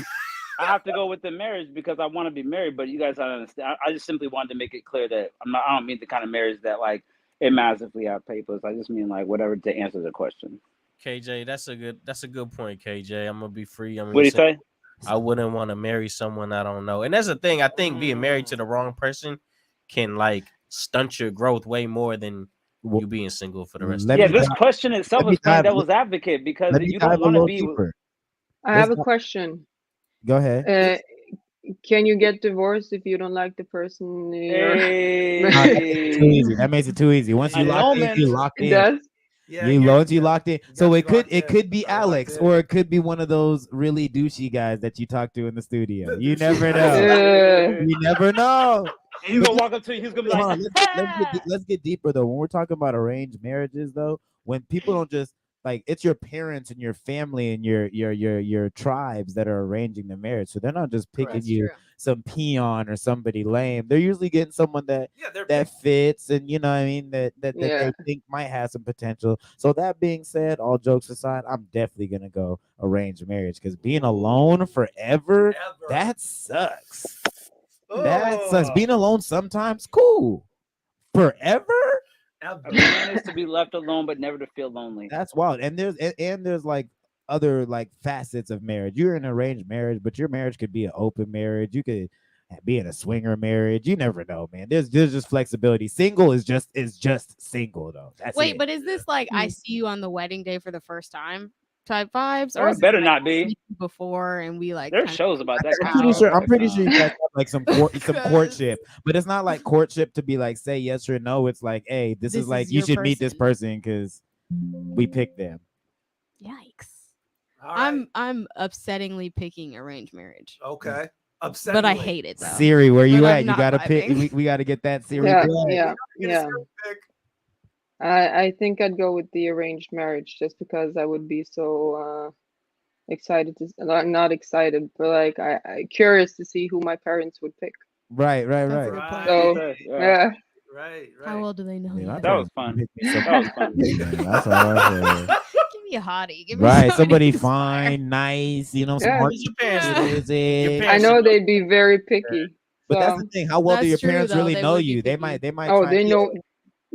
I have to go with the marriage because I want to be married, but you guys don't understand. I just simply wanted to make it clear that I don't mean the kind of marriage that like it matters if we have papers. I just mean like whatever to answer the question. KJ, that's a good point, KJ. I'm gonna be free. What do you say? I wouldn't want to marry someone I don't know. And that's the thing. I think being married to the wrong person can like stunt your growth way more than you being single for the rest of Yeah, your this life. question itself is playing devil's advocate because you don't want to be. I have a question. Go ahead. Can you get divorced if you don't like the person? Too easy. That makes it too easy. Once you locked in, you locked in. It does? You locked in. So it could be Alex, or it could be one of those really douchey guys that you talk to in the studio. You never know. You never know. And he's gonna walk up to you. He's gonna be like, let's get deeper though. When we're talking about arranged marriages, though, when people don't just like, it's your parents and your family and your tribes that are arranging the marriage, so they're not just picking you some peon or somebody lame. They're usually getting someone that fits, and you know what I mean, that they think might have some potential. So that being said, all jokes aside, I'm definitely gonna go arranged marriage, because being alone forever, that sucks. That sucks. Being alone sometimes cool. Forever? a man is to be left alone but never to feel lonely. That's wild. And there's like other like facets of marriage. You're in an arranged marriage, but your marriage could be an open marriage. You could be in a swinger marriage. You never know, man. There's just flexibility. Single is just single though. That's Wait, it. but is this like I see you on the wedding day for the first time type vibes, Or is it better like not be before and we like There's kind shows about that. I'm pretty sure you guys have like some courtship, but it's not like courtship to be like say yes or no. It's like, hey, this is like you your should meet this person because we picked them. Yikes. I'm upsettingly picking arranged marriage. Okay. But I hate it though. Siri, where you But at? I'm You not gotta vibing. pick. We gotta get that Siri. Yeah. I think I'd go with the arranged marriage just because I would be so excited to not excited, but like I curious to see who my parents would pick. Right. So yeah. Right. How old do they know? Yeah, you? That was fun. That was fun. That's all I said. Give me a hottie. Give me Right, somebody fine, nice, you know, some Yeah. hard I know they'd be very picky. But that's so- the thing. How well do your parents really know you? They might. Oh, try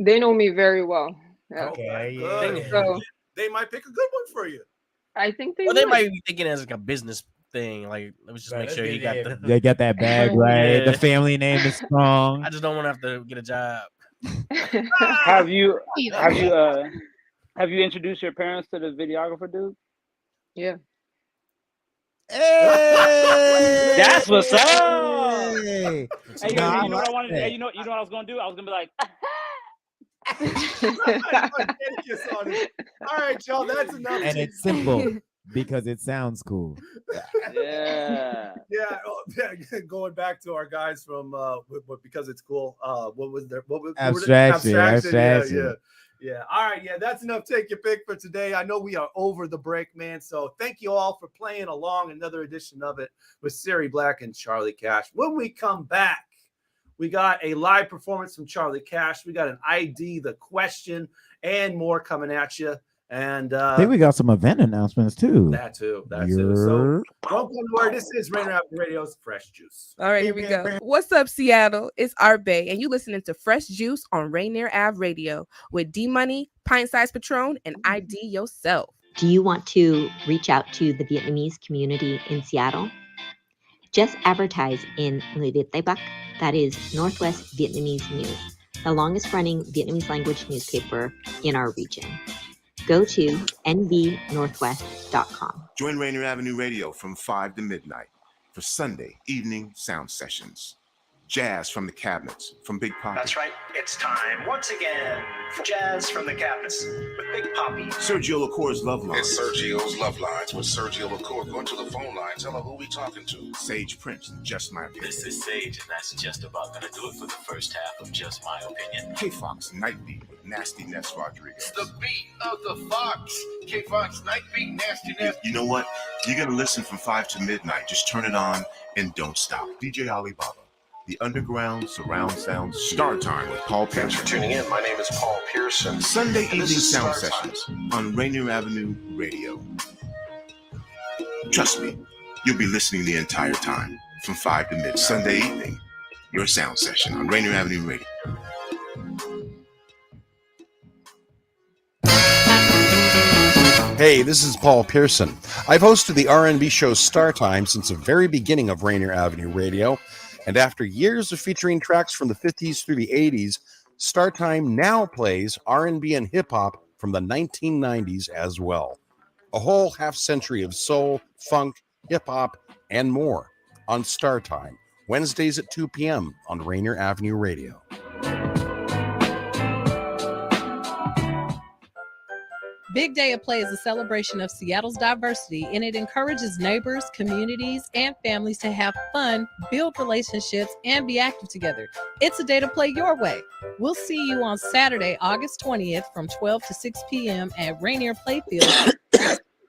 they know me very well. Yeah. Okay, So They might pick a good one for you. I think they. Well, they would. might be thinking as like a business thing. Like, let's just make sure you got the. They got that bag right. Yeah. The family name is strong. I just don't want to have to get a job. Have you introduced your parents to the videographer dude? Yeah. Hey! That's what's up. Hey, Hey, Nah, I you know what I like wanted? that. Hey, you know what I was gonna do? I was gonna be like, All right, y'all. That's enough. And it's simple because it sounds cool. yeah. Yeah. Going back to our guys from because it's cool. What was their what was Abstraction. Yeah. All right. Yeah, that's enough. Take your pick for today. I know we are over the break, man. So thank you all for playing along another edition of it with Siri Black and Charlie Cash. When we come back, we got a live performance from Charlie Cash. We got an ID, the question, and more coming at you. And I think we got some event announcements too. that too. So welcome to where this is Rainier Avenue Radio's Fresh Juice. All right, here we go. What's up, Seattle? It's Art Bay, and you listening to Fresh Juice on Rainier Ave Radio with D Money, Pint Size Patron, and ID Yourself. Do you want to reach out to the Vietnamese community in Seattle? Just advertise in Người Việt Tây Bắc, that is Northwest Vietnamese News, the longest running Vietnamese language newspaper in our region. go to nbnorthwest.com. Join Rainier Avenue Radio from 5 to midnight for Sunday evening sound sessions. Jazz from the cabinets from Big Poppy. That's right. It's time once again for Jazz from the Cabinets with Big Poppy. Sergio LaCour's Love Lines. It's Sergio's Love Lines with Sergio LaCour. Go to the phone line. Tell her who we talking to. Sage Prince and Just My Opinion. This is Sage, and that's just about gonna do it for the first half of Just My Opinion. K-Fox Nightbeat with Nasty Ness Rodriguez. It's the beat of the Fox. K-Fox Nightbeat, Nasty Ness. You know what? You're going to listen from 5 to midnight. Just turn it on and don't stop. DJ Alibaba. The Underground Surround Sound Star Time with Paul Pearson. Thanks for tuning in. My name is Paul Pearson. Sunday And evening this is sound Star sessions on Rainier Avenue Radio. Trust me, you'll be listening the entire time from 5 to midnight. Sunday evening, your sound session on Rainier Avenue Radio. Hey, this is Paul Pearson. I've hosted the R&B show Star Time since the very beginning of Rainier Avenue Radio, and after years of featuring tracks from the 50s through the 80s, Star Time now plays R&B and hip-hop from the 1990s as well. A whole half-century of soul, funk, hip-hop, and more on Star Time, Wednesdays at 2 p.m. on Rainier Avenue Radio. Big Day of Play is a celebration of Seattle's diversity, and it encourages neighbors, communities, and families to have fun, build relationships, and be active together. It's a day to play your way. We'll see you on Saturday, August 20th from 12 to 6 p.m. at Rainier Playfield,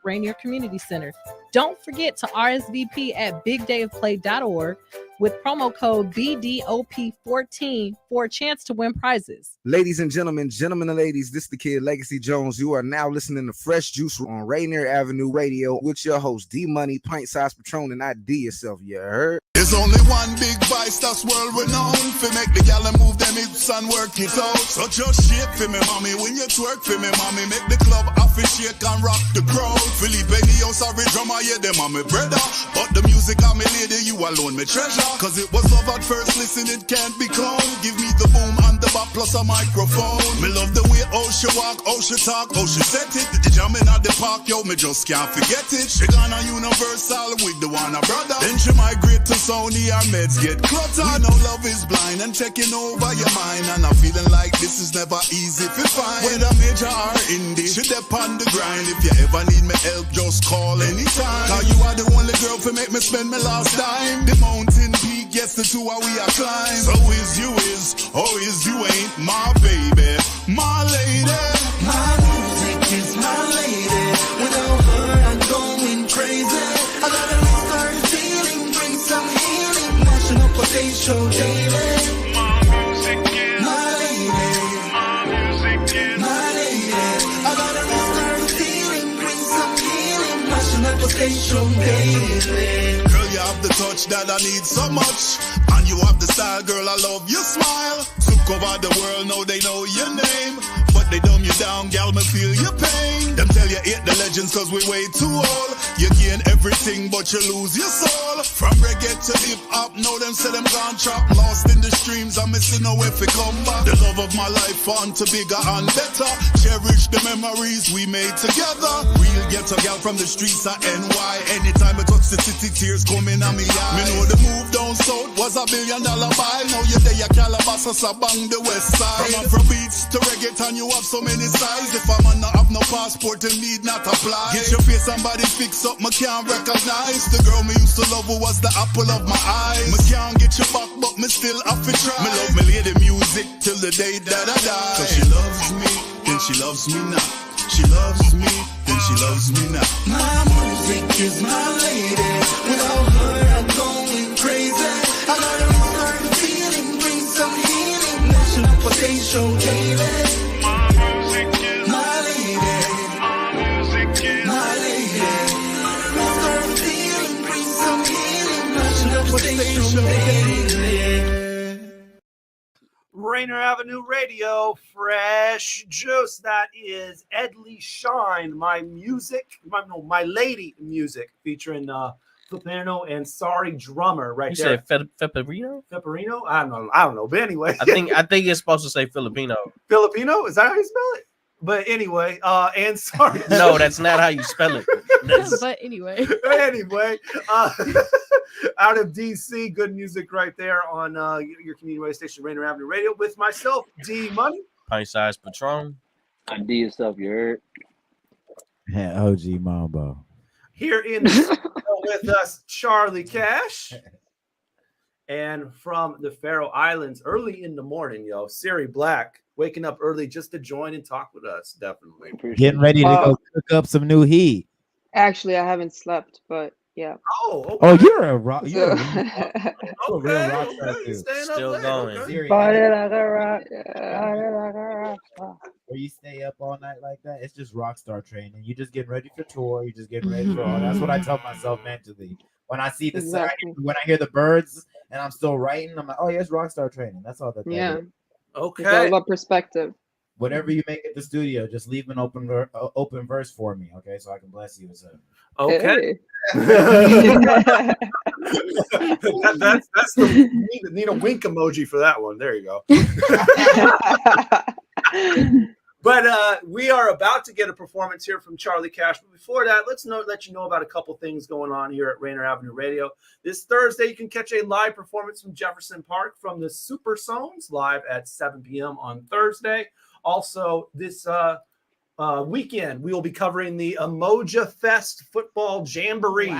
Rainier Community Center. Don't forget to RSVP at bigdayofplay.org with promo code BDOP14 for a chance to win prizes. Ladies and gentlemen and ladies, this is the kid Legacy Jones. You are now listening to Fresh Juice on Rainier Avenue Radio with your host D-Money, Pint Size Patron, and ID Yourself. You heard? There's only one big vice that's world renowned. For make the gal move them hips and work it out. So just shake for me, mommy. When you twerk for me, mommy, make the club officiate and rock the crowd. Philippe Benio, sorry drummer, yeah, them are my brother. But the music of me lady, you alone me treasure. Cause it was love at first, listen, it can't be cloned. Give me the boom and the bop plus a microphone. Me love the way how she walk, how she talk, how she set it. The jamming at the park, yo, me just can't forget it. She gone a Universal with the one a brother. Then she migrate to Sony, her meds get cluttered. We know love is blind and taking over your mind. And I'm feeling like this is never easy to find. Whether major or indie, she dep on the grind. If you ever need me help, just call anytime. Cause you are the only girl to make me spend my last dime. The mountain peak, yes, the two are we are climb. So is you is, or is you ain't my baby, my lady. My music is my lady. Without her, I'm going crazy. I gotta restart the feeling, bring some healing. Mashing up a day show daily. My music is my lady. My music is my lady. I gotta restart the feeling, bring some healing. Mashing up a day show daily. Girl, you have the touch that I need so much. And you have the style, girl, I love your smile. Took over the world, now they know your name. But they dumb you down, gal, me feel your pain. Them tell you hate the legends cause we way too old. You gain everything but you lose your soul. From reggae to hip hop, now them say them gone chop. Lost in the streams, I'm missing nowhere if it come back. The love of my life on to bigger and better. Cherish the memories we made together. Real ghetto gal from the streets of NY. Anytime I touch the city, tears coming on me eye. Me know the move down south was $1 billion buy. Now you're there, Calabasas, bang the west side. From Afro beats to reggaeton, you have so many sides. If I'm not have no passport, you need not apply. Get your face, somebody fix up, me can't recognize. The girl me used to love who was the apple of my eyes. Me can't get you back, but me still have to try. Me love me lady music till the day that I die. Cause she loves me, then she loves me not. She loves me, then she loves me not. My music is my lady. Without her, I'm going crazy. I gotta restart the feeling, bring some healing. National potential daily. My music is my lady. My music is my lady. Restart the feeling, bring some healing. National potential daily. Rainier Avenue Radio, Fresh Juice. That is Edley Shine, my lady music, featuring Filipino and Sorry Drummer right you there. You said Fepperino? Fepperino? I don't know. But anyway. I think it's supposed to say Filipino. Filipino? Is that how you spell it? But anyway, and sorry. No, that's not how you spell it. But anyway. Anyway, out of DC, good music right there on your community radio station, Rainier Avenue Radio, with myself, D Money. Pint Size Patron. IDYourself, you heard? Yeah, OG Mambo. Here in the studio with us, Charlie Cash. And from the Faroe Islands, early in the morning, Siri Black, waking up early just to join and talk with us. Definitely. Getting ready to go cook up some new heat. Actually, I haven't slept, but yeah. Oh, okay. Oh, you're a rock. You're So- a real rock star too. Still going. Siri, Party like a rock. where you stay up all night like that, it's just rock star training. You just getting ready for tour. You just getting ready for all. That's what I tell myself mentally. When I see the Exactly. when I hear the birds and I'm still writing, I'm like, oh yeah, it's rock star training. That's all that. Yeah. Is. Okay. It's all about perspective. Whatever you make at the studio, just leave an open verse for me, okay, so I can bless you with something. Okay. Hey. That's the need a wink emoji for that one. There you go. But we are about to get a performance here from Charlie Cash. But before that, let you know about a couple things going on here at Rainier Avenue Radio. This Thursday, you can catch a live performance from Jefferson Park from the Super Sones live at 7 p.m. on Thursday. Also, this weekend, we will be covering the Emoja Fest Football Jamboree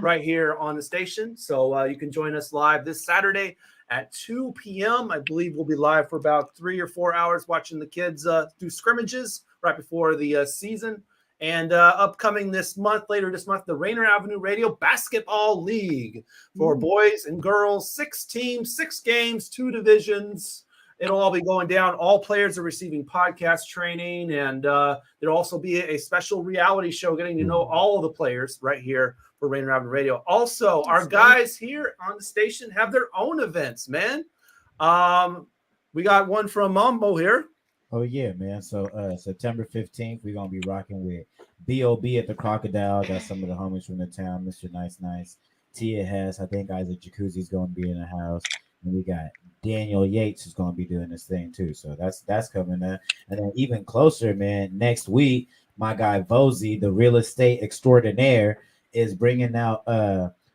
right here on the station. So you can join us live this Saturday at 2 p.m. I believe we'll be live for about 3 or 4 hours watching the kids do scrimmages right before the season. And upcoming later this month, the Rainier Avenue Radio Basketball League for boys and girls, 6 teams, 6 games, 2 divisions. It'll all be going down. All players are receiving podcast training, and there'll also be a special reality show getting to know all of the players right here for Rainier Avenue Radio. Also, our guys here on the station have their own events, man. We got one from Mambo here. Oh yeah, man. So September 15th, we're gonna be rocking with B.O.B. at the Crocodile. Got some of the homies from the town, Mr. Nice. Tia Hess, I think Isaac Jacuzzi's gonna be in the house. And we got Daniel Yates who's gonna be doing this thing too. So that's coming up. And then even closer, man, next week, my guy Vozy, the real estate extraordinaire, is bringing out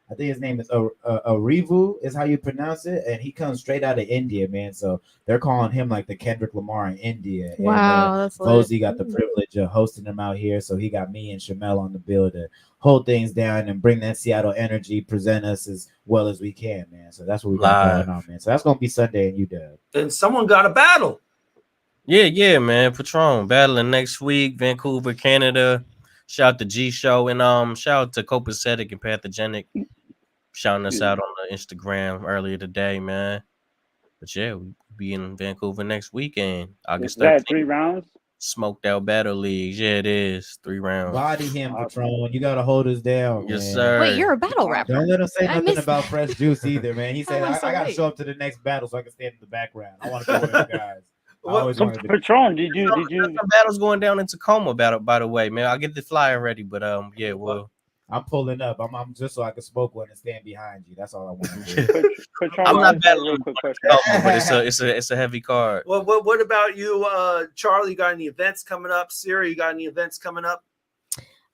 I think his name is Arivu is how you pronounce it, and he comes straight out of India, man. So they're calling him like the Kendrick Lamar in India. Wow, and, that's lit. Vozy got the privilege of hosting him out here, so he got me and Shamel on the bill to hold things down and bring that Seattle energy, present us as well as we can, man. So that's what we got going on, man. So that's gonna be Sunday in UW. And someone got a battle. Yeah, man. Patron battling next week, Vancouver, Canada. Shout out to G Show and shout out to Copacetic and Pathogenic shouting us out on the Instagram earlier today, man. But yeah, we'll be in Vancouver next weekend. August 13th. 3 rounds? Smoked out battle leagues. Yeah, it is 3 rounds. Body him, Patron. You gotta hold us down. Yes, man. sir. Wait, you're a battle rapper. Don't let him say I nothing missed about Fresh Juice either, man. He said, I gotta show up to the next battle so I can stand in the background. I want to go with you guys. I always wanted to- Patron, did you Some battles going down in Tacoma, by the way, man. I'll get the flyer ready, but yeah, well. I'm pulling up. I'm just so I can smoke one and stand behind you. That's all I want to do. I'm not battling, but it's a heavy card. Well, what about you, Charlie? You got any events coming up? Siri, you got any events coming up?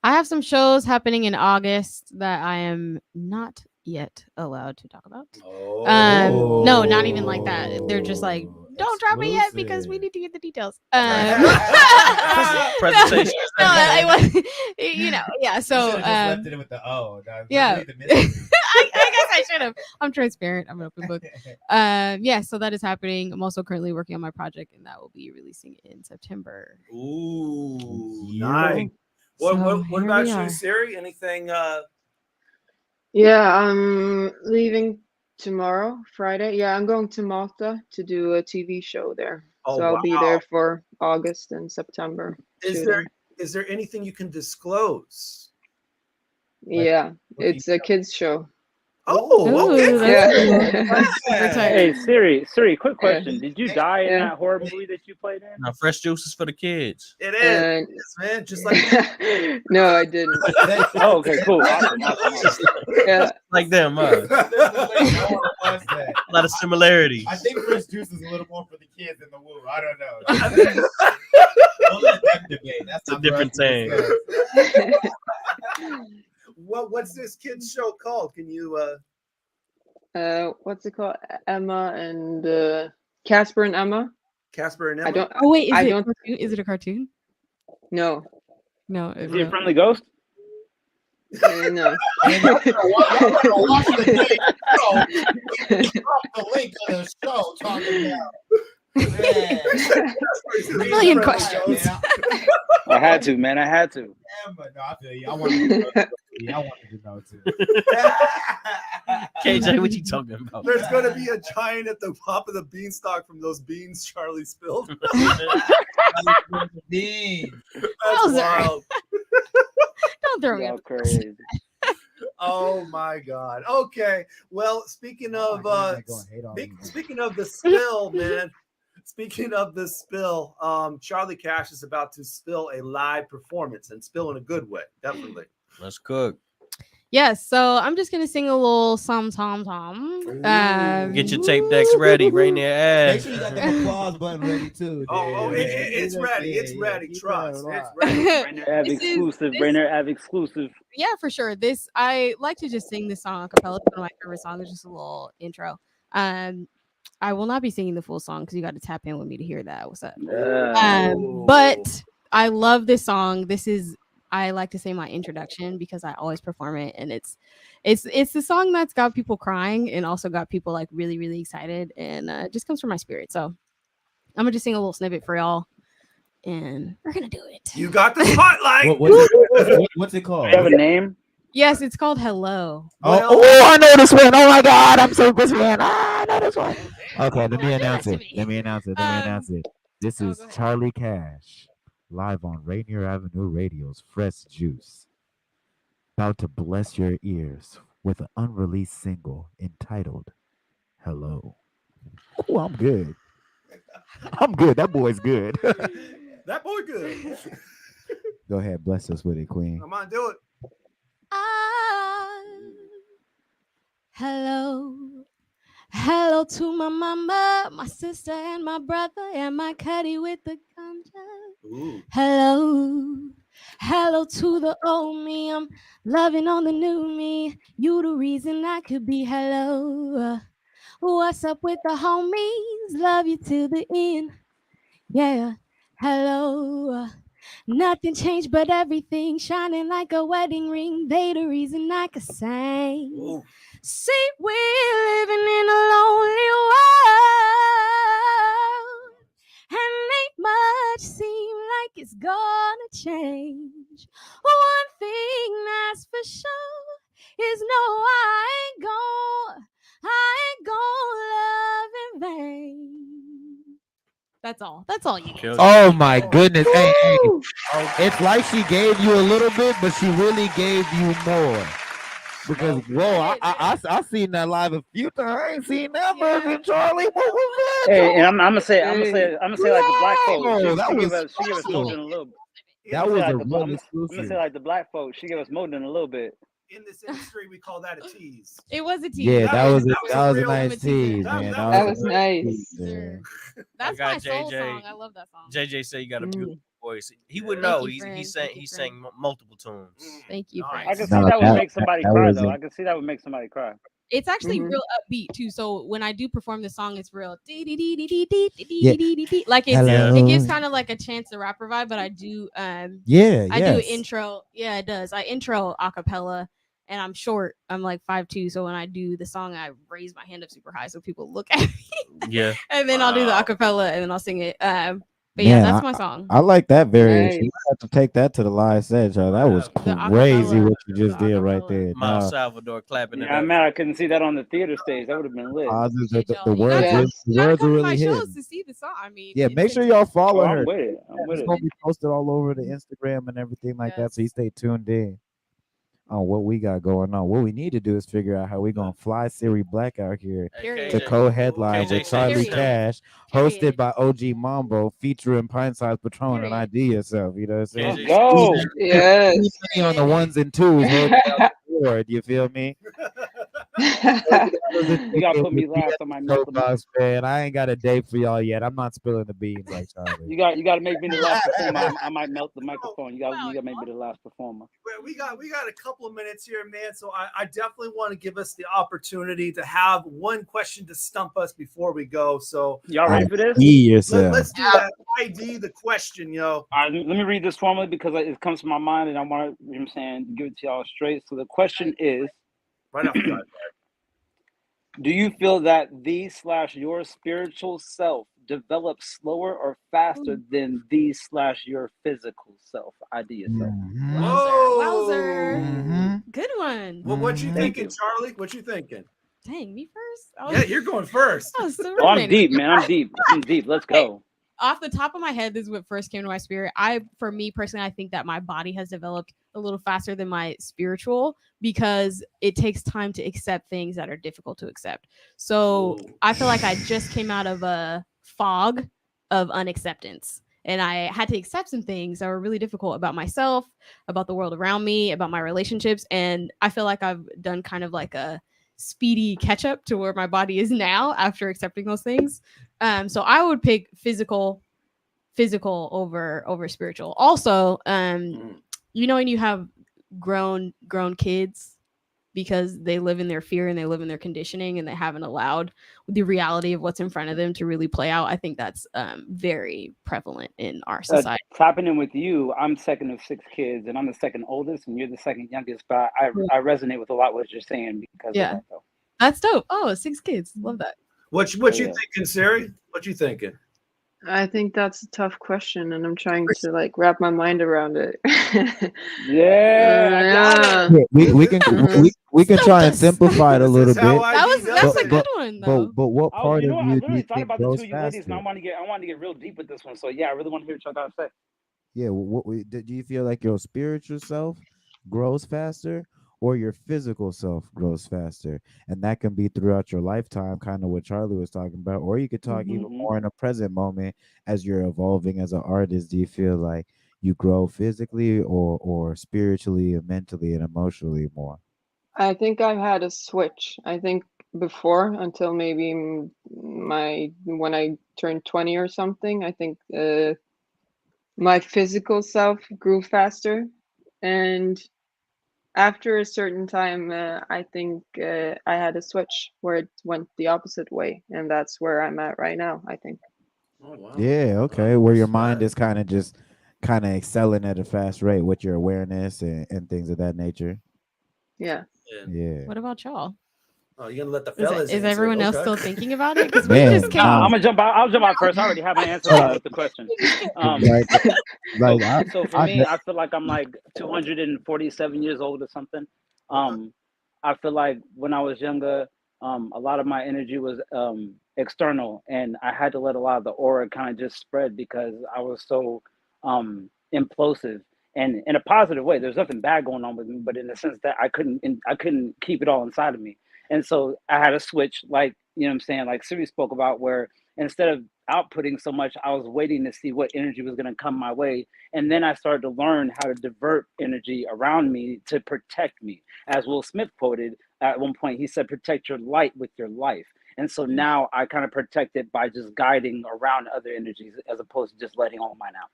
I have some shows happening in August that I am not yet allowed to talk about. No, not even like that. They're just like, don't drop it yet because we need to get the details. Presentation. No, I was, yeah. So left it with the O. Yeah. I guess I should have. I'm transparent. I'm an open book. Yeah, so that is happening. I'm also currently working on my project, and that will be releasing in September. Ooh, nice. What about you, Siri? Anything? Yeah, I'm leaving tomorrow, Friday. Yeah, I'm going to Malta to do a TV show there. Oh, so I'll be wow. there for August and September. Is there anything you can disclose? Yeah, it's a kids show. Oh, okay. Hey Siri, quick question. Did you die in that horror movie that you played in? Now, fresh juice is for the kids. It is, man. Just like no, I didn't. Oh, okay, cool. Awesome. Yeah. Like them, huh? A lot of similarity. I think fresh juice is a little more for the kids than the woo. I don't know. We'll let them debate. That's It's a different thing. What's this kids show called? Can you What's it called? Emma and Casper and Emma. Casper and Emma. I don't. Oh wait, I is don't. Is it a cartoon? No. No. Is he a friendly ghost? No. Drop the link of the show talking about. A million questions. I had to, man. I had to. Emma, no, I feel you. I wanted to know too. KJ, what you talking about? There's going to be a giant at the top of the beanstalk from those beans Charlie spilled. Beans. That's wild. Don't throw me up. Crazy. Oh my God. Okay. Well, speaking of speaking of the spill, man. Speaking of the spill, Charlie Cash is about to spill a live performance and spill in a good way. Definitely. Let's cook. Yes, so I'm just gonna sing a little tom. Get your tape decks ready, Rainier Ave. Make sure you got that applause button ready too. It's ready. It's ready. Trust. It's ready. Rainier Ave exclusive. Rainier Ave exclusive. Yeah, for sure. I like to just sing this song a cappella. It's one of my favorite songs. It's just a little intro. I will not be singing the full song because you got to tap in with me to hear that. What's up? But I love this song. I like to say my introduction because I always perform it, and it's the song that's got people crying and also got people like really, really excited, and it just comes from my spirit. So I'm gonna just sing a little snippet for y'all, and we're gonna do it. You got the spotlight. What's it called? Do you have a name? Yes, it's called Hello. Oh, I know this one. Oh my God, I'm so busy, man. I know this one. Okay, let me announce it. This is Charlie Cash, live on Rainier Avenue Radio's Fresh Juice. About to bless your ears with an unreleased single entitled Hello. Oh, I'm good. That boy's good. That boy good. Go ahead, bless us with it, Queen. Come on, do it. Hello to my mama, my sister, and my brother, and my caddy with the ganja. Hello to the old me. I'm loving on the new me. You the reason I could be hello. What's up with the homies? Love you to the end. Yeah, hello. Nothing changed but everything shining like a wedding ring. They the reason I could sing. Ooh. See, we're living in a lonely world, and ain't much seem like it's gonna change. One thing that's for sure is no, I ain't gonna love in vain. That's all you get. Oh my goodness. Hey. It's like she gave you a little bit, but she really gave you more. Because whoa, I seen that live a few times. I ain't seen that version, Charlie. What was that? Hey, and I'm gonna say like the black folks. That She was gave us more than a little bit. That was a real I'm gonna exclusive. say like the black folks. She gave us more than a little bit. In this industry, we call that a tease. It was a tease. Yeah, that was a real nice tease, man. That was nice. That's I my got soul JJ. song. I love that song. JJ said you got a beautiful voice. He would Thank know. you, friend. He Thank you, sang multiple tunes. Thank you, friend. I can see that would make somebody cry though. I can see that would make somebody cry. It's actually real upbeat too. So when I do perform the song, it's real like it gives kind of like a Chance the Rapper vibe. But I do I do intro. Yeah, it does. I intro a cappella, and I'm short. I'm like 5'2". So when I do the song, I raise my hand up super high so people look at me. Yeah, and then I'll do the acapella, and then I'll sing it. But yeah, that's my song. I like that variation. Nice. You have to take that to the live set, y'all. That was crazy what you just did right there. Miles Salvador clapping it Yeah, up. man, I couldn't see that on the theater stage. That would have been lit. The words are really hit. To see the song, I mean, Yeah, make sure y'all follow her. I'm with it. It's gonna be posted all over the Instagram and everything like that. So you stay tuned in. on what we got going on. What we need to do is figure out how we're gonna fly Siri Black out here Period. to co-headline with KJ, Charlie period. Cash, hosted by OG Mambo, featuring Pint Size Patron and Period. ID Yourself. You know what I'm saying? KJ, Go. Yes. Money on the ones and twos, holding down the board. You feel me? You gotta put me last on my melt the Box, man. I ain't got a date for y'all yet. I'm not spilling the beans like Charlie. You got to make me the last performer. I might melt the microphone. You got to make me the last performer. We got a couple of minutes here, man. So I definitely want to give us the opportunity to have one question to stump us before we go. So Y'all ready for this? Yourself. let's do that. ID the question, yo. All right, let me read this formally because it comes to my mind and I want to, you know what I'm saying, give it to y'all straight. So the question is, Right off the bat. do you feel that your spiritual self develops slower or faster than your physical self? ID yourself. Wowzer. Good one. Well, what you thinking, Charlie? What you thinking? Dang, me first? Yeah, you're going first. Oh, I'm deep, man. I'm deep. Let's go. Off the top of my head, this is what first came to my spirit. For me personally, I think that my body has developed a little faster than my spiritual because it takes time to accept things that are difficult to accept. So I feel like I just came out of a fog of unacceptance. And I had to accept some things that were really difficult about myself, about the world around me, about my relationships. And I feel like I've done kind of like a speedy catch up to where my body is now after accepting those things. So I would pick physical over spiritual. Also, you know, when you have grown kids because they live in their fear and they live in their conditioning and they haven't allowed the reality of what's in front of them to really play out. I think that's very prevalent in our society. Tapping in with you, I'm second of 6 kids and I'm the second oldest and you're the second youngest, but I resonate with a lot what you're saying because of that, though. That's dope. Oh, 6 kids. Love that. What you thinking, Siri? What you thinking? I think that's a tough question, and I'm trying to like wrap my mind around it. Yeah. We can try and simplify it a little bit. That's a good one, though. But what part of I you do literally you thought think about the goes two you ladies, and faster? I want to get real deep with this one. So yeah, I really want to hear what y'all gotta say. Yeah, do you feel like your spiritual self grows faster or your physical self grows faster? And that can be throughout your lifetime, kind of what Charlie was talking about, or you could talk even more in a present moment as you're evolving as an artist. Do you feel like you grow physically or spiritually and mentally and emotionally more? I think I've had a switch. I think before, until maybe when I turned 20 or something, I think my physical self grew faster, and after a certain time, I think I had a switch where it went the opposite way, and that's where I'm at right now, I think. Oh, wow. Yeah, okay. Where your mind is kind of excelling at a fast rate with your awareness and things of that nature. Yeah. Yeah. What about y'all? Oh, you're gonna let the fellas Is answer. everyone else still thinking about it? Because Man, we just came. I'm gonna jump out. I'll jump out first. I already have my answer with the question. So for me, I feel like I'm like 247 years old or something. I feel like when I was younger, a lot of my energy was external, and I had to let a lot of the aura kind of just spread because I was so implosive. And in a positive way, there's nothing bad going on with me, but in the sense that I couldn't keep it all inside of me. And so I had a switch, like, you know what I'm saying, like Siri spoke about, where instead of outputting so much, I was waiting to see what energy was going to come my way. And then I started to learn how to divert energy around me to protect me. As Will Smith quoted at one point, he said, protect your light with your life. And so now I kind of protect it by just guiding around other energies as opposed to just letting all mine out.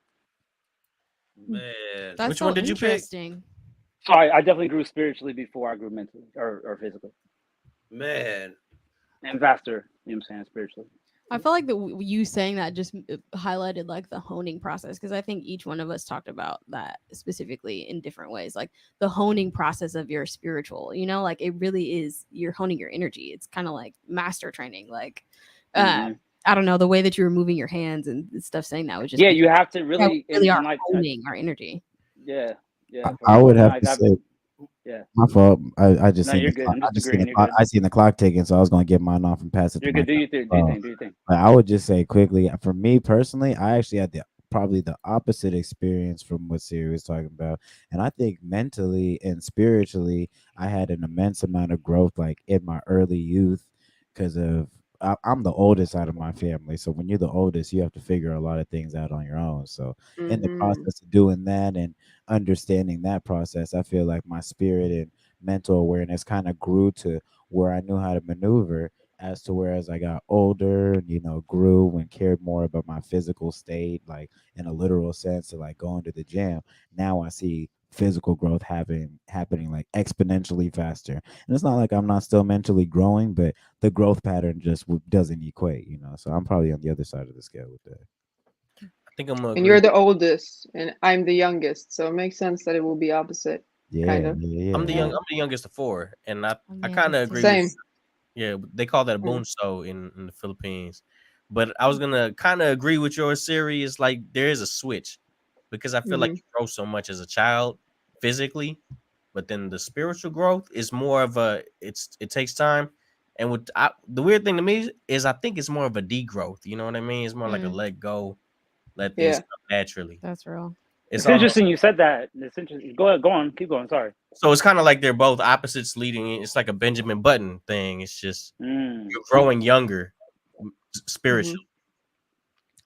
Man, That's Which one did you pick? So I definitely grew spiritually before I grew mentally or physically. Man. And faster, you know what I'm saying, spiritually. I feel like you saying that just highlighted like the honing process, because I think each one of us talked about that specifically in different ways, like the honing process of your spiritual, you know, like it really is, you're honing your energy. It's kind of like master training, like I don't know, the way that you were moving your hands and stuff, saying that was just you have to really are like honing our energy. Yeah. I would have to say, yeah. My fault. I just No, seen you're the good. clock. I'm I just just seen agreeing. the You're clock. good. I seen the clock ticking, so I was gonna get mine off and pass it You're to good. Do my your thing. Do your thing. Do your thing. But I would just say quickly, for me personally, I actually had the probably the opposite experience from what Siri was talking about. And I think mentally and spiritually, I had an immense amount of growth like in my early youth because I'm the oldest out of my family. So when you're the oldest, you have to figure a lot of things out on your own. So in the process of doing that and understanding that process, I feel like my spirit and mental awareness kind of grew to where I knew how to maneuver as to where as I got older, grew and cared more about my physical state, like in a literal sense, to like going to the gym. Now I see physical growth happening like exponentially faster. And it's not like I'm not still mentally growing, but the growth pattern just doesn't equate, So I'm probably on the other side of the scale with that. I think I'm gonna And agree. you're the oldest, and I'm the youngest, so it makes sense that it will be opposite. Kind of. I'm the youngest of 4, and I kind of agree. Same. They call that a bunso in the Philippines. But I was gonna kind of agree with your Siri. It's like there is a switch because I feel like you grow so much as a child physically, but then the spiritual growth is more of it takes time. And the weird thing to me is I think it's more of a degrowth. You know what I mean? It's more like a let go, let things come naturally. That's real. It's interesting you said that. It's interesting. Go ahead, go on, keep going. Sorry. So it's kind of like they're both opposites leading. It's like a Benjamin Button thing. It's just you're growing younger spiritually.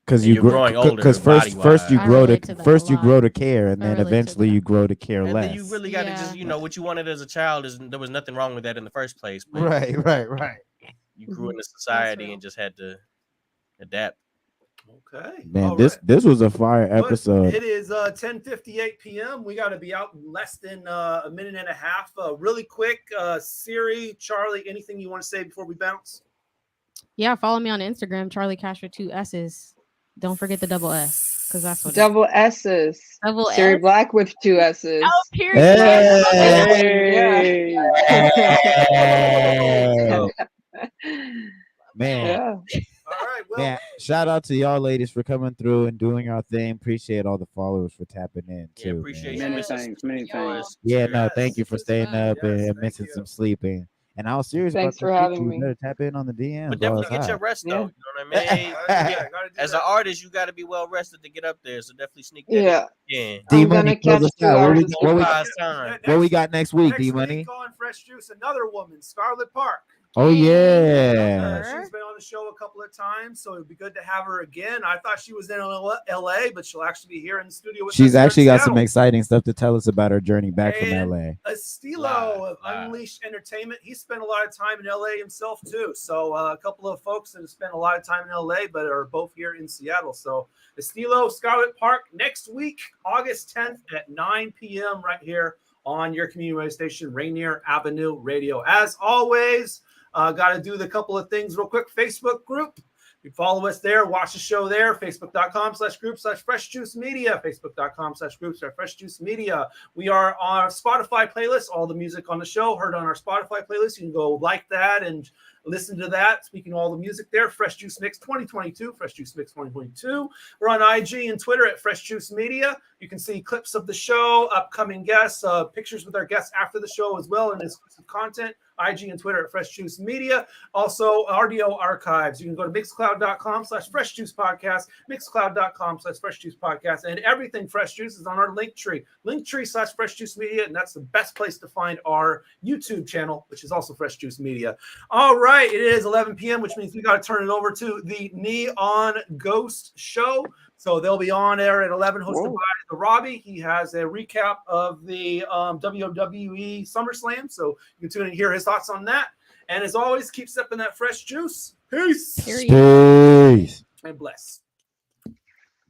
Because you're growing older. Because first you grow to care, and then eventually you grow to care less. Then you really got to just what you wanted as a child is there was nothing wrong with that in the first place. But Right. You grew into society and just had to adapt. Okay. Man, this was a fire episode. It is 10:58 p.m. We got to be out in less than a minute and a half. Really quick, Siri, Charlie, anything you want to say before we bounce? Yeah, follow me on Instagram, Charlie Cash with 2 S's. Don't forget the double S, because that's what double S's. Double Siri S. Black with 2 S's. Oh, period. Hey. Man. Yeah. All right. Well, man, shout out to y'all ladies for coming through and doing our thing. Appreciate all the followers for tapping in too. Appreciate man. Many thanks. Yeah, no, thank you for staying up and missing some sleeping. And I was serious Thanks about for having you me. better tap in on the DMs. But definitely get your rest though. You know what I mean? As an artist, you got to be well rested to get up there. So definitely sneak that in. D Money, close us out. What we got next week, D next Money? week on Fresh Juice, another woman, Scarlett Park. Oh yeah. She's been on the show a couple of times, so it'd be good to have her again. I thought she was in LA, but she'll actually be here in the studio with us. She's actually got Seattle. some exciting stuff to tell us about her journey back from LA. Estilo of Unleashed Entertainment. He spent a lot of time in LA himself too. So a couple of folks that have spent a lot of time in LA, but are both here in Seattle. So Estilo, Scarlett Park next week, August 10th at 9 p.m. right here on your community radio station, Rainier Avenue Radio. As always, got to do the couple of things real quick. Facebook group. You follow us there, watch the show there, facebook.com/group/freshjuicemedia, facebook.com/group/freshjuicemedia. We are on our Spotify playlist, all the music on the show heard on our Spotify playlist. You can go like that and listen to that. Speaking of all the music there, Fresh Juice Mix 2022, Fresh Juice Mix 2022. We're on IG and Twitter at Fresh Juice Media. You can see clips of the show, upcoming guests, pictures with our guests after the show as well, and exclusive content. IG and Twitter at Fresh Juice Media. Also, audio archives. You can go to mixcloud.com/Fresh Juice Podcast, mixcloud.com/Fresh Juice Podcast, and everything Fresh Juice is on our linktree/Fresh Juice Media, and that's the best place to find our YouTube channel, which is also Fresh Juice Media. All right, it is 11 p.m., which means we got to turn it over to the Neon Ghost Show. So they'll be on air at 11, hosted by the Robbie. He has a recap of the WWE SummerSlam, so you can tune in and hear his thoughts on that. And as always, keep sipping that fresh juice. Peace. Peace. And bless.